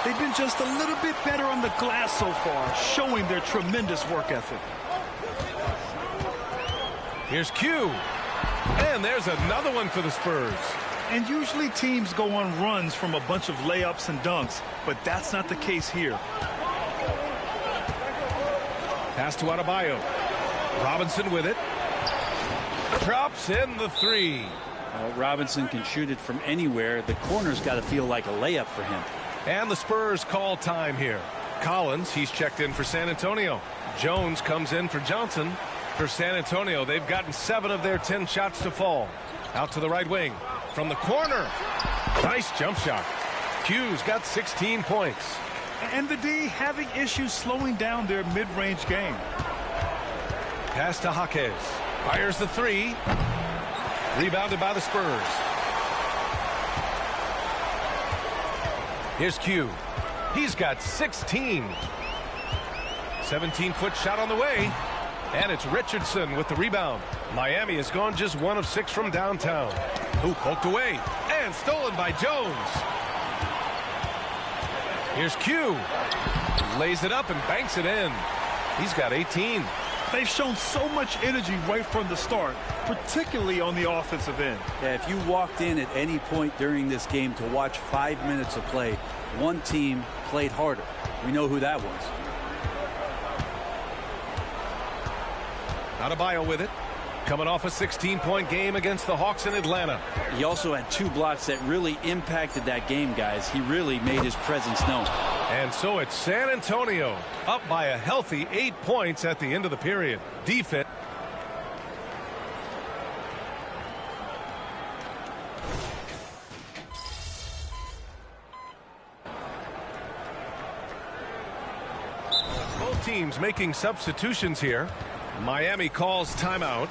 Speaker 4: They've been just a little bit better on the glass so far, showing their tremendous work ethic.
Speaker 3: Here's Q. And there's another one for the Spurs.
Speaker 4: And usually teams go on runs from a bunch of layups and dunks, but that's not the case here.
Speaker 3: Pass to Adebayo. Robinson with it. Drops in the three.
Speaker 13: Robinson can shoot it from anywhere. The corner's got to feel like a layup for him.
Speaker 3: And the Spurs call time here. Collins, he's checked in for San Antonio. Jones comes in for Johnson. For San Antonio, they've gotten 7 of their 10 shots to fall. Out to the right wing. From the corner. Nice jump shot. Q's got 16 points.
Speaker 4: And the D having issues slowing down their mid-range game.
Speaker 3: Pass to Jaquez. Fires the three. Rebounded by the Spurs. Here's Q. He's got 16. 17-foot shot on the way. And it's Richardson with the rebound. Miami has gone just 1 of 6 from downtown. Who poked away. And stolen by Jones. Here's Q. Lays it up and banks it in. He's got 18.
Speaker 4: They've shown so much energy right from the start, particularly on the offensive end.
Speaker 13: Yeah, if you walked in at any point during this game to watch 5 minutes of play, one team played harder. We know who that was.
Speaker 3: Adebayo with it. Coming off a 16-point game against the Hawks in Atlanta.
Speaker 13: He also had 2 blocks that really impacted that game, guys. He really made his presence known.
Speaker 3: And so it's San Antonio up by a healthy 8 points at the end of the period. Defense. Both teams making substitutions here. Miami calls timeout.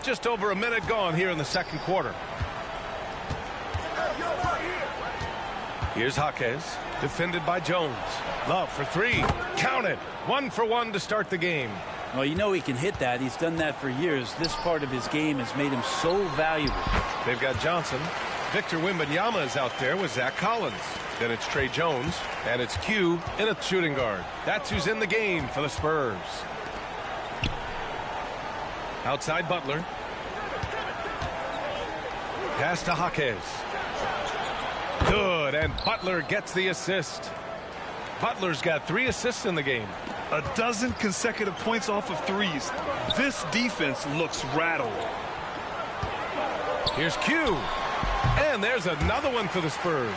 Speaker 3: Just over a minute gone here in the second quarter. Here's Jaquez, defended by Jones. Love for 3. Count it. 1 for 1 to start the game.
Speaker 13: Well, you know he can hit that. He's done that for years. This part of his game has made him so valuable.
Speaker 3: They've got Johnson. Victor Wembanyama is out there with Zach Collins. Then it's Trey Jones, and it's Q in a shooting guard. That's who's in the game for the Spurs. Outside Butler. Pass to Jaquez. Good, and Butler gets the assist. Butler's got 3 assists in the game.
Speaker 4: 12 consecutive points off of threes. This defense looks rattled.
Speaker 3: Here's Q. And there's another one for the Spurs.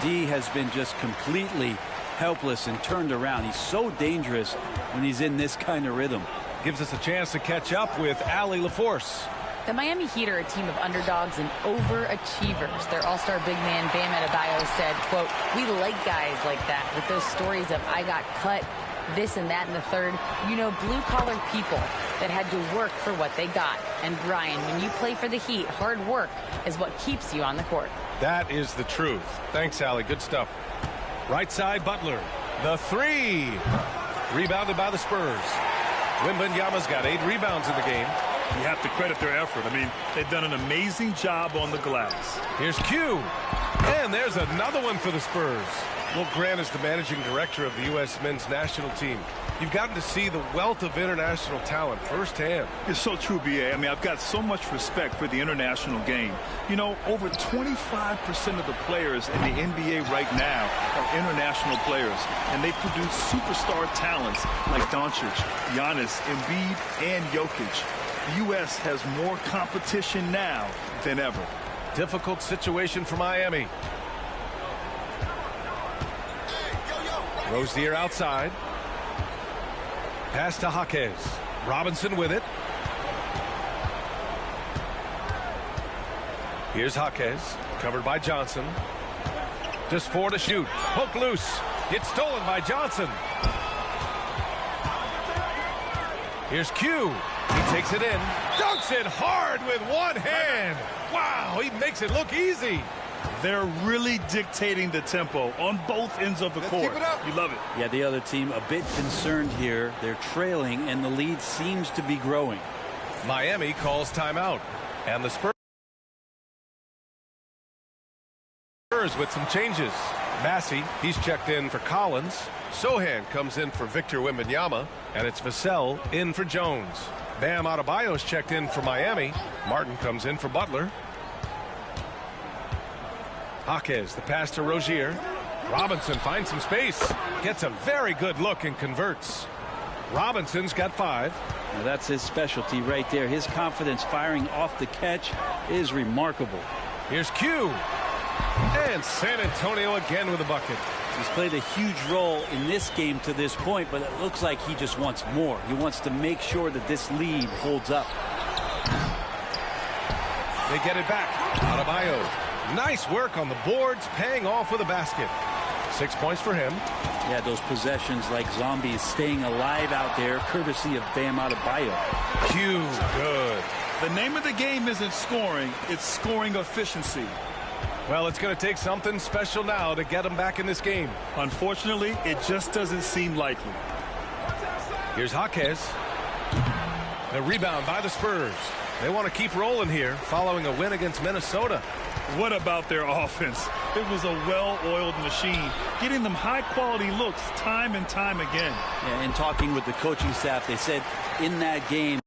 Speaker 13: D has been just completely helpless and turned around. He's so dangerous when he's in this kind of rhythm.
Speaker 3: Gives us a chance to catch up with Allie LaForce.
Speaker 6: The Miami Heat are a team of underdogs and overachievers. Their all-star big man, Bam Adebayo, said, quote, "We like guys like that with those stories of I got cut, this and that and the third. You know, blue-collar people that had to work for what they got. And Brian, when you play for the Heat, hard work is what keeps you on the court."
Speaker 3: That is the truth. Thanks, Allie. Good stuff. Right side, Butler. The 3. Rebounded by the Spurs. Wembanyama's got 8 rebounds in the game.
Speaker 4: You have to credit their effort. I mean, they've done an amazing job on the glass.
Speaker 3: Here's Q. And there's another one for the Spurs. Will Grant is the managing director of the U.S. men's national team. You've gotten to see the wealth of international talent firsthand.
Speaker 4: It's so true, B.A. I mean, I've got so much respect for the international game. You know, over 25% of the players in the NBA right now are international players, and they produce superstar talents like Doncic, Giannis, Embiid, and Jokic. The U.S. has more competition now than ever.
Speaker 3: Difficult situation for Miami. Rozier outside. Pass to Jaquez. Robinson with it. Here's Jaquez, covered by Johnson. Just 4 to shoot. Poke loose. It's stolen by Johnson. Here's Q. He takes it in. Dunks it hard with one hand. Wow, he makes it look easy.
Speaker 4: They're really dictating the tempo on both ends of the court.
Speaker 13: Keep it up.
Speaker 4: You love it.
Speaker 13: Yeah, the other team a bit concerned here. They're trailing, and the lead seems to be growing.
Speaker 3: Miami calls timeout. And the Spurs with some changes. Massey, he's checked in for Collins. Sohan comes in for Victor Wembanyama. And it's Vassell in for Jones. Bam Adebayo's checked in for Miami. Martin comes in for Butler. Jaquez, the pass to Rozier. Robinson finds some space. Gets a very good look and converts. Robinson's got 5.
Speaker 13: Now that's his specialty right there. His confidence firing off the catch is remarkable.
Speaker 3: Here's Q. And San Antonio again with a bucket.
Speaker 13: He's played a huge role in this game to this point, but it looks like he just wants more. He wants to make sure that this lead holds up.
Speaker 3: They get it back. Adebayo. Nice work on the boards, paying off with a basket. 6 points for him.
Speaker 13: Yeah, those possessions like zombies staying alive out there, courtesy of Bam Adebayo.
Speaker 3: Q, good.
Speaker 4: The name of the game isn't scoring, it's scoring efficiency.
Speaker 3: Well, it's going to take something special now to get them back in this game.
Speaker 4: Unfortunately, it just doesn't seem likely.
Speaker 3: Here's Jaquez. The rebound by the Spurs. They want to keep rolling here following a win against Minnesota.
Speaker 4: What about their offense? It was a well-oiled machine, getting them high-quality looks time and time again.
Speaker 13: Yeah, and talking with the coaching staff, they said in that game,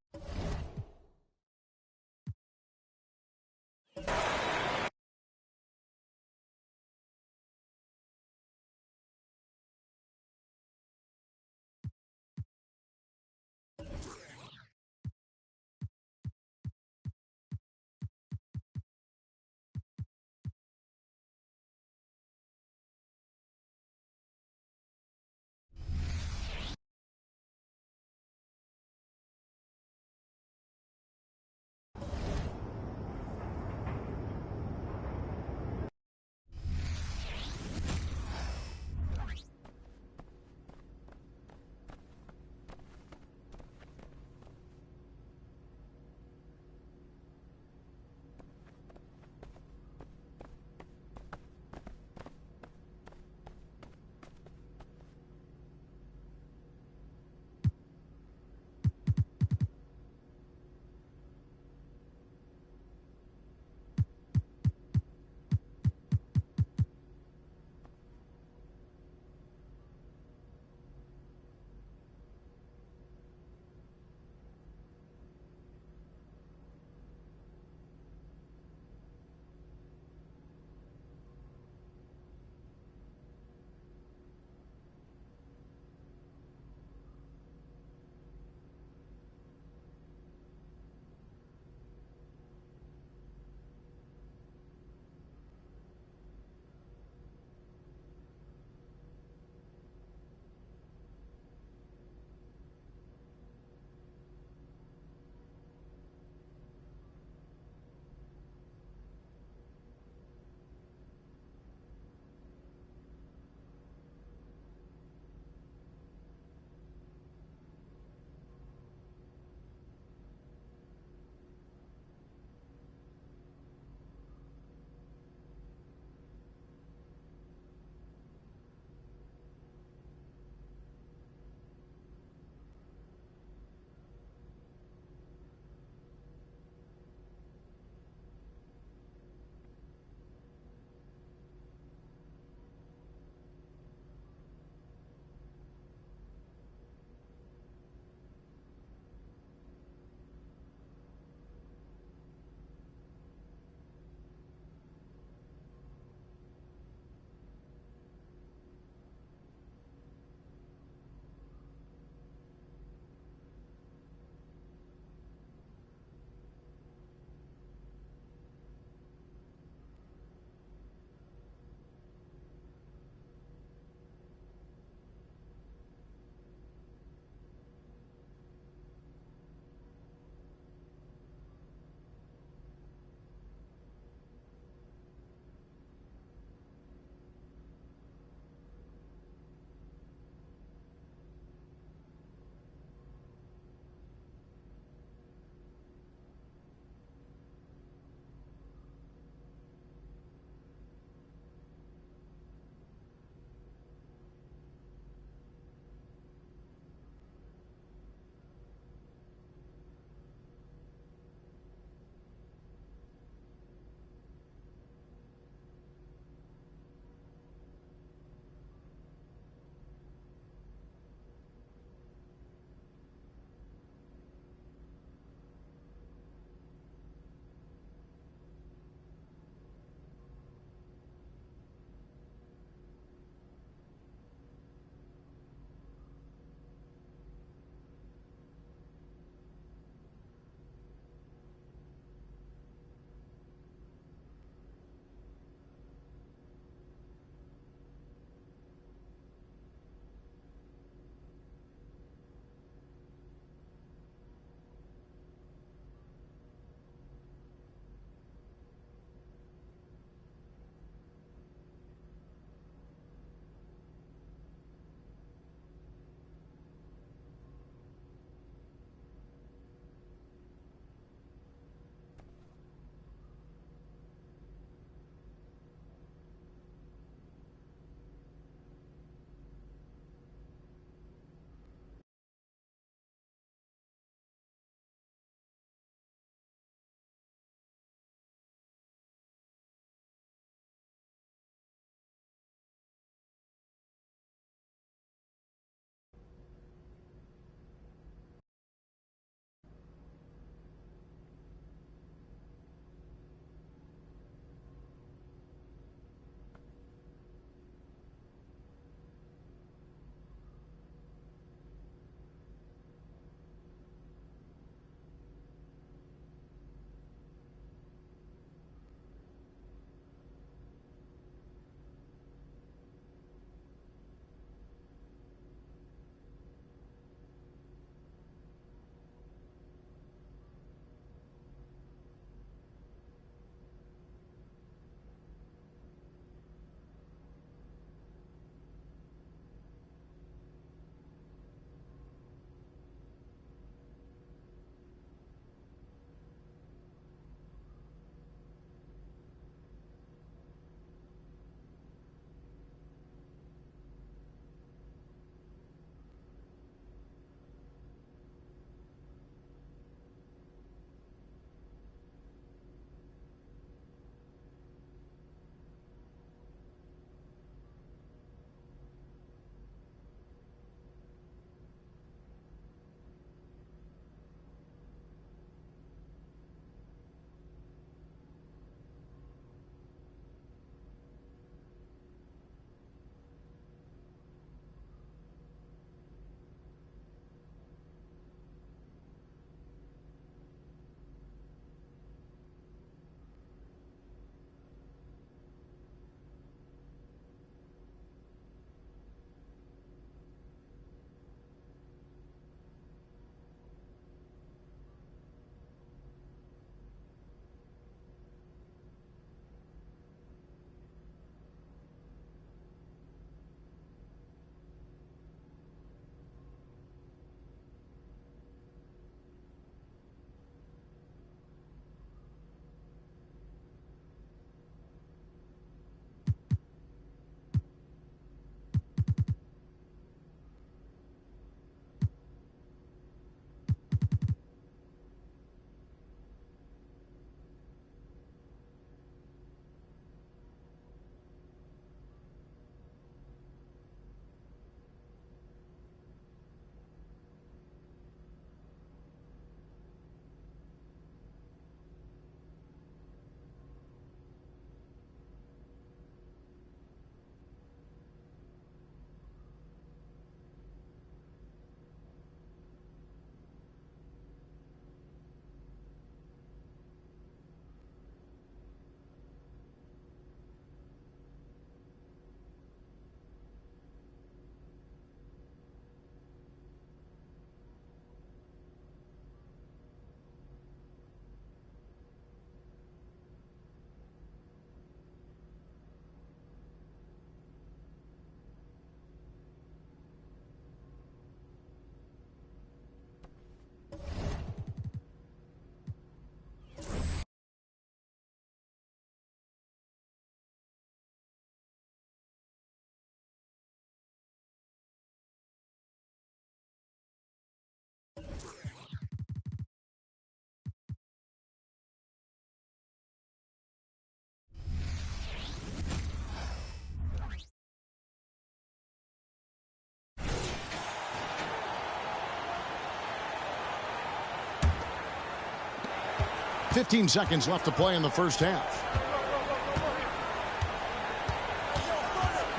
Speaker 11: 15 seconds left to play in the first half.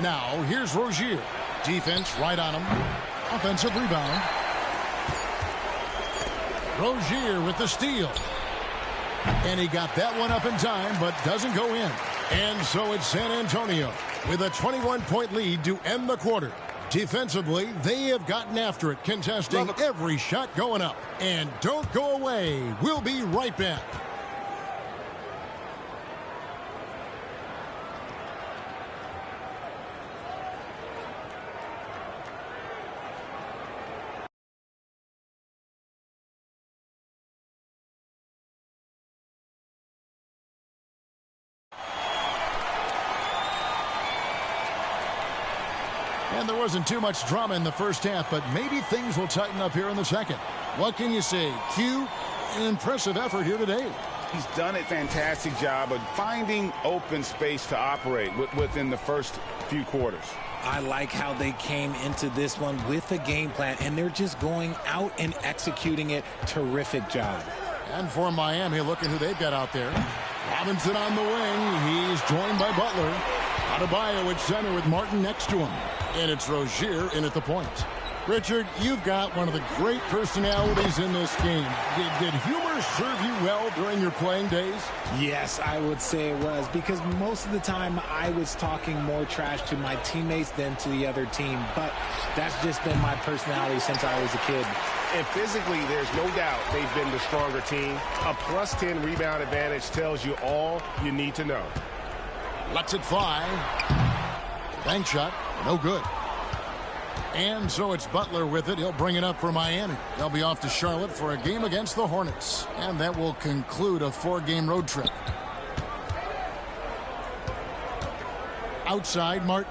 Speaker 11: Now, here's Rozier. Defense right on him. Offensive rebound. Rozier with the steal. And he got that one up in time, but doesn't go in. And so it's San Antonio with a 21-point lead to end the quarter. Defensively, they have gotten after it, contesting every shot going up. And don't go away. We'll be right back. And there wasn't too much drama in the first half, but maybe things will tighten up here in the second. What can you say? Q, an impressive effort here today.
Speaker 12: He's done a fantastic job of finding open space to operate within the first few quarters.
Speaker 20: I like how they came into this one with a game plan, and they're just going out and executing it. Terrific job.
Speaker 11: And for Miami, look at who they've got out there. Robinson on the wing. He's joined by Butler. Adebayo at center with Martin next to him. And it's Rozier in at the point. Richard, you've got one of the great personalities in this game. Did humor serve you well during your playing days?
Speaker 20: Yes, I would say it was, because most of the time I was talking more trash to my teammates than to the other team. But that's just been my personality since I was a kid.
Speaker 2: And physically, there's no doubt they've been the stronger team. A plus 10 rebound advantage tells you all you need to know.
Speaker 11: Lets it fly. Bank shot. No good. And so it's Butler with it. He'll bring it up for Miami. They'll be off to Charlotte for a game against the Hornets. And that will conclude a 4-game road trip. Outside, Martin.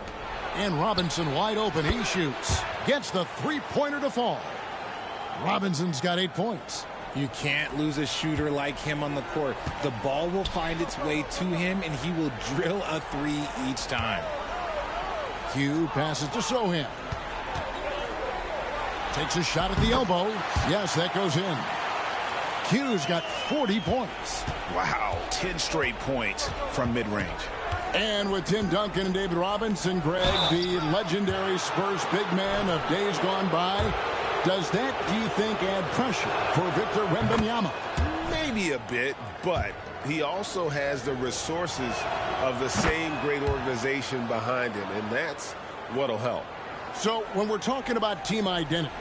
Speaker 11: And Robinson wide open. He shoots. Gets the three-pointer to fall. Robinson's got 8 points.
Speaker 20: You can't lose a shooter like him on the court. The ball will find its way to him, and he will drill a three each time.
Speaker 11: Q passes to Sohan. Takes a shot at the elbow. Yes, that goes in. Q's got 40 points.
Speaker 12: Wow, 10 straight points from mid-range.
Speaker 11: And with Tim Duncan and David Robinson, Greg, the legendary Spurs big man of days gone by, does that, do you think, add pressure for Victor Wembanyama?
Speaker 12: Maybe a bit, but he also has the resources of the same great organization behind him, and that's what'll help.
Speaker 11: So when we're talking about team identities,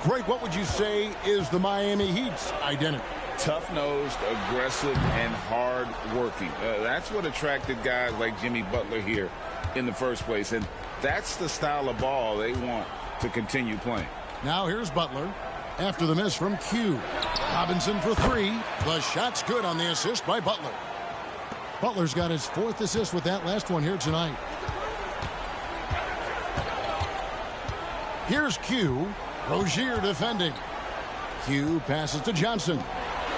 Speaker 11: Greg, what would you say is the Miami Heat's identity?
Speaker 12: Tough-nosed, aggressive, and hard-working. That's what attracted guys like Jimmy Butler here in the first place, and that's the style of ball they want to continue playing.
Speaker 11: Now here's Butler after the miss from Q. Robinson for three. The shot's good on the assist by Butler. Butler's got his 4th assist with that last one here tonight. Here's Q. Rozier defending. Q passes to Johnson.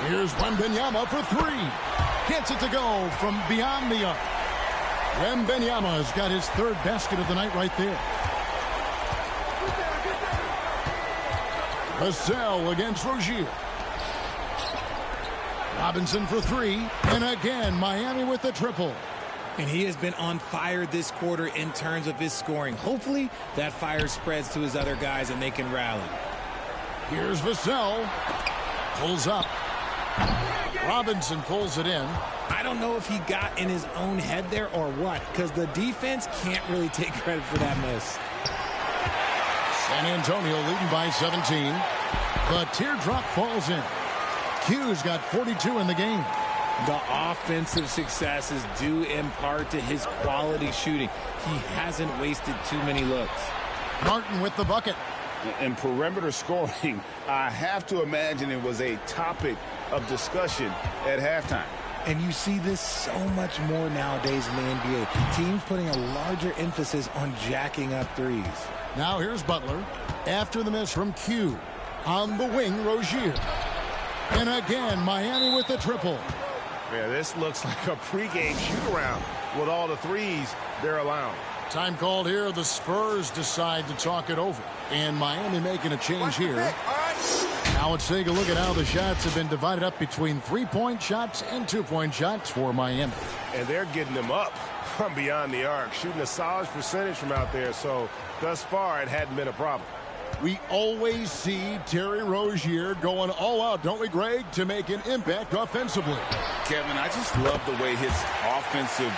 Speaker 11: Here's Wembanyama for three. Gets it to go from beyond the arc. Wembanyama's got his 3rd basket of the night right there. Vassell against Rozier. Robinson for three. And again, Miami with the triple.
Speaker 20: And he has been on fire this quarter in terms of his scoring. Hopefully, that fire spreads to his other guys and they can rally.
Speaker 11: Here's Vassell. Pulls up. Robinson pulls it in.
Speaker 20: I don't know if he got in his own head there or what, because the defense can't really take credit for that miss.
Speaker 11: San Antonio leading by 17. The teardrop falls in. Q's got 42 in the game.
Speaker 20: The offensive success is due in part to his quality shooting. He hasn't wasted too many looks.
Speaker 11: Martin with the bucket.
Speaker 12: In perimeter scoring, I have to imagine it was a topic of discussion at halftime.
Speaker 20: And you see this so much more nowadays in the NBA. Teams putting a larger emphasis on jacking up threes.
Speaker 11: Now here's Butler after the miss from Q. On the wing, Rozier. And again, Miami with the triple.
Speaker 2: Yeah, this looks like a pregame shoot-around with all the threes they're allowing.
Speaker 11: Time called here. The Spurs decide to talk it over. And Miami making a change here. Now let's take a look at how the shots have been divided up between 3-point shots and 2-point shots for Miami.
Speaker 2: And they're getting them up from beyond the arc, shooting a solid percentage from out there. So thus far, it hadn't been a problem.
Speaker 11: We always see Terry Rozier going all out, don't we, Greg, to make an impact offensively.
Speaker 12: Kevin, I just love the way his offensive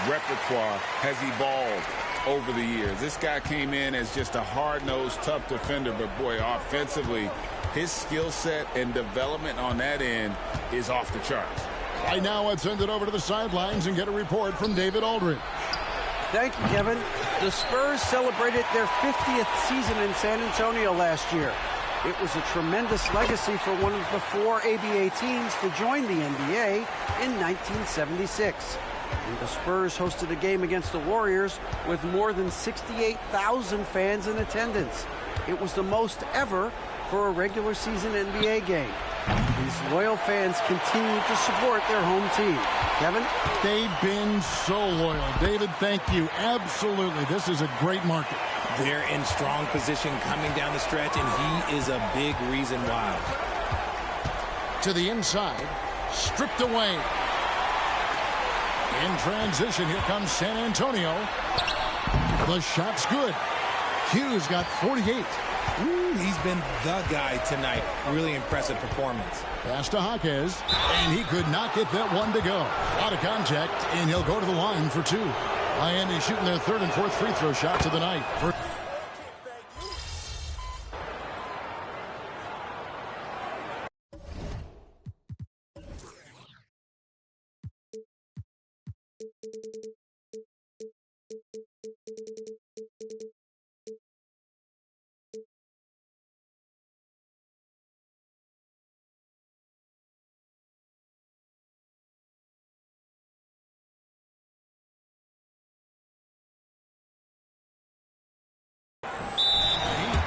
Speaker 12: repertoire has evolved over the years. This guy came in as just a hard-nosed, tough defender, but boy, offensively, his skill set and development on that end is off the charts.
Speaker 11: Right now, let's send it over to the sidelines and get a report from David Aldridge.
Speaker 14: Thank you, Kevin. The Spurs celebrated their 50th season in San Antonio last year. It was a tremendous legacy for one of the 4 ABA teams to join the NBA in 1976. And the Spurs hosted a game against the Warriors with more than 68,000 fans in attendance. It was the most ever for a regular season NBA game. These loyal fans continue to support their home team. Kevin?
Speaker 11: They've been so loyal. David, thank you. Absolutely. This is a great market.
Speaker 20: They're in strong position coming down the stretch, and he is a big reason why.
Speaker 11: To the inside, stripped away. In transition, here comes San Antonio. The shot's good. Q's got 48.
Speaker 20: Ooh, he's been the guy tonight. Really impressive performance.
Speaker 11: Pass to Jaquez, and he could not get that one to go. Out of contact, and he'll go to the line for 2. Miami shooting their 3rd and 4th free throw shots of the night.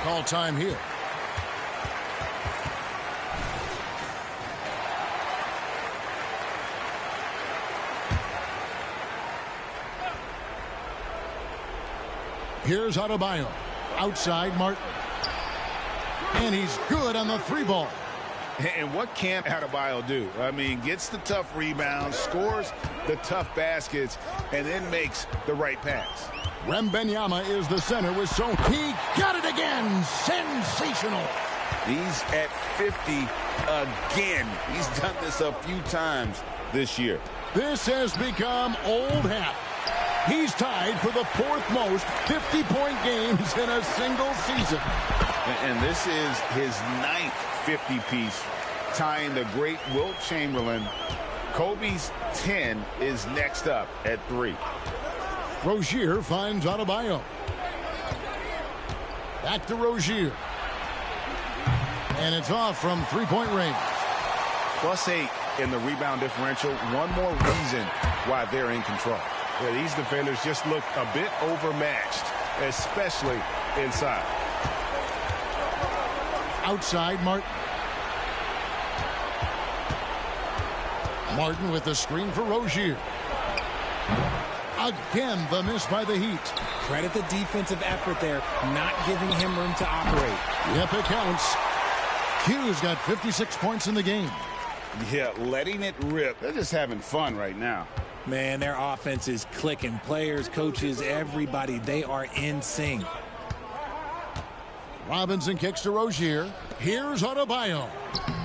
Speaker 11: Call time here. Here's Adebayo. Outside Martin. And he's good on the 3 ball.
Speaker 12: And what can't Adebayo do? I mean, gets the tough rebounds, scores the tough baskets, and then makes the right pass.
Speaker 11: Wembanyama is the center with so he got it again. Sensational.
Speaker 12: He's at 50 again. He's done this a few times this year.
Speaker 11: This has become old hat. He's tied for the 4th most 50-point games in a single season.
Speaker 12: And this is his 9th 50-piece, tying the great Wilt Chamberlain. Kobe's 10 is next up at 3.
Speaker 11: Rozier finds Adebayo. Back to Rozier. And it's off from 3-point range.
Speaker 2: +8 in the rebound differential. One more reason why they're in control. Yeah, these defenders just look a bit overmatched, especially inside.
Speaker 11: Outside Martin. Martin with the screen for Rozier. Again, the miss by the Heat.
Speaker 20: Credit the defensive effort there, not giving him room to operate.
Speaker 11: Yep, it counts. Q's got 56 points in the game.
Speaker 12: Yeah, letting it rip. They're just having fun right now.
Speaker 20: Man, their offense is clicking. Players, coaches, everybody, they are in sync.
Speaker 11: Robinson kicks to Rozier. Here's Adebayo.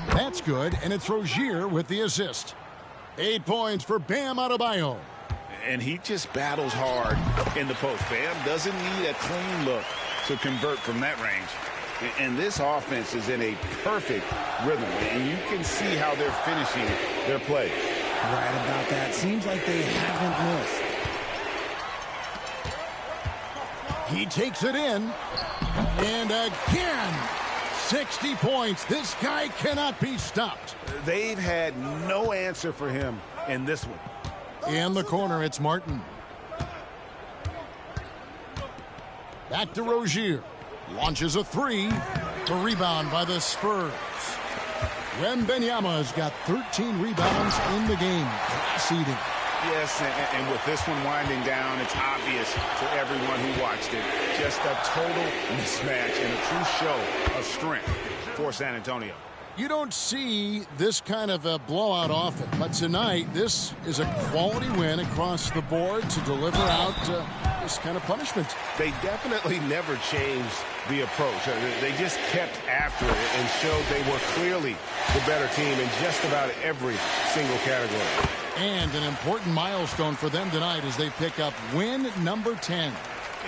Speaker 11: That's good, and it's Rozier with the assist. 8 points for Bam Adebayo.
Speaker 12: And he just battles hard in the post. Bam doesn't need a clean look to convert from that range. And this offense is in a perfect rhythm. And you can see how they're finishing their play.
Speaker 20: Right about that. Seems like they haven't missed.
Speaker 11: He takes it in. And again, 60 points. This guy cannot be stopped.
Speaker 2: They've had no answer for him in this one.
Speaker 11: In the corner, it's Martin. Back to Rozier. Launches a 3. The rebound by the Spurs. Wembanyama's got 13 rebounds in the game. Seeding.
Speaker 12: Yes, and with this one winding down, it's obvious to everyone who watched it. Just a total mismatch and a true show of strength for San Antonio.
Speaker 9: You don't see this kind of a blowout often, but tonight this is a quality win across the board to deliver out this kind of punishment.
Speaker 2: They definitely never changed the approach. They just kept after it and showed they were clearly the better team in just about every single category.
Speaker 9: And an important milestone for them tonight as they pick up win number 10.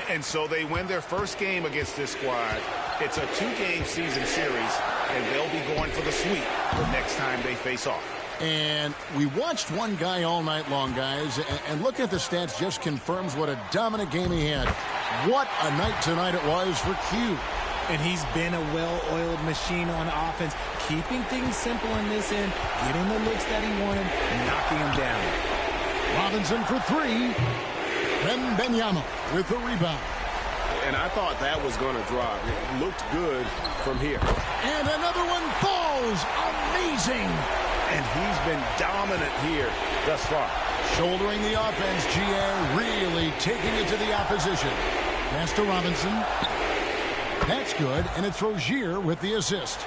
Speaker 2: And so they win their first game against this squad. It's a 2-game season series, and they'll be going for the sweep the next time they face off.
Speaker 9: And we watched one guy all night long, guys, and looking at the stats just confirms what a dominant game he had. What a night tonight it was for Q.
Speaker 20: And he's been a well-oiled machine on offense, keeping things simple in this end, getting the looks that he wanted, knocking him down.
Speaker 9: Robinson for 3. Wembanyama with the rebound.
Speaker 2: And I thought that was going to drop. It looked good from here.
Speaker 9: And another one falls. Amazing.
Speaker 2: And he's been dominant here thus far.
Speaker 9: Shouldering the offense, GA really taking it to the opposition. Pass to Robinson. That's good, and it's Rozier with the assist.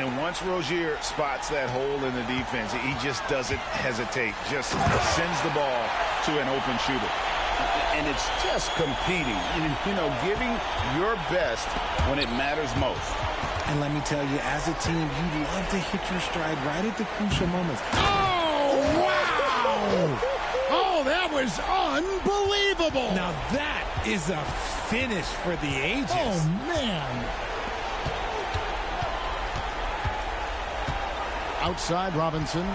Speaker 12: And once Rozier spots that hole in the defense, he just doesn't hesitate. Just sends the ball to an open shooter. And it's just competing, you know, giving your best when it matters most.
Speaker 20: And let me tell you, as a team, you love to hit your stride right at the crucial moments.
Speaker 9: Oh, wow! Oh, that was unbelievable!
Speaker 20: Now that is a finish for the ages.
Speaker 9: Oh, man! Outside Robinson.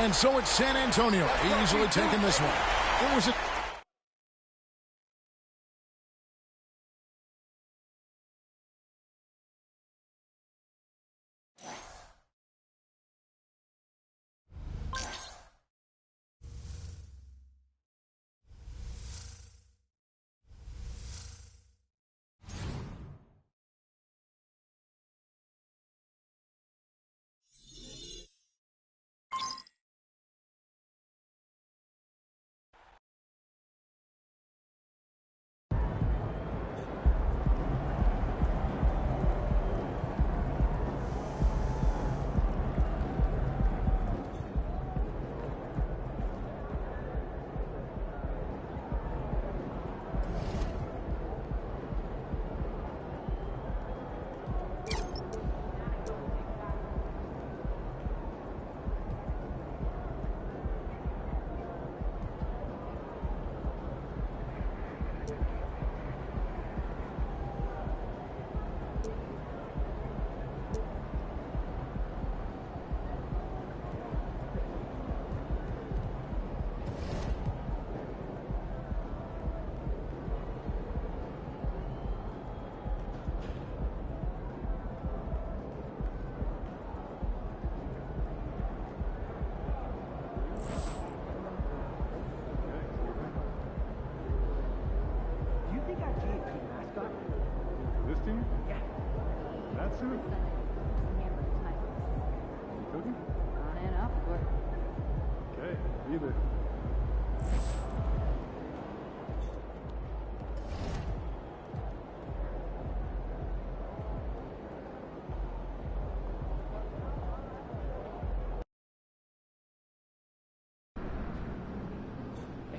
Speaker 9: And so it's San Antonio easily taking this one. It was a
Speaker 17: This team? Yeah. That suit? Cookie?
Speaker 6: On and up, but
Speaker 17: Okay, either.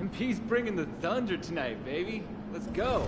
Speaker 19: MP's bringing the thunder tonight, baby. Let's go.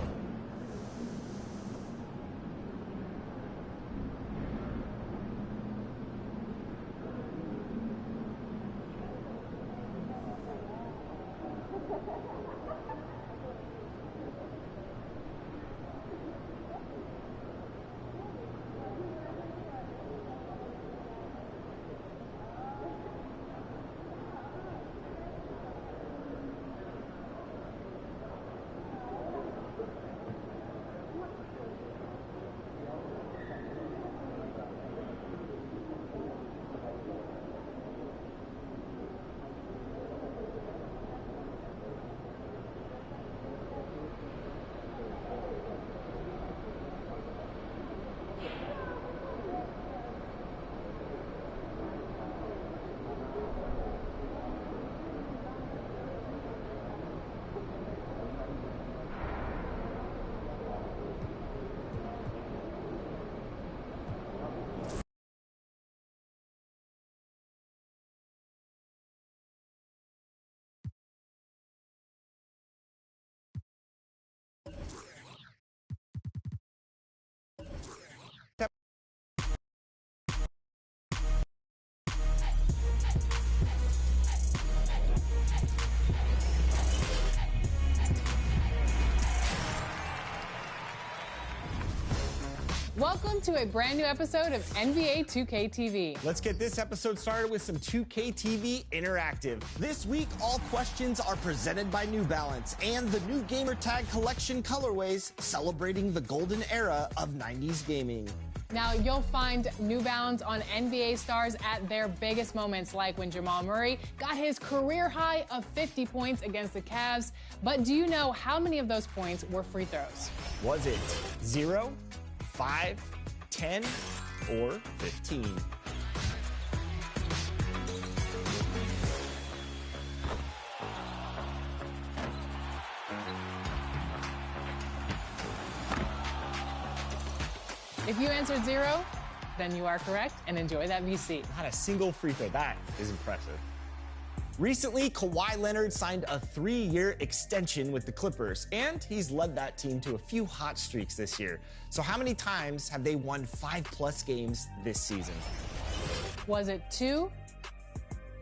Speaker 1: Welcome to a brand new episode of NBA 2K TV.
Speaker 15: Let's get this episode started with some 2K TV Interactive. This week, all questions are presented by New Balance and the new Gamertag Collection colorways celebrating the golden era of 90s gaming.
Speaker 1: Now, you'll find New Balance on NBA stars at their biggest moments, like when Jamal Murray got his career high of 50 points against the Cavs. But do you know how many of those points were free throws?
Speaker 15: Was it 0, 5, 10, or 15?
Speaker 1: If you answered 0, then you are correct, and enjoy that VC.
Speaker 15: Not a single free throw. That is impressive. Recently, Kawhi Leonard signed a 3-year extension with the Clippers, and he's led that team to a few hot streaks this year. So how many times have they won 5+ games this season?
Speaker 1: Was it 2,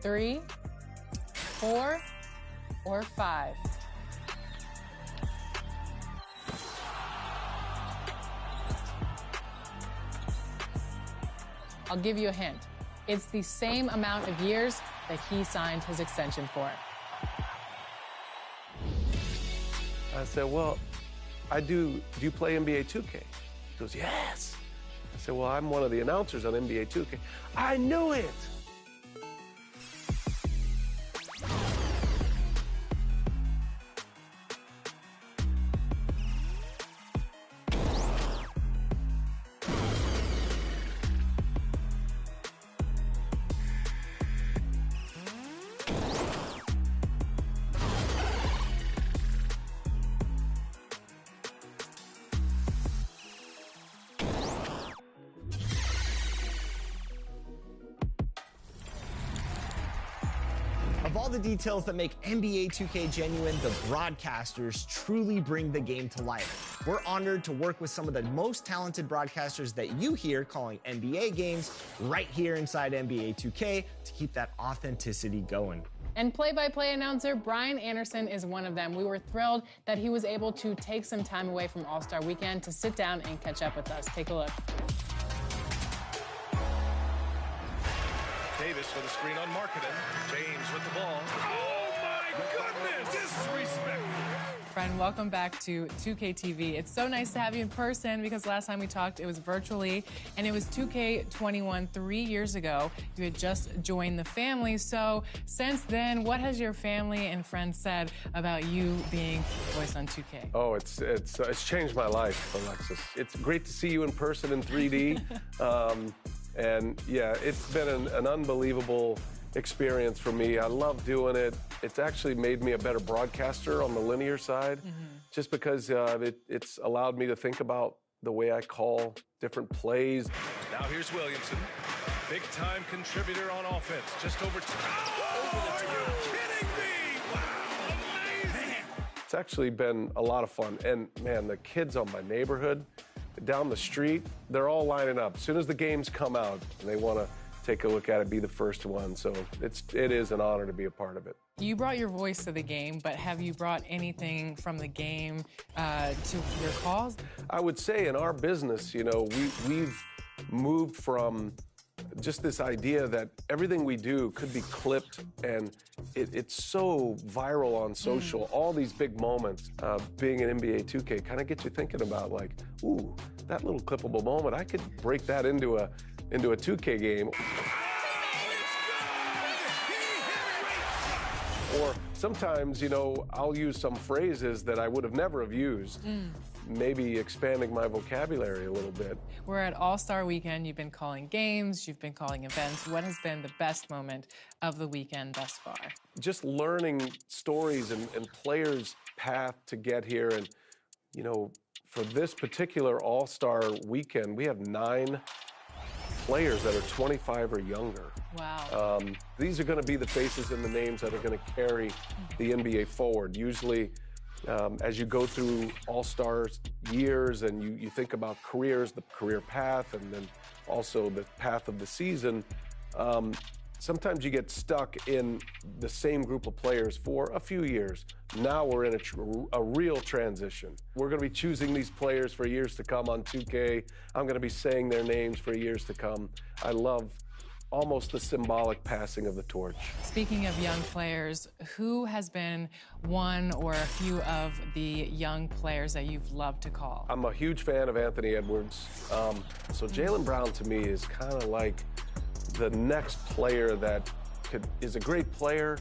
Speaker 1: 3, 4, or 5? I'll give you a hint. It's the same amount of years that he signed his extension for.
Speaker 16: I said, well, do you play NBA 2K? He goes, yes. I said, well, I'm one of the announcers on NBA 2K. I knew it.
Speaker 15: Of all the details that make NBA 2K genuine, the broadcasters truly bring the game to life. We're honored to work with some of the most talented broadcasters that you hear calling NBA games right here inside NBA 2K to keep that authenticity going.
Speaker 1: And play-by-play announcer Brian Anderson is one of them. We were thrilled that he was able to take some time away from All-Star Weekend to sit down and catch up with us. Take a look.
Speaker 3: Davis with a screen on Markkanen. James with the ball. Oh, my goodness! Disrespect.
Speaker 1: Friend, welcome back to 2K TV. It's so nice to have you in person because last time we talked, it was virtually, and it was 2K21 3 years ago. You had just joined the family. So since then, what has your family and friends said about you being voiced on 2K?
Speaker 16: Oh, it's changed my life, Alexis. It's great to see you in person in 3D. And yeah, it's been an unbelievable experience for me. I love doing it. It's actually made me a better broadcaster on the linear side, just because it's allowed me to think about the way I call different plays.
Speaker 3: Now here's Williamson, big-time contributor on offense, just over two. Oh, are you kidding me? Wow, amazing!
Speaker 16: It's actually been a lot of fun. And man, the kids on my neighborhood, down the street, they're all lining up. As soon as the games come out, and they want to take a look at it, be the first one. So it is an honor to be a part of it.
Speaker 1: You brought your voice to the game, but have you brought anything from the game to your calls?
Speaker 16: I would say in our business, you know, we've moved from just this idea that everything we do could be clipped, and it's so viral on social. All these big moments, being an NBA 2K kind of gets you thinking about, like, ooh, that little clippable moment, I could break that into a 2K game. Or sometimes, you know, I'll use some phrases that I would have never have used. Maybe expanding my vocabulary a little bit.
Speaker 1: We're at All-Star Weekend. You've been calling games, you've been calling events. What has been the best moment of the weekend thus far?
Speaker 16: Just learning stories and players' path to get here. And, you know, for this particular All-Star Weekend, we have 9 players that are 25 or younger.
Speaker 1: Wow.
Speaker 16: These are going to be the faces and the names that are going to carry the NBA forward. Usually, as you go through All-Star years and you think about careers, the career path, and then also the path of the season, Sometimes you get stuck in the same group of players for a few years. Now we're in a real transition. We're going to be choosing these players for years to come on 2K. I'm going to be saying their names for years to come. I love almost the symbolic passing of the torch.
Speaker 1: Speaking of young players, who has been one or a few of the young players that you've loved to call?
Speaker 16: I'm a huge fan of Anthony Edwards. So Jaylen Brown to me is kind of like the next player that is a great player,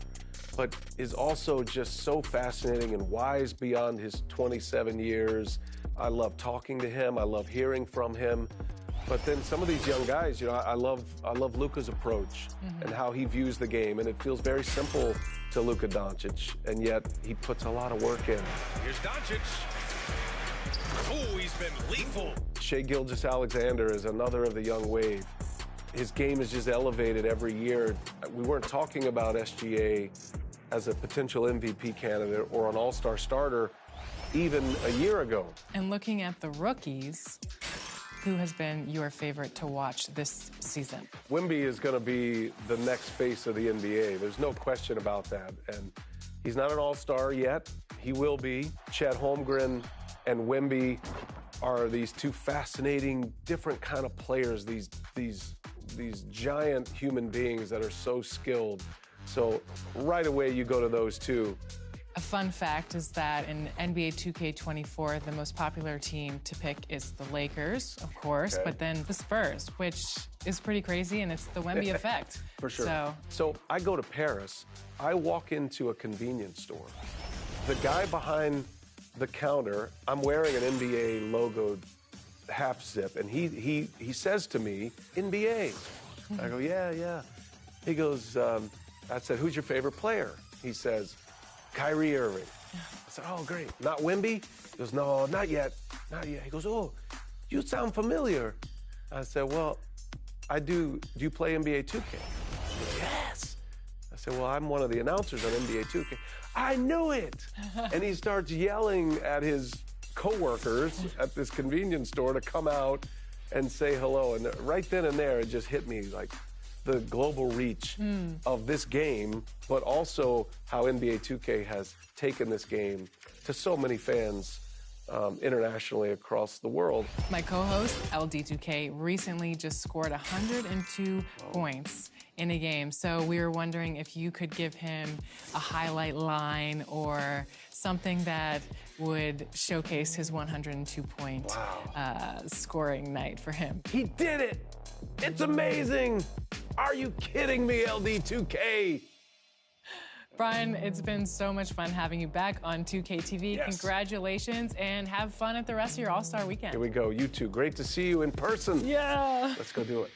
Speaker 16: but is also just so fascinating and wise beyond his 27 years. I love talking to him. I love hearing from him. But then some of these young guys, you know, I love Luka's approach and how he views the game. And it feels very simple to Luka Doncic, and yet he puts a lot of work in.
Speaker 3: Here's Doncic. Oh, he's been lethal.
Speaker 16: Shai Gilgeous-Alexander is another of the young wave. His game is just elevated every year. We weren't talking about SGA as a potential MVP candidate or an all-star starter even a year ago.
Speaker 1: And looking at the rookies, who has been your favorite to watch this season?
Speaker 16: Wemby is going to be the next face of the NBA. There's no question about that. And he's not an all-star yet. He will be. Chet Holmgren and Wemby are these two fascinating, different kind of players, these giant human beings that are so skilled. So right away you go to those two.
Speaker 1: A fun fact is that in NBA 2K24, the most popular team to pick is the Lakers, of course, but then the Spurs, which is pretty crazy, and it's the Wemby effect.
Speaker 16: For sure. So I go to Paris. I walk into a convenience store. The guy behind the counter, I'm wearing an NBA logoed half zip, and he says to me, NBA. I go, yeah. He goes, I said, who's your favorite player? He says, Kyrie Irving. I said, oh, great. Not Wemby? He goes, no, not yet. Not yet. He goes, oh, you sound familiar. I said, well, I do. Do you play NBA 2K? He goes, yes. I said, well, I'm one of the announcers on NBA 2K. I knew it. And he starts yelling at his coworkers at this convenience store to come out and say hello. And right then and there, it just hit me like the global reach of this game, but also how NBA 2K has taken this game to so many fans internationally across the world.
Speaker 1: My co-host, LD2K, recently just scored 102 points in a game. So we were wondering if you could give him a highlight line or something that would showcase his 102-point scoring night for him.
Speaker 16: He did it! It's amazing! Are you kidding me, LD2K?
Speaker 1: Brian, it's been so much fun having you back on 2K TV. Yes. Congratulations, and have fun at the rest of your All-Star weekend.
Speaker 16: Here we go. You too. Great to see you in person.
Speaker 1: Yeah.
Speaker 16: Let's go do it.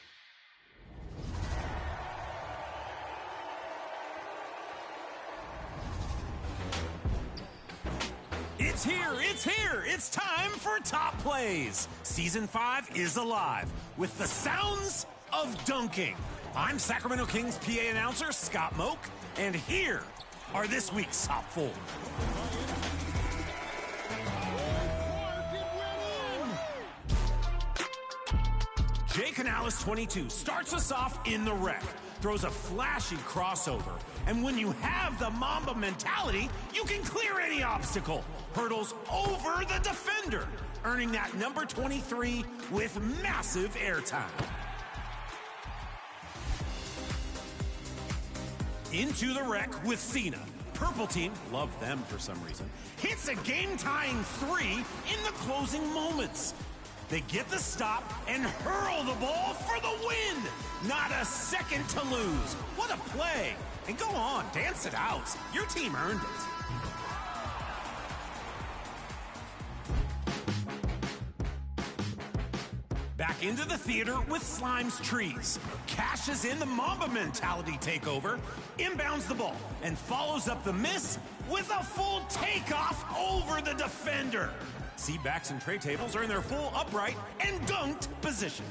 Speaker 7: It's here, it's here. It's time for Top Plays. Season 5 is alive with the sounds of dunking. I'm Sacramento Kings PA announcer Scott Moak, and here are this week's top 4. Jay Canales, 22, starts us off in the wreck, throws a flashy crossover, and when you have the Mamba mentality, you can clear any obstacle. Hurdles over the defender, earning that number 23 with massive airtime. Into the wreck with Cena. Purple team, love them for some reason, hits a game-tying 3 in the closing moments. They get the stop and hurl the ball for the win. Not a second to lose. What a play. And go on, dance it out. Your team earned it. Back into the theater with Slime's Trees. Cashes in the Mamba mentality takeover, inbounds the ball, and follows up the miss with a full takeoff over the defender. Seabacks and tray tables are in their full upright and dunked position.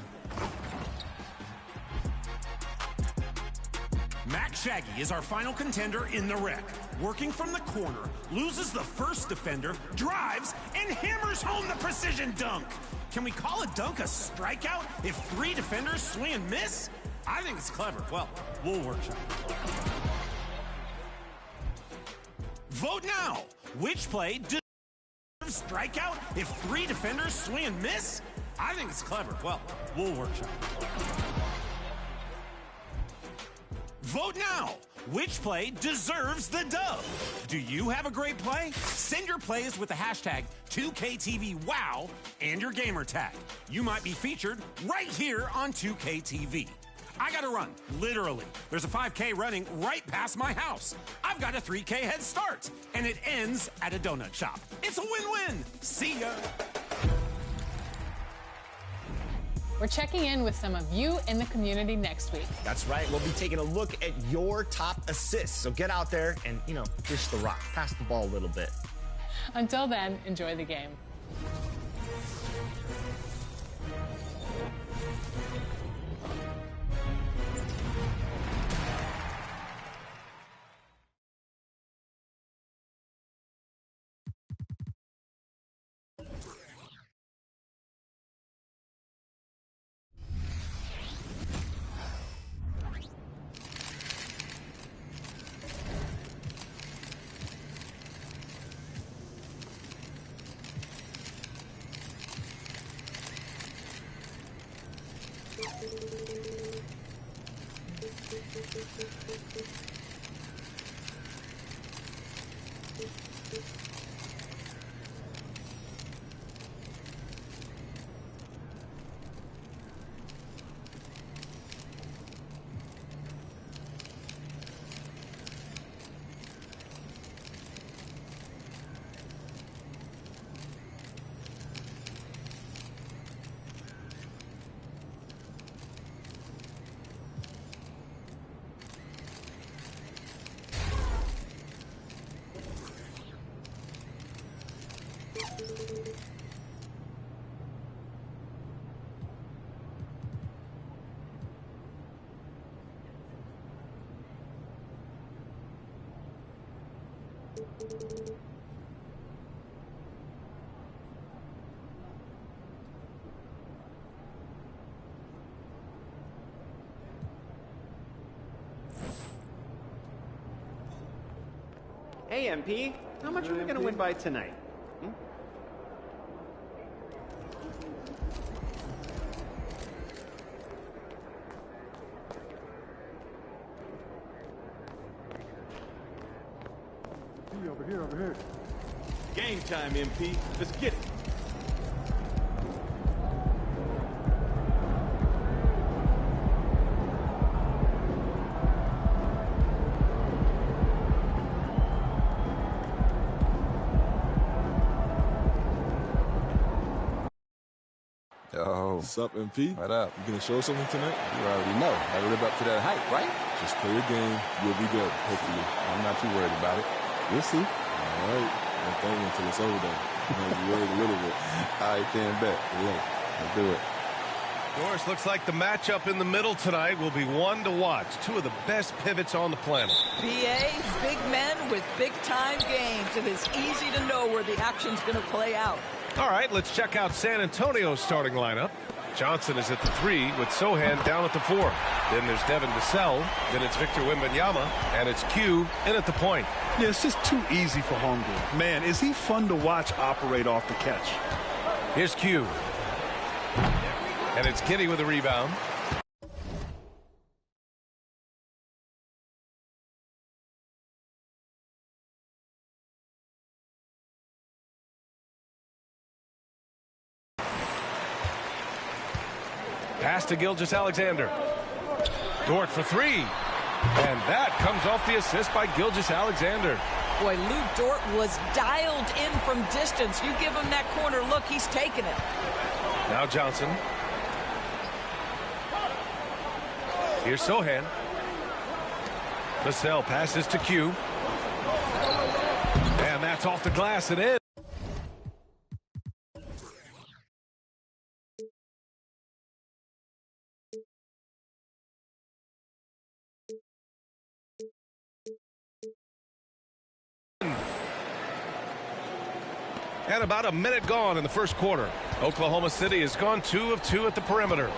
Speaker 7: Max Shaggy is our final contender in the wreck. Working from the corner, loses the first defender, drives, and hammers home the precision dunk. Can we call a dunk a strikeout if 3 defenders swing and miss? I think it's clever. Well, we'll workshop. Vote now. Which play deserves strikeout if 3 defenders swing and miss? I think it's clever. Well, we'll workshop. Vote now. Which play deserves the dub? Do you have a great play? Send your plays with the hashtag 2KTVWOW and your gamer tag. You might be featured right here on 2KTV. I gotta run, literally. There's a 5K running right past my house. I've got a 3K head start, and it ends at a donut shop. It's a win-win. See ya.
Speaker 1: We're checking in with some of you in the community next week.
Speaker 15: That's right. We'll be taking a look at your top assists. So get out there and, dish the rock. Pass the ball a little bit.
Speaker 1: Until then, enjoy the game.
Speaker 19: Hey, MP, how much are we going to win by tonight?
Speaker 17: Over here.
Speaker 8: Game time, MP. Let's get it.
Speaker 5: Yo.
Speaker 10: What's up, MP?
Speaker 5: What up?
Speaker 10: You gonna show something tonight?
Speaker 5: You already know. Gotta live up to that hype, right?
Speaker 10: Just play your game. You'll be good, hopefully.
Speaker 5: I'm not too worried about it. We'll see.
Speaker 10: All right. Don't think until it's over, though. You might be worried a little bit.
Speaker 5: All right, then, bet. Let's do it.
Speaker 3: Doris, looks like the matchup in the middle tonight will be one to watch. Two of the best pivots on the planet.
Speaker 18: BA, big men with big-time games. It is easy to know where the action's going to play out.
Speaker 3: All right, let's check out San Antonio's starting lineup. Johnson is at the 3 with Sohan down at the 4. Then there's Devin Vassell. Then it's Victor Wembanyama. And it's Q in at the point.
Speaker 4: Yeah, it's just too easy for Holmgren. Man, is he fun to watch operate off the catch.
Speaker 3: Here's Q. And it's Giddey with a rebound. Pass to Gilgeous-Alexander. Dort for 3. And that comes off the assist by Gilgeous-Alexander.
Speaker 18: Boy, Lou Dort was dialed in from distance. You give him that corner look, he's taking it.
Speaker 3: Now Johnson. Here's Sohan. Vassell passes to Q. And that's off the glass and in. And about a minute gone in the first quarter. Oklahoma City has gone 2 of 2 at the perimeter.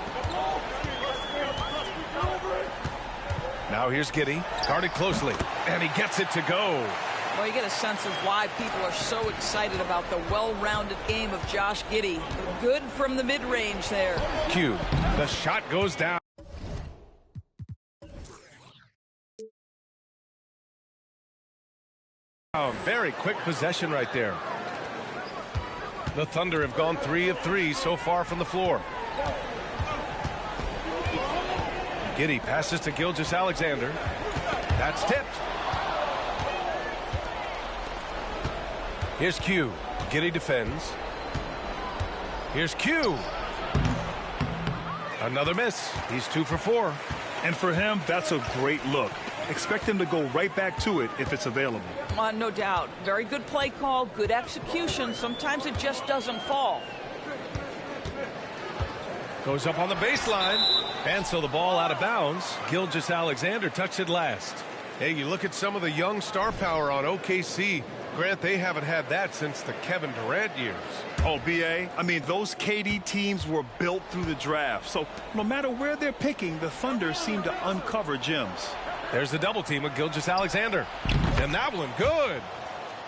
Speaker 3: Now here's Giddey, guarded closely, and he gets it to go.
Speaker 18: Well, you get a sense of why people are so excited about the well-rounded game of Josh Giddey. Good from the mid-range there.
Speaker 3: Q, the shot goes down. Oh, very quick possession right there. The Thunder have gone 3 of 3 so far from the floor. Giddey passes to Gilgeous-Alexander. That's tipped. Here's Q. Giddey defends. Here's Q. Another miss. He's 2 for 4.
Speaker 4: And for him, that's a great look. Expect him to go right back to it if it's available.
Speaker 18: No doubt. Very good play call, good execution. Sometimes it just doesn't fall.
Speaker 3: Goes up on the baseline. And so the ball out of bounds. Gilgeous-Alexander touched it last. Hey, you look at some of the young star power on OKC. Grant, they haven't had that since the Kevin Durant years.
Speaker 4: Oh, B.A., I mean, those KD teams were built through the draft. So no matter where they're picking, the Thunder seem to uncover gems.
Speaker 3: There's the double team of Gilgeous-Alexander. And that one, good.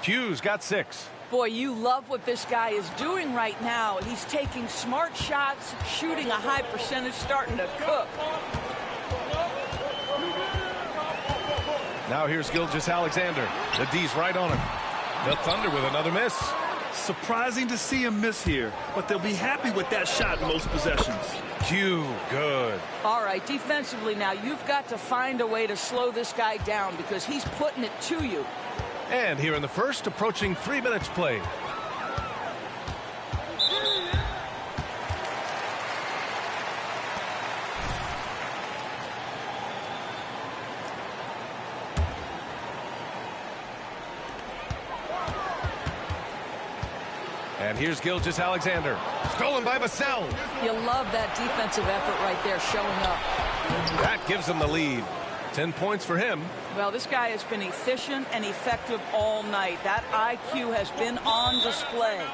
Speaker 3: Q's got 6.
Speaker 18: Boy, you love what this guy is doing right now. He's taking smart shots, shooting a high percentage, starting to cook.
Speaker 3: Now here's Gilgeous-Alexander. The D's right on him. The Thunder with another miss.
Speaker 4: Surprising to see him miss here, but they'll be happy with that shot most possessions.
Speaker 3: Q, good.
Speaker 18: All right, defensively now, you've got to find a way to slow this guy down because he's putting it to you.
Speaker 3: And here in the first, approaching 3 minutes played. And here's Gilgeous-Alexander. Stolen by Vassell.
Speaker 18: You love that defensive effort right there showing up.
Speaker 3: That gives him the lead. 10 points for him.
Speaker 18: Well, this guy has been efficient and effective all night. That IQ has been on display.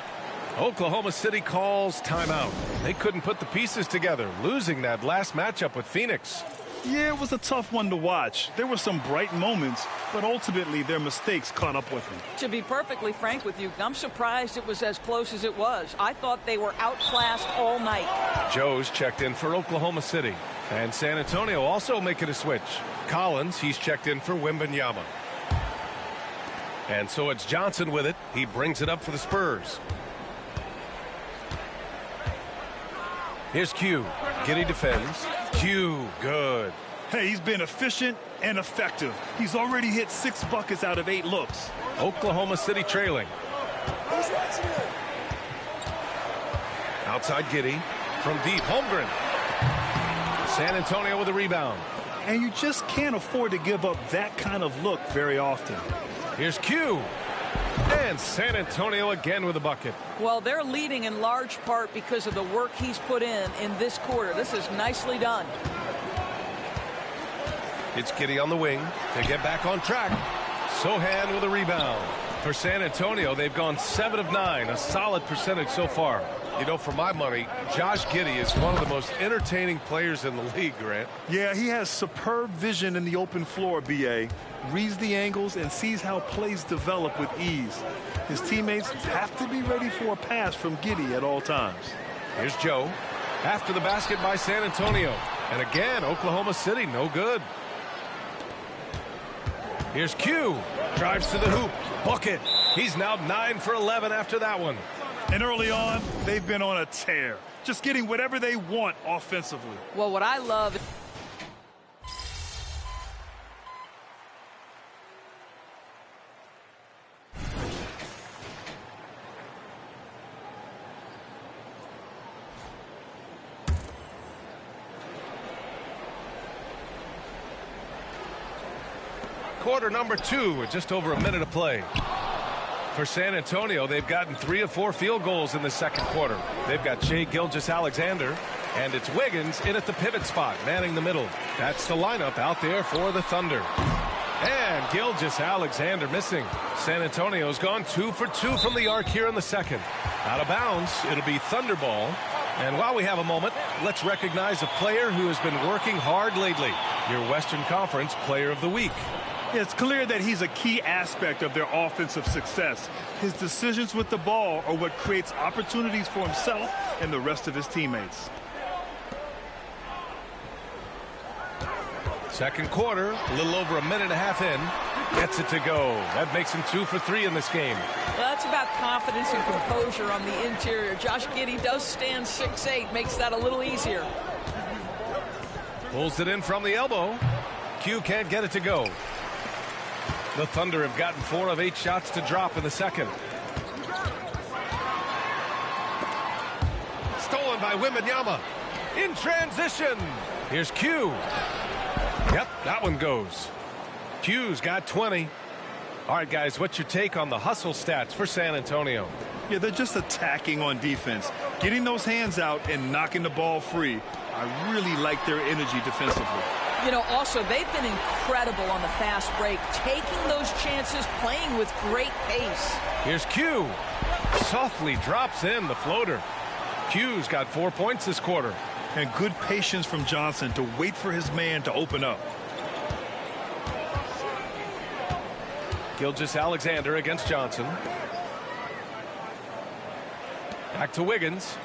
Speaker 3: Oklahoma City calls timeout. They couldn't put the pieces together, losing that last matchup with Phoenix.
Speaker 4: Yeah, it was a tough one to watch. There were some bright moments, but ultimately their mistakes caught up with them.
Speaker 18: To be perfectly frank with you, I'm surprised it was as close as it was. I thought they were outclassed all night.
Speaker 3: Joe's checked in for Oklahoma City. And San Antonio also making a switch. Collins, he's checked in for Wembanyama. And so it's Johnson with it. He brings it up for the Spurs. Here's Q. Giddey defends. Q, good.
Speaker 4: Hey, he's been efficient and effective. He's already hit 6 buckets out of 8 looks.
Speaker 3: Oklahoma City trailing. Outside Giddey. From deep, Holmgren. San Antonio with a rebound.
Speaker 4: And you just can't afford to give up that kind of look very often.
Speaker 3: Here's Q. And San Antonio again with a bucket.
Speaker 18: Well, they're leading in large part because of the work he's put in this quarter. This is nicely done.
Speaker 3: It's Giddey on the wing to get back on track. Sohan with a rebound. For San Antonio, they've gone 7 of 9, a solid percentage so far. You know, for my money, Josh Giddey is one of the most entertaining players in the league, Grant.
Speaker 4: Yeah, he has superb vision in the open floor, B.A. Reads the angles and sees how plays develop with ease. His teammates have to be ready for a pass from Giddey at all times.
Speaker 3: Here's Joe. After the basket by San Antonio. And again, Oklahoma City, no good. Here's Q. Drives to the hoop. Bucket. He's now 9 for 11 after that one.
Speaker 4: And early on, they've been on a tear. Just getting whatever they want offensively.
Speaker 18: Well, what I love...
Speaker 3: Quarter number 2 with just over a minute of play. For San Antonio, they've gotten 3 of 4 field goals in the second quarter. They've got Shai Gilgeous-Alexander, and it's Wiggins in at the pivot spot, manning the middle. That's the lineup out there for the Thunder. And Gilgeous-Alexander missing. San Antonio's gone 2 for 2 from the arc here in the second. Out of bounds, it'll be Thunder ball. And while we have a moment, let's recognize a player who has been working hard lately. your Western Conference Player of the Week.
Speaker 4: It's clear that he's a key aspect of their offensive success. His decisions with the ball are what creates opportunities for himself and the rest of his teammates.
Speaker 3: Second quarter, a little over a minute and a half in. Gets it to go. That makes him 2 for 3 in this game.
Speaker 18: Well, that's about confidence and composure on the interior. Josh Giddey does stand 6'8", makes that a little easier.
Speaker 3: Pulls it in from the elbow. Q can't get it to go. The Thunder have gotten 4 of 8 shots to drop in the second. Stolen by Wembanyama. In transition. Here's Q. Yep, that one goes. Q's got 20. All right, guys, what's your take on the hustle stats for San Antonio?
Speaker 4: Yeah, they're just attacking on defense. Getting those hands out and knocking the ball free. I really like their energy defensively.
Speaker 18: You know, also, they've been incredible on the fast break, taking those chances, playing with great pace.
Speaker 3: Here's Q. Softly drops in the floater. Q's got 4 points this quarter.
Speaker 4: And good patience from Johnson to wait for his man to open up.
Speaker 3: Gilgeous-Alexander against Johnson. Back to Wiggins.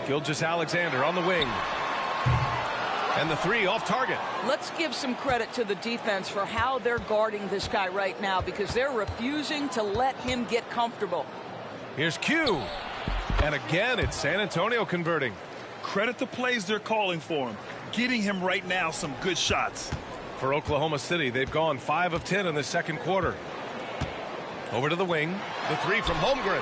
Speaker 3: Gilgeous-Alexander on the wing. And the 3 off target.
Speaker 18: Let's give some credit to the defense for how they're guarding this guy right now, because they're refusing to let him get comfortable.
Speaker 3: Here's Q. And again, it's San Antonio converting.
Speaker 4: Credit the plays they're calling for him. Getting him right now some good shots.
Speaker 3: For Oklahoma City, they've gone 5 of 10 in the second quarter. Over to the wing. The 3 from Holmgren.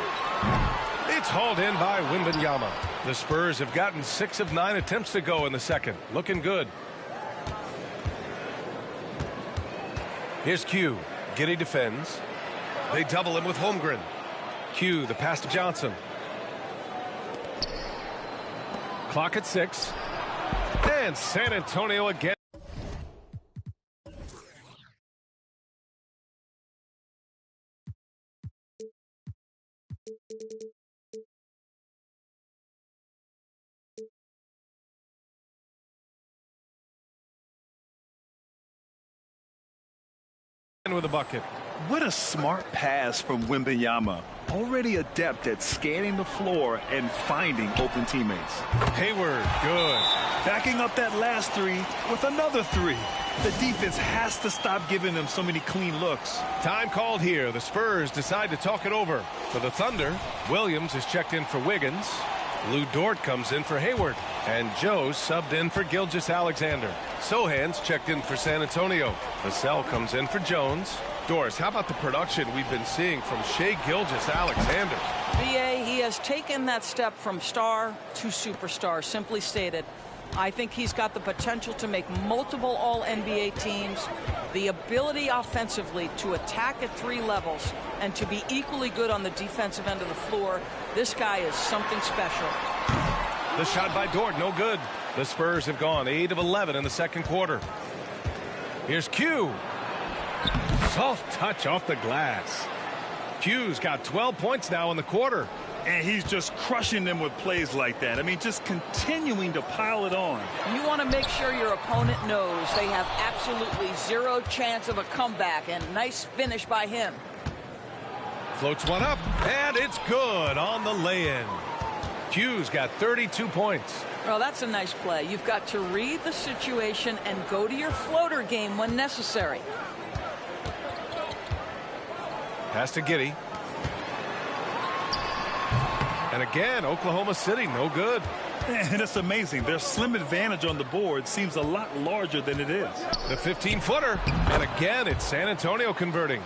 Speaker 3: It's hauled in by Wembanyama. The Spurs have gotten 6 of 9 attempts to go in the second. Looking good. Here's Q. Giddey defends. They double him with Holmgren. Q, the pass to Johnson. Clock at 6. And San Antonio again. With a bucket.
Speaker 4: What a smart pass from Wembanyama. Already adept at scanning the floor and finding open teammates.
Speaker 3: Hayward, good.
Speaker 4: Backing up that last 3 with another 3. The defense has to stop giving them so many clean looks.
Speaker 3: Time called here. The Spurs decide to talk it over. For the Thunder, Williams is checked in for Wiggins. Lou Dort comes in for Hayward. And Joe subbed in for Gilgeous-Alexander. Sohan's checked in for San Antonio. Vassell comes in for Jones. Doris, how about the production we've been seeing from Shai Gilgeous-Alexander?
Speaker 18: VA, he has taken that step from star to superstar, simply stated. I think he's got the potential to make multiple All-NBA teams, the ability offensively to attack at 3 levels, and to be equally good on the defensive end of the floor. This guy is something special.
Speaker 3: The shot by Dort, no good. The Spurs have gone 8 of 11 in the second quarter. Here's Q. Soft touch off the glass. Q's got 12 points now in the quarter.
Speaker 4: And he's just crushing them with plays like that. I mean, just continuing to pile it on.
Speaker 18: You want to make sure your opponent knows they have absolutely 0 chance of a comeback, and nice finish by him.
Speaker 3: Floats one up, and it's good on the lay-in. Q's got 32 points.
Speaker 18: Well, that's a nice play. You've got to read the situation and go to your floater game when necessary.
Speaker 3: Pass to Giddey. And again, Oklahoma City, no good.
Speaker 4: And it's amazing. Their slim advantage on the board seems a lot larger than it is.
Speaker 3: The 15-footer. And again, it's San Antonio converting.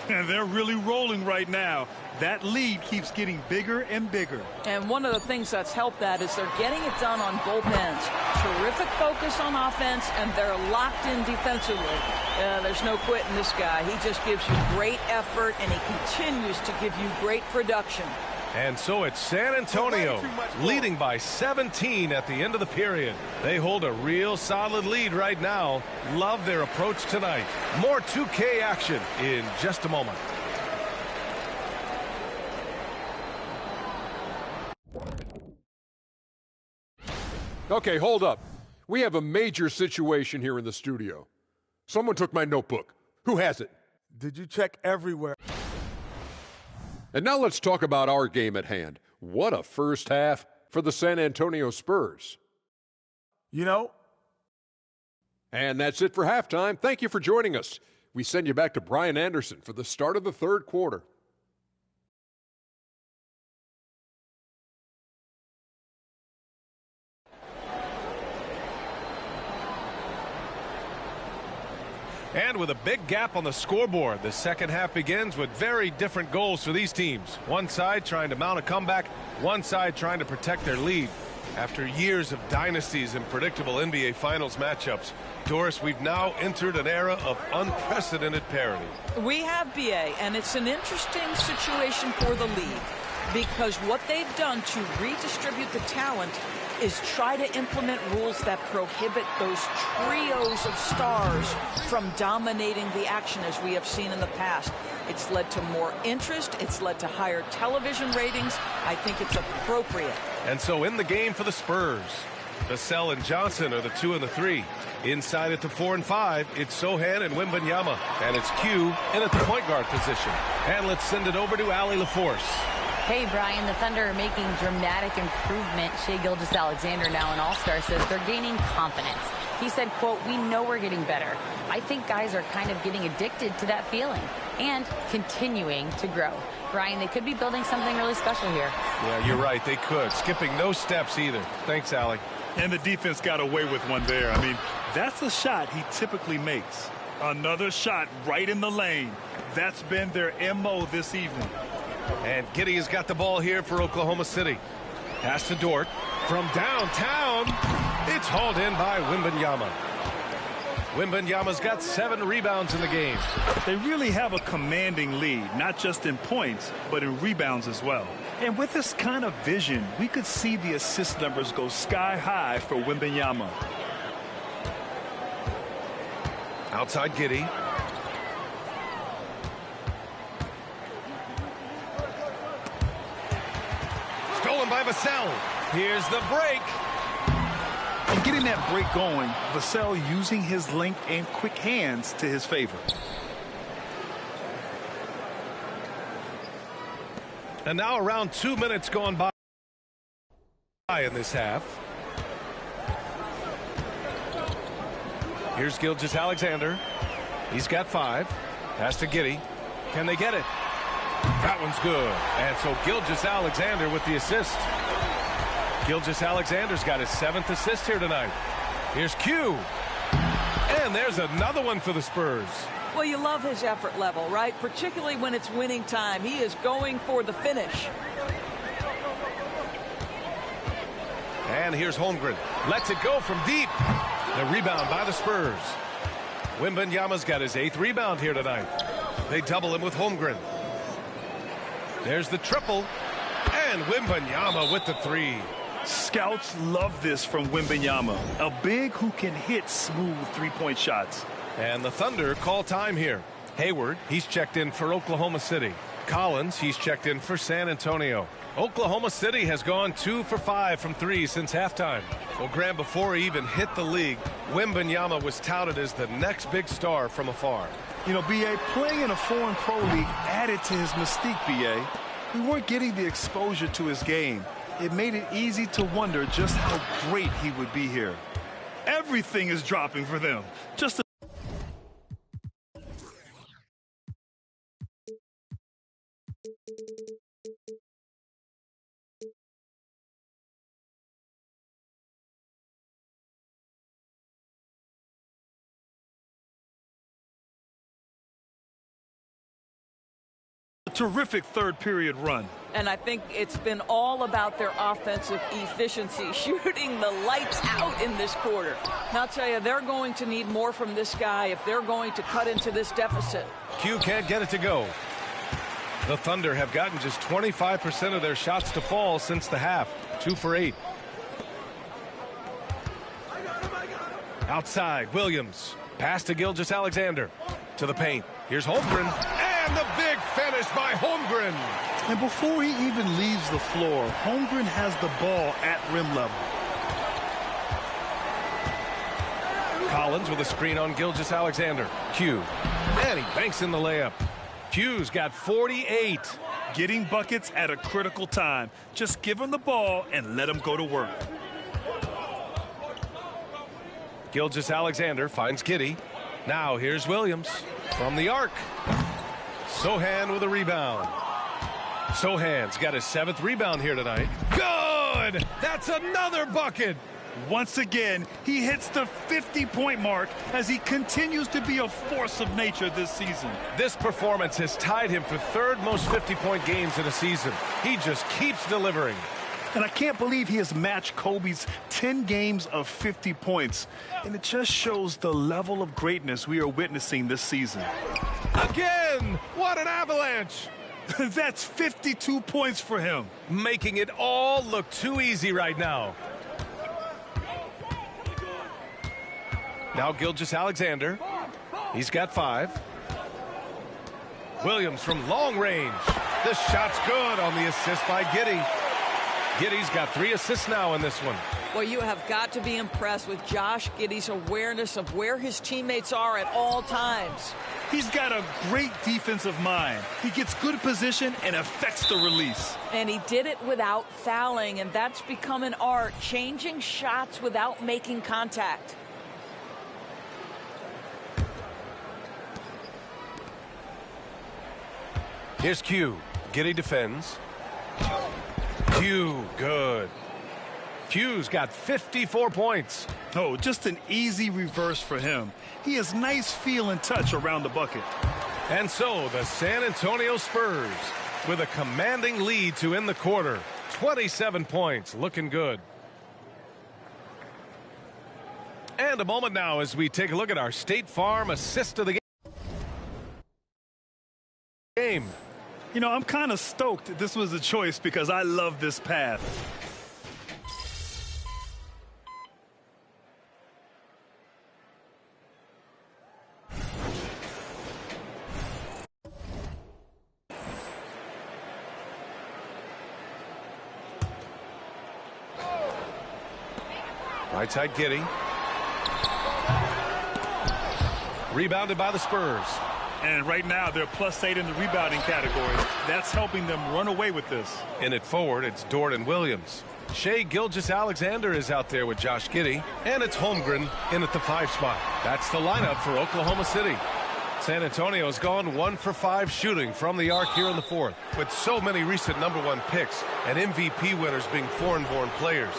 Speaker 4: And they're really rolling right now. That lead keeps getting bigger and bigger.
Speaker 18: And one of the things that's helped that is they're getting it done on both ends. Terrific focus on offense, and they're locked in defensively. There's no quitting this guy. He just gives you great effort, and he continues to give you great production.
Speaker 3: And so it's San Antonio leading by 17 at the end of the period. They hold a real solid lead right now. Love their approach tonight. More 2K action in just a moment.
Speaker 21: Okay, hold up. We have a major situation here in the studio. Someone took my notebook. Who has it?
Speaker 4: Did you check everywhere?
Speaker 21: And now let's talk about our game at hand. What a first half for the San Antonio Spurs.
Speaker 4: You know.
Speaker 21: And that's it for halftime. Thank you for joining us. We send you back to Brian Anderson for the start of the third quarter.
Speaker 3: And with a big gap on the scoreboard, the second half begins with very different goals for these teams. One side trying to mount a comeback, one side trying to protect their lead. After years of dynasties and predictable NBA Finals matchups, Doris, we've now entered an era of unprecedented parity.
Speaker 18: We have, BA, and it's an interesting situation for the league because what they've done to redistribute the talent is try to implement rules that prohibit those trios of stars from dominating the action as we have seen in the past. It's led to more interest. It's led to higher television ratings. I think it's appropriate.
Speaker 3: And so in the game for the Spurs, Vassell and Johnson are the 2 and the 3. Inside at the 4 and 5, it's Sochan and Wembanyama. And it's Q in at the point guard position. And let's send it over to Allie LaForce.
Speaker 6: Hey, Brian, the Thunder are making dramatic improvement. Shai Gilgeous-Alexander, now an all-star, says they're gaining confidence. He said, quote, "We know we're getting better. I think guys are kind of getting addicted to that feeling and continuing to grow." Brian, they could be building something really special here.
Speaker 3: Yeah, you're right. They could. Skipping no steps either. Thanks, Allie.
Speaker 4: And the defense got away with one there. I mean, that's a shot he typically makes. Another shot right in the lane. That's been their MO this evening.
Speaker 3: And Giddey has got the ball here for Oklahoma City. Pass to Dort. From downtown, it's hauled in by Wembanyama. Wembanyama's got 7 rebounds in the game.
Speaker 4: They really have a commanding lead, not just in points, but in rebounds as well. And with this kind of vision, we could see the assist numbers go sky high for Wembanyama.
Speaker 3: Outside Giddey. Stolen by Vassell. Here's the break.
Speaker 4: And getting that break going, Vassell using his length and quick hands to his favor.
Speaker 3: And now around 2 minutes gone by in this half. Here's Gilgeous-Alexander. He's got 5. Pass to Giddey. Can they get it? That one's good. And so Gilgeous-Alexander with the assist. Gilgeous-Alexander's got his 7th assist here tonight. Here's Q. And there's another one for the Spurs.
Speaker 18: Well, you love his effort level, right? Particularly when it's winning time. He is going for the finish.
Speaker 3: And here's Holmgren. Lets it go from deep. The rebound by the Spurs. Wembanyama's got his 8th rebound here tonight. They double him with Holmgren. There's the triple. And Wembanyama with the 3.
Speaker 4: Scouts love this from Wembanyama. A big who can hit smooth three-point shots.
Speaker 3: And the Thunder call time here. Hayward, he's checked in for Oklahoma City. Collins, he's checked in for San Antonio. Oklahoma City has gone 2 for 5 from 3 since halftime. Well, Graham, before he even hit the league, Wembanyama was touted as the next big star from afar.
Speaker 4: You know, B.A., playing in a foreign pro league added to his mystique, B.A. We weren't getting the exposure to his game. It made it easy to wonder just how great he would be here. Everything is dropping for them. Just terrific third period run.
Speaker 18: And I think it's been all about their offensive efficiency, shooting the lights out in this quarter. And I'll tell you, they're going to need more from this guy if they're going to cut into this deficit.
Speaker 3: Q can't get it to go. The Thunder have gotten just 25% of their shots to fall since the half. 2 for 8. Outside, Williams. Pass to Gilgeous-Alexander. To the paint. Here's Holmgren. And the big finish by Holmgren.
Speaker 4: And before he even leaves the floor, Holmgren has the ball at rim level.
Speaker 3: Collins with a screen on Gilgeous-Alexander. Q. And he banks in the layup. Q's got 48.
Speaker 4: Getting buckets at a critical time. Just give him the ball and let him go to work.
Speaker 3: Gilgeous-Alexander finds Giddey. Now here's Williams from the arc. Sochan with a rebound. Sochan's got his 7th rebound here tonight. Good! That's another bucket!
Speaker 4: Once again, he hits the 50-point mark as he continues to be a force of nature this season.
Speaker 3: This performance has tied him for 3rd most 50-point games in a season. He just keeps delivering.
Speaker 4: And I can't believe he has matched Kobe's 10 games of 50 points. And it just shows the level of greatness we are witnessing this season.
Speaker 3: Again! What an avalanche!
Speaker 4: That's 52 points for him.
Speaker 3: Making it all look too easy right now. Now Gilgeous-Alexander. He's got 5. Williams from long range. The shot's good on the assist by Giddey. Giddey's got 3 assists now in this one.
Speaker 18: Well, you have got to be impressed with Josh Giddey's awareness of where his teammates are at all times.
Speaker 4: He's got a great defensive mind. He gets good position and affects the release.
Speaker 18: And he did it without fouling, and that's become an art, changing shots without making contact.
Speaker 3: Here's Q. Giddey defends. Q, good. Q's got 54 points.
Speaker 4: Oh, just an easy reverse for him. He has nice feel and touch around the bucket.
Speaker 3: And so the San Antonio Spurs with a commanding lead to end the quarter. 27 points, looking good. And a moment now as we take a look at our State Farm assist of the game.
Speaker 4: You know, I'm kind of stoked this was a choice because I love this path.
Speaker 3: Right side Giddey. Rebounded by the Spurs.
Speaker 4: And right now they're +8 in the rebounding category. That's helping them run away with this.
Speaker 3: In it forward, it's Dort and Williams. Shai Gilgeous-Alexander is out there with Josh Giddey. And it's Holmgren in at the 5 spot. That's the lineup for Oklahoma City. San Antonio's gone 1 for 5 shooting from the arc here in the 4th. With so many recent #1 picks and MVP winners being foreign-born players.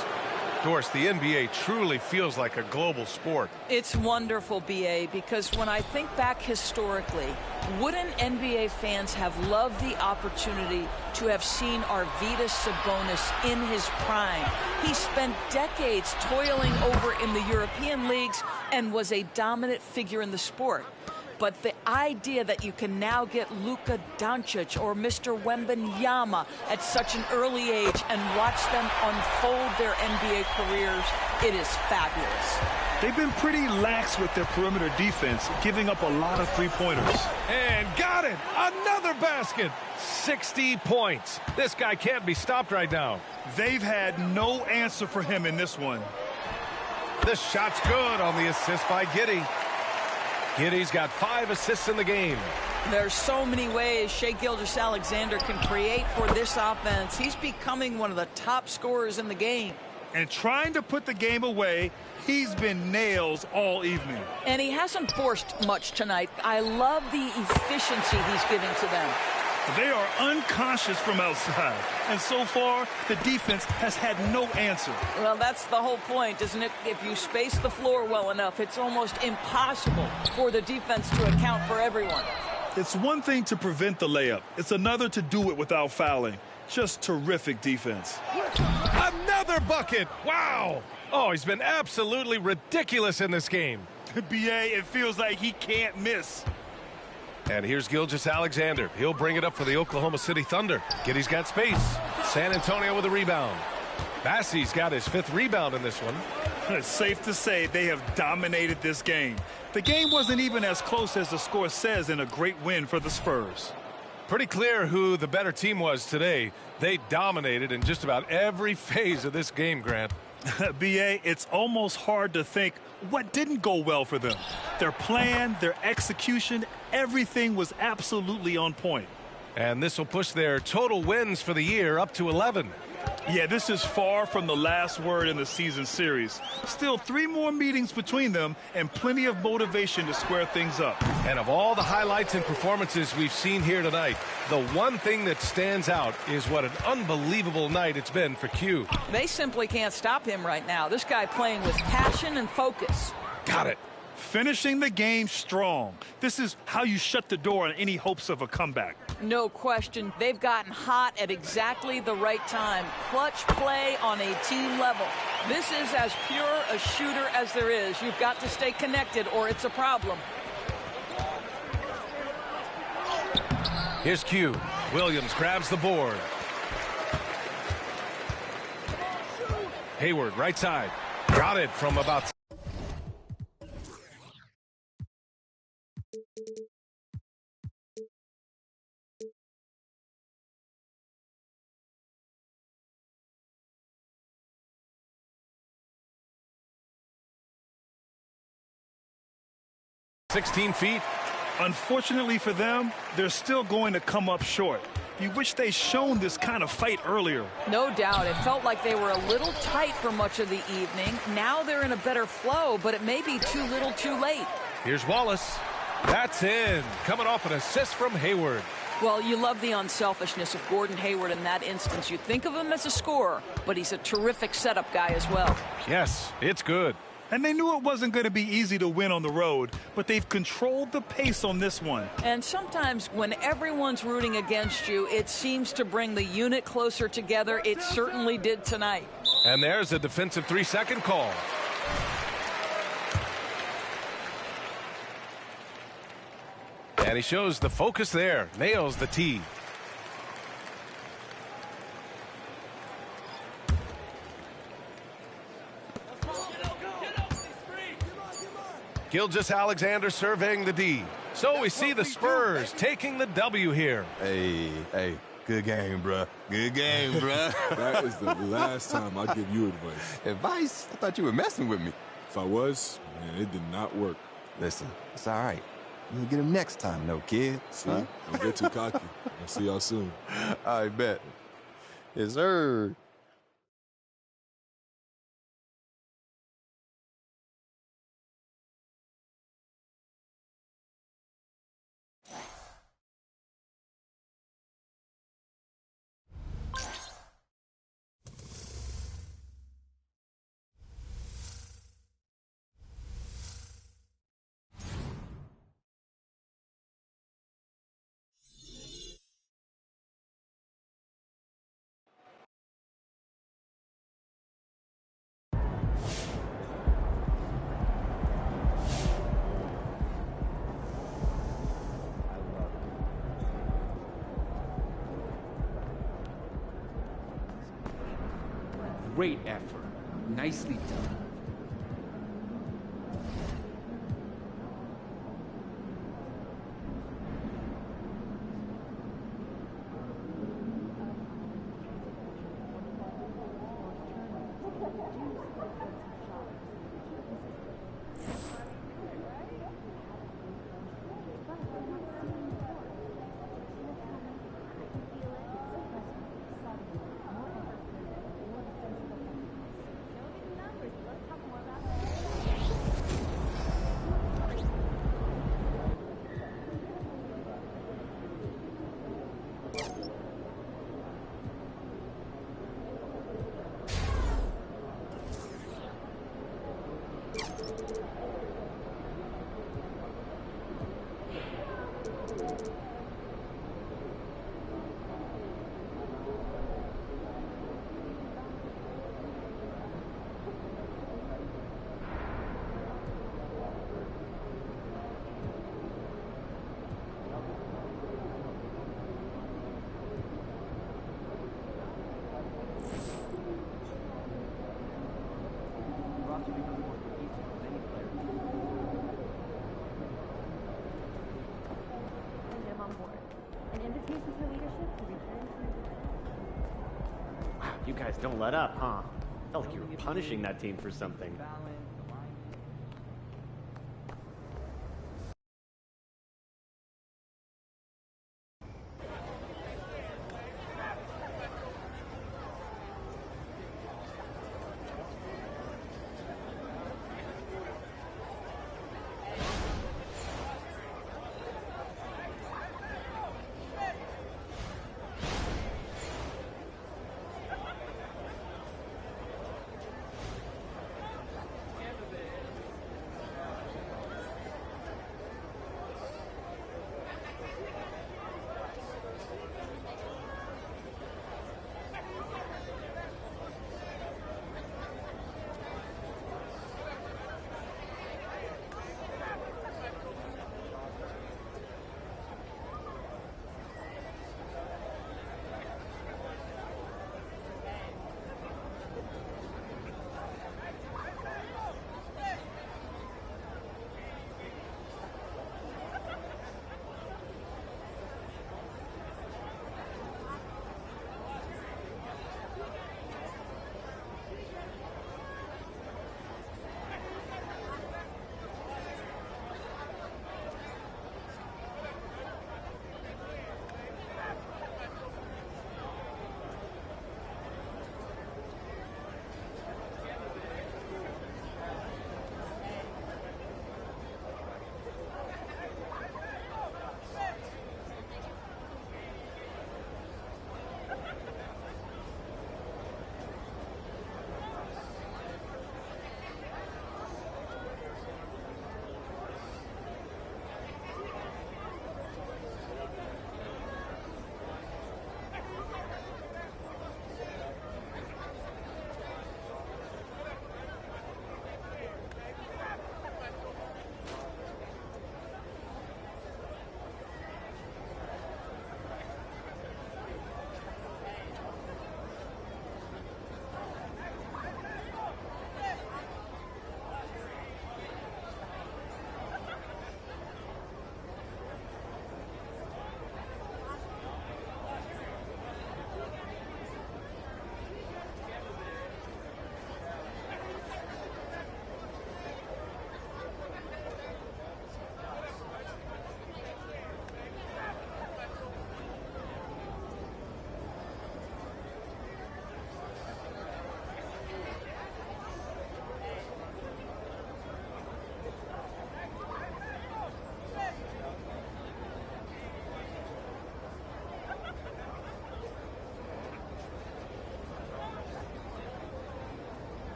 Speaker 3: Doris, the NBA truly feels like a global sport.
Speaker 18: It's wonderful, BA, because when I think back historically, wouldn't NBA fans have loved the opportunity to have seen Arvydas Sabonis in his prime? He spent decades toiling over in the European leagues and was a dominant figure in the sport. But the idea that you can now get Luka Doncic or Mr. Wembanyama at such an early age and watch them unfold their NBA careers, it is fabulous.
Speaker 4: They've been pretty lax with their perimeter defense, giving up a lot of three-pointers.
Speaker 3: And got it! Another basket! 60 points. This guy can't be stopped right now.
Speaker 4: They've had no answer for him in this one.
Speaker 3: This shot's good on the assist by Giddey. Giddey's got 5 assists in the game.
Speaker 18: There's so many ways Shai Gilgeous-Alexander can create for this offense. He's becoming one of the top scorers in the game.
Speaker 4: And trying to put the game away, he's been nails all evening.
Speaker 18: And he hasn't forced much tonight. I love the efficiency he's giving to them.
Speaker 4: They are unconscious from outside. And so far, the defense has had no answer.
Speaker 18: Well, that's the whole point, isn't it? If you space the floor well enough, it's almost impossible for the defense to account for everyone.
Speaker 4: It's one thing to prevent the layup. It's another to do it without fouling. Just terrific defense.
Speaker 3: Another bucket! Wow! Oh, he's been absolutely ridiculous in this game.
Speaker 4: BA, it feels like he can't miss.
Speaker 3: And here's Gilgeous-Alexander. He'll bring it up for the Oklahoma City Thunder. Giddey's got space. San Antonio with a rebound. Bassey's got his 5th rebound in this one.
Speaker 4: It's safe to say they have dominated this game. The game wasn't even as close as the score says in a great win for the Spurs.
Speaker 3: Pretty clear who the better team was today. They dominated in just about every phase of this game, Grant.
Speaker 4: B.A., it's almost hard to think what didn't go well for them. Their plan, their execution, everything was absolutely on point.
Speaker 3: And this will push their total wins for the year up to 11.
Speaker 4: Yeah, this is far from the last word in the season series. Still 3 more meetings between them and plenty of motivation to square things up.
Speaker 3: And of all the highlights and performances we've seen here tonight, the one thing that stands out is what an unbelievable night it's been for Q.
Speaker 18: They simply can't stop him right now. This guy playing with passion and focus.
Speaker 3: Got it.
Speaker 4: Finishing the game strong. This is how you shut the door on any hopes of a comeback.
Speaker 18: No question. They've gotten hot at exactly the right time. Clutch play on a team level. This is as pure a shooter as there is. You've got to stay connected or it's a problem.
Speaker 3: Here's Q. Williams grabs the board. Hayward, right side. Got it from about... ...16 feet.
Speaker 4: Unfortunately for them, they're still going to come up short. You wish they'd shown this kind of fight earlier.
Speaker 18: No doubt. It felt like they were a little tight for much of the evening. Now they're in a better flow, but it may be too little too late.
Speaker 3: Here's Wallace. That's in. Coming off an assist from Hayward.
Speaker 18: Well, you love the unselfishness of Gordon Hayward in that instance. You think of him as a scorer, but he's a terrific setup guy as well.
Speaker 3: Yes, it's good.
Speaker 4: And they knew it wasn't going to be easy to win on the road, but they've controlled the pace on this one.
Speaker 18: And sometimes when everyone's rooting against you, it seems to bring the unit closer together. It certainly did tonight.
Speaker 3: And there's a defensive 3-second call. And he shows the focus there. Nails the tee. Gilgeous-Alexander surveying the D. So we see the Spurs taking the W here.
Speaker 10: Hey, good game, bruh. Good game, bruh. That is the last time I give you advice.
Speaker 13: Advice? I thought you were messing with me.
Speaker 10: If I was, man, it did not work.
Speaker 13: Listen, it's all right. You'll get him next time, no kid.
Speaker 10: See? Huh? Don't get too cocky. I'll see y'all soon.
Speaker 13: I bet. Yes, sir.
Speaker 19: Great effort. Nicely done.
Speaker 22: You guys don't let up, huh?
Speaker 14: Felt like you were punishing that team for something.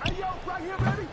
Speaker 10: Hey, yo, right here, baby.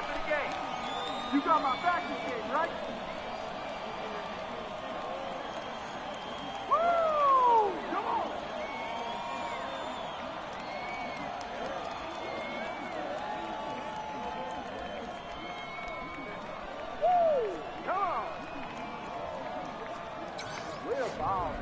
Speaker 17: after the game. You got my back this game, right? Woo! Come on! Woo! Come on! We're ball.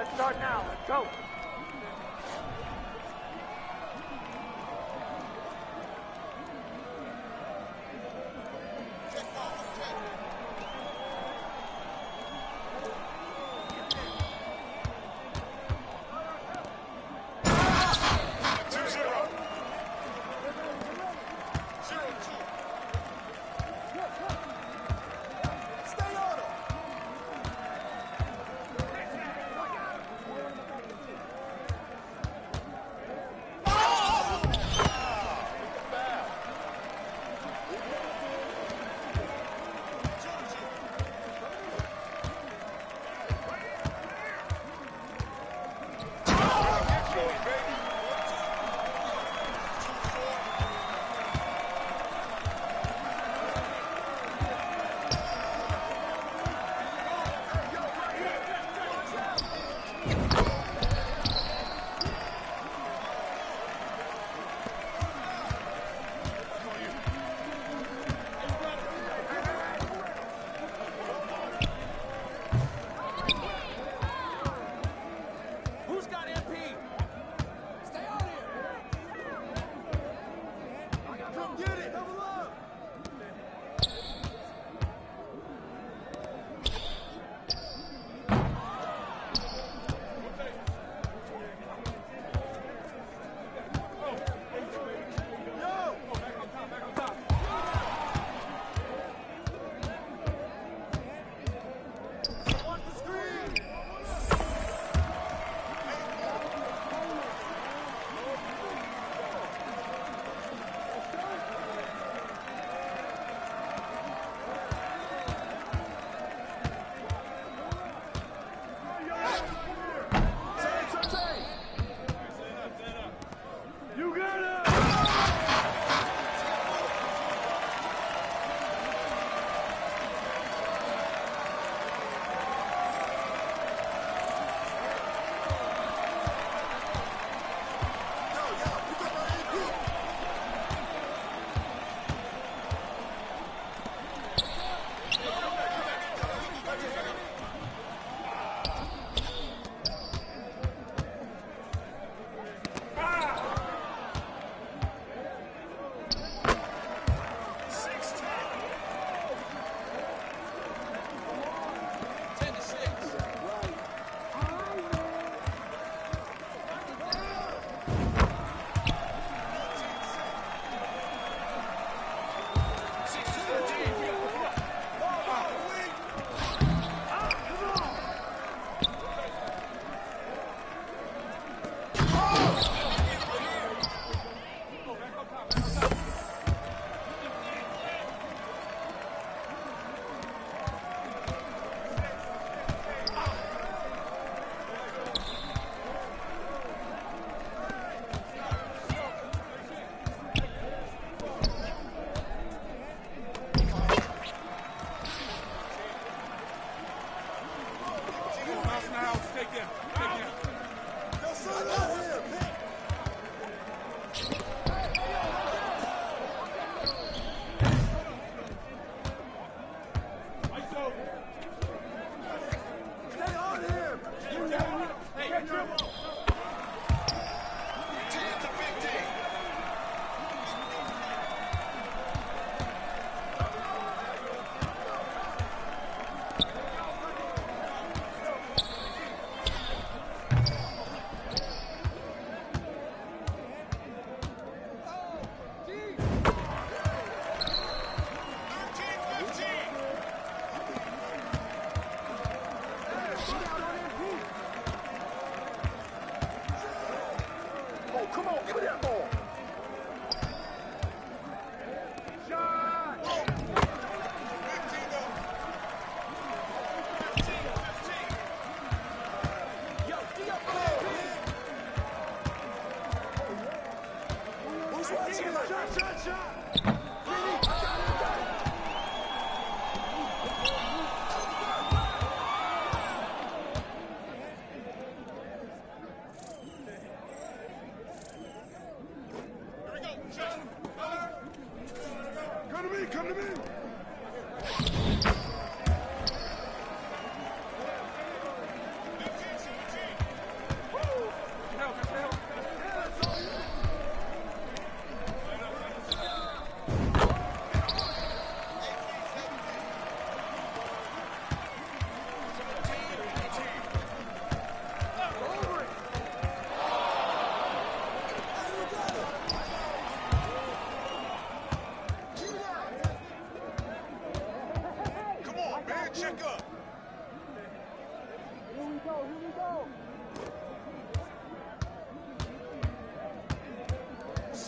Speaker 11: Let's start now. Let's go.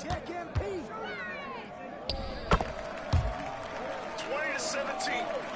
Speaker 11: Check MP.
Speaker 22: 20-17.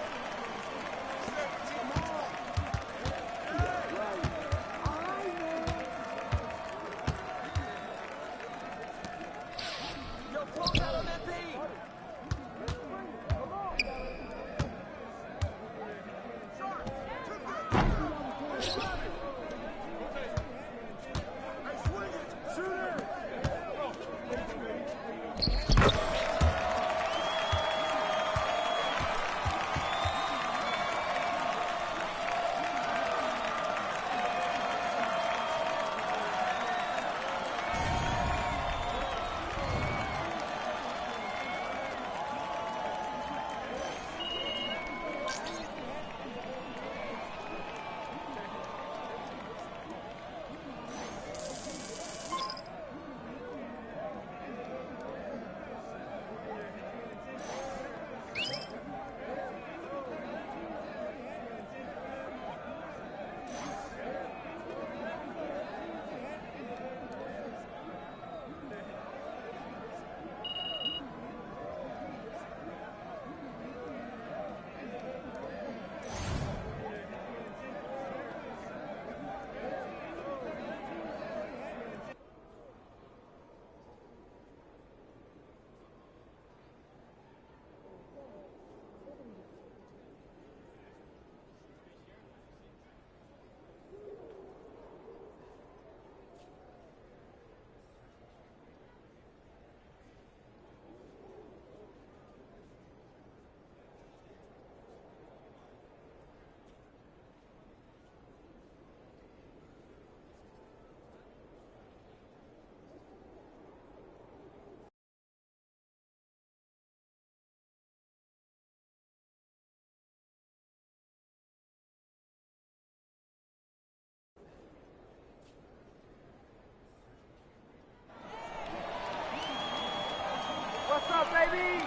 Speaker 11: What's up, baby?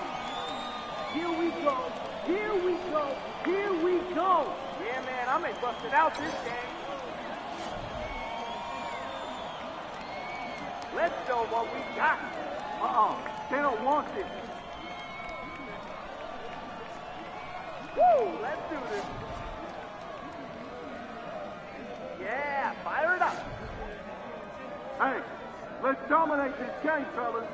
Speaker 11: Here we go. Here we go. Here we go. Yeah, man, I ain't busted out this game. Let's show what we got. They don't want this. Woo, let's do this. Yeah, fire it up. Hey, let's dominate this game, fellas.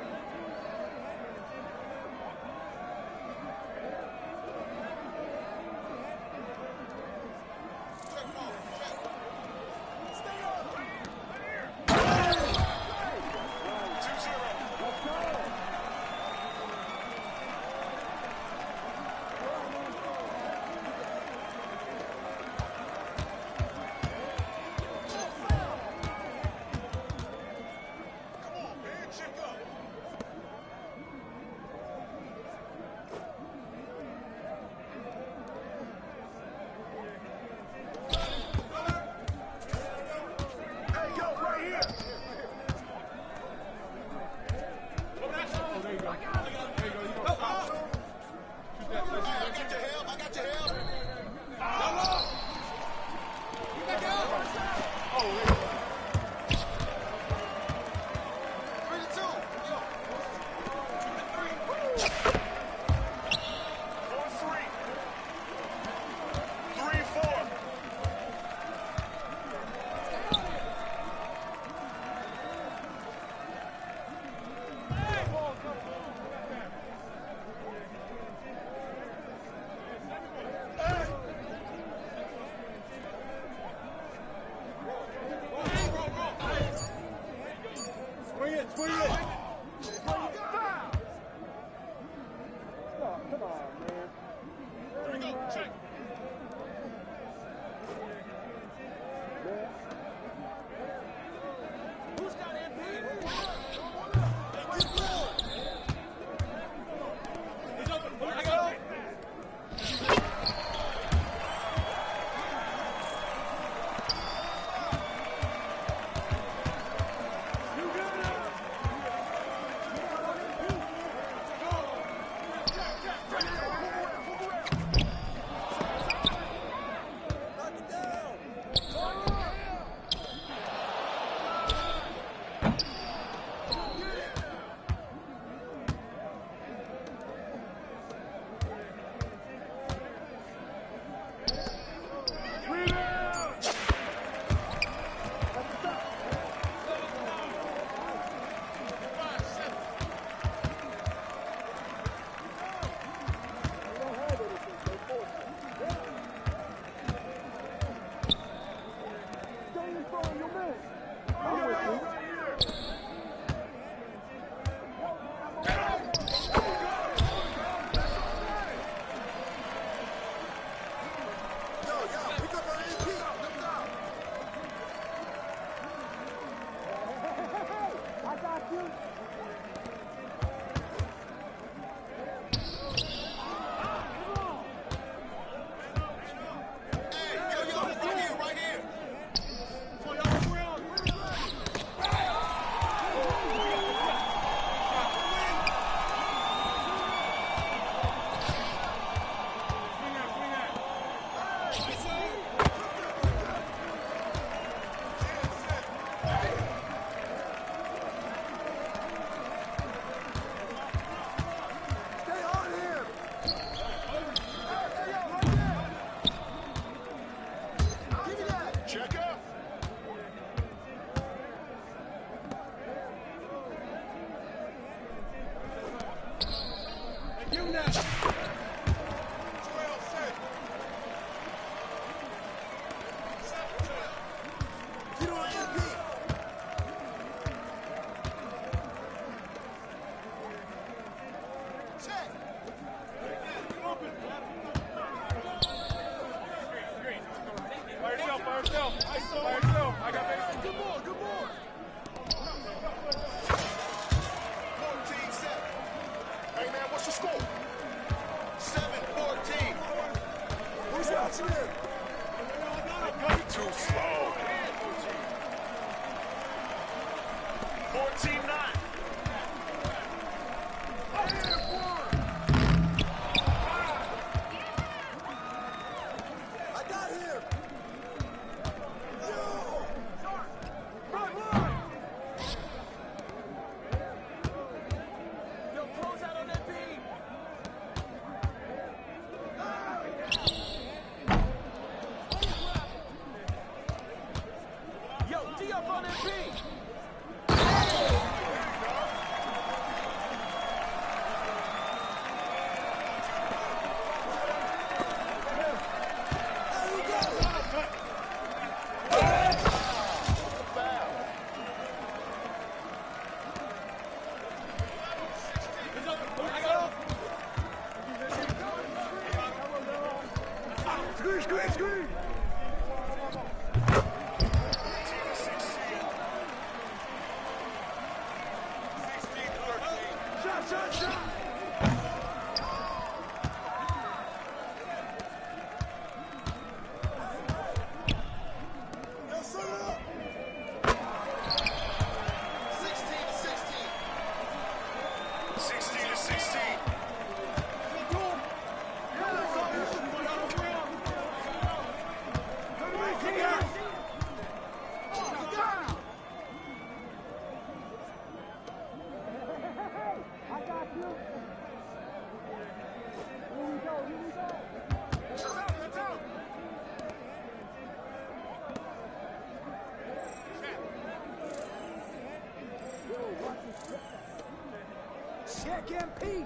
Speaker 11: Check MP.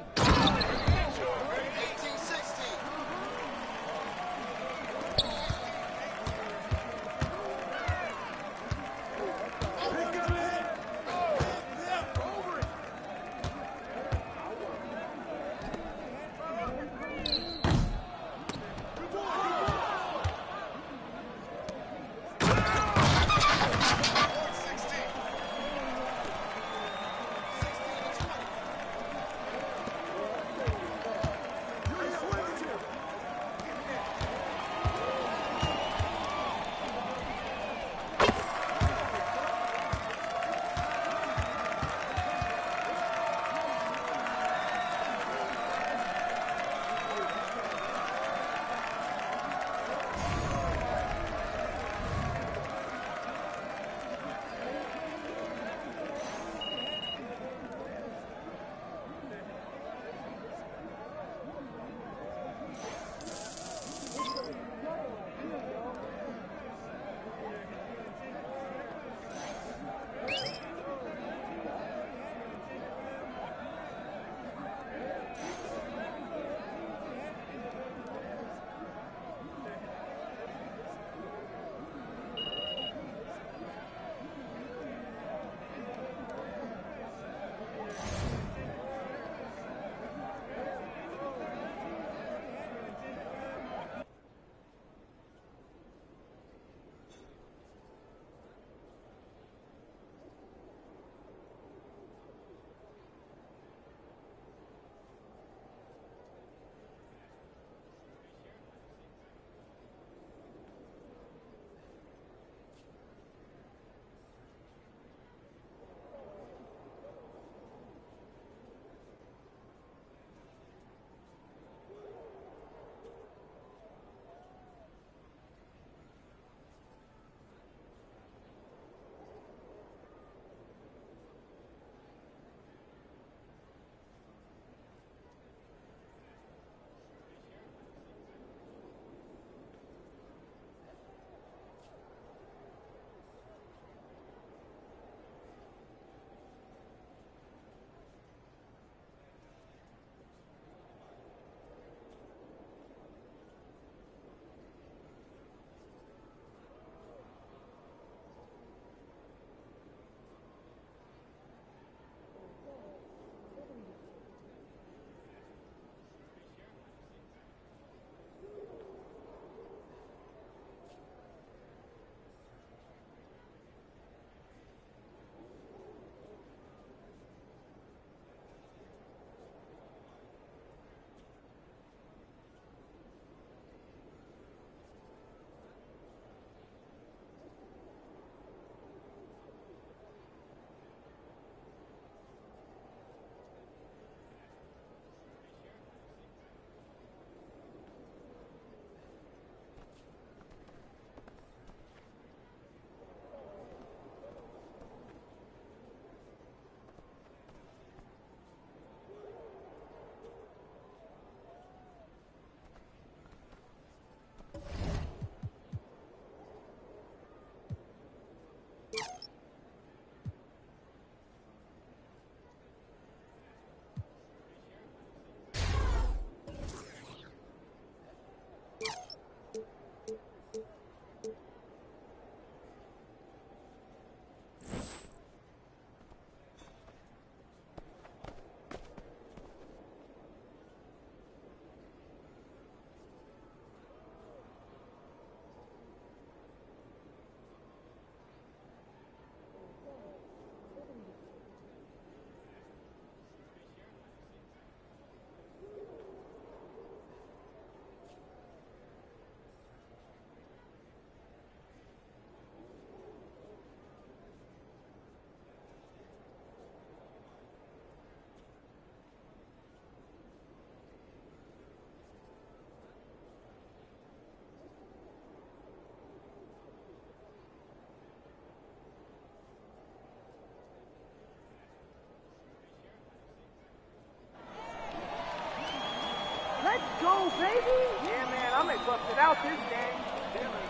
Speaker 11: baby? Yeah, man, I may bust it out this game.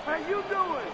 Speaker 11: How you doing?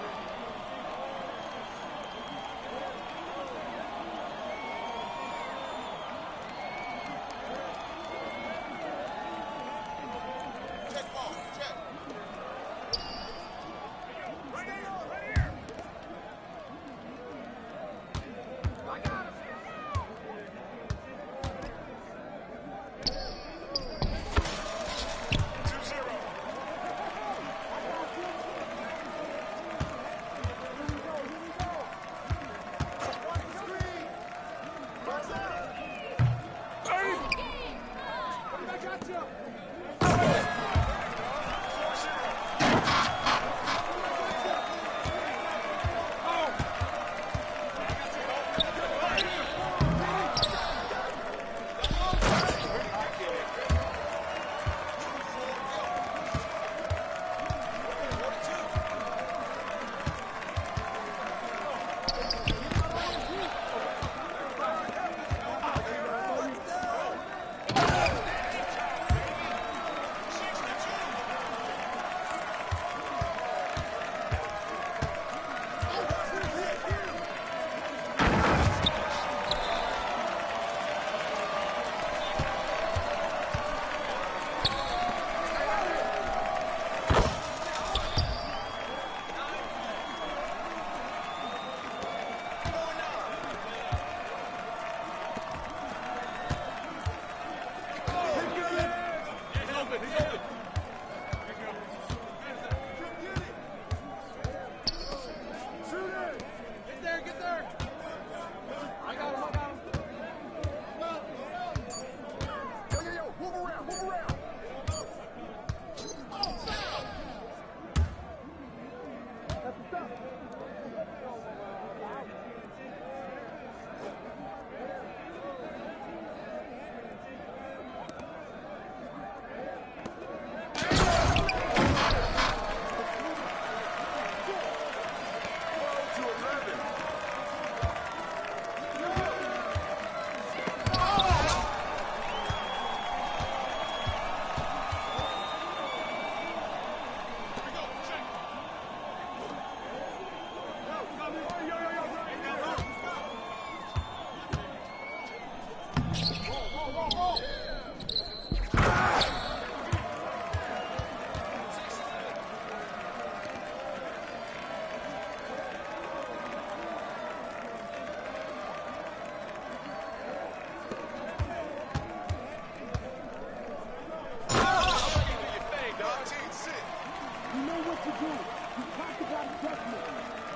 Speaker 11: You know what to do. You talked about adjustment.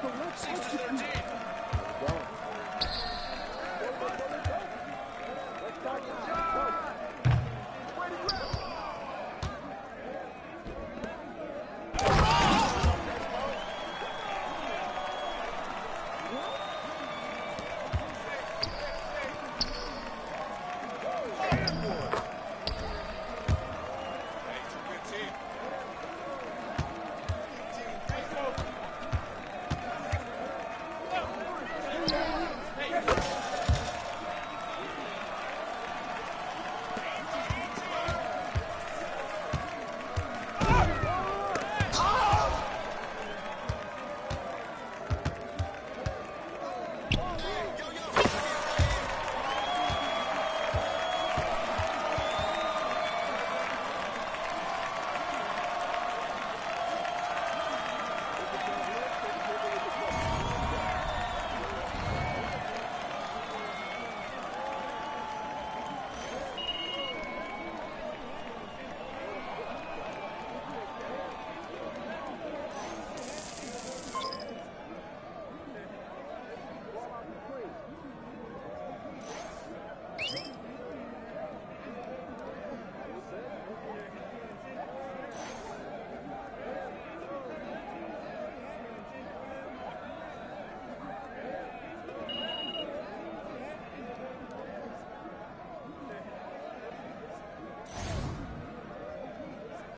Speaker 11: So let's execute.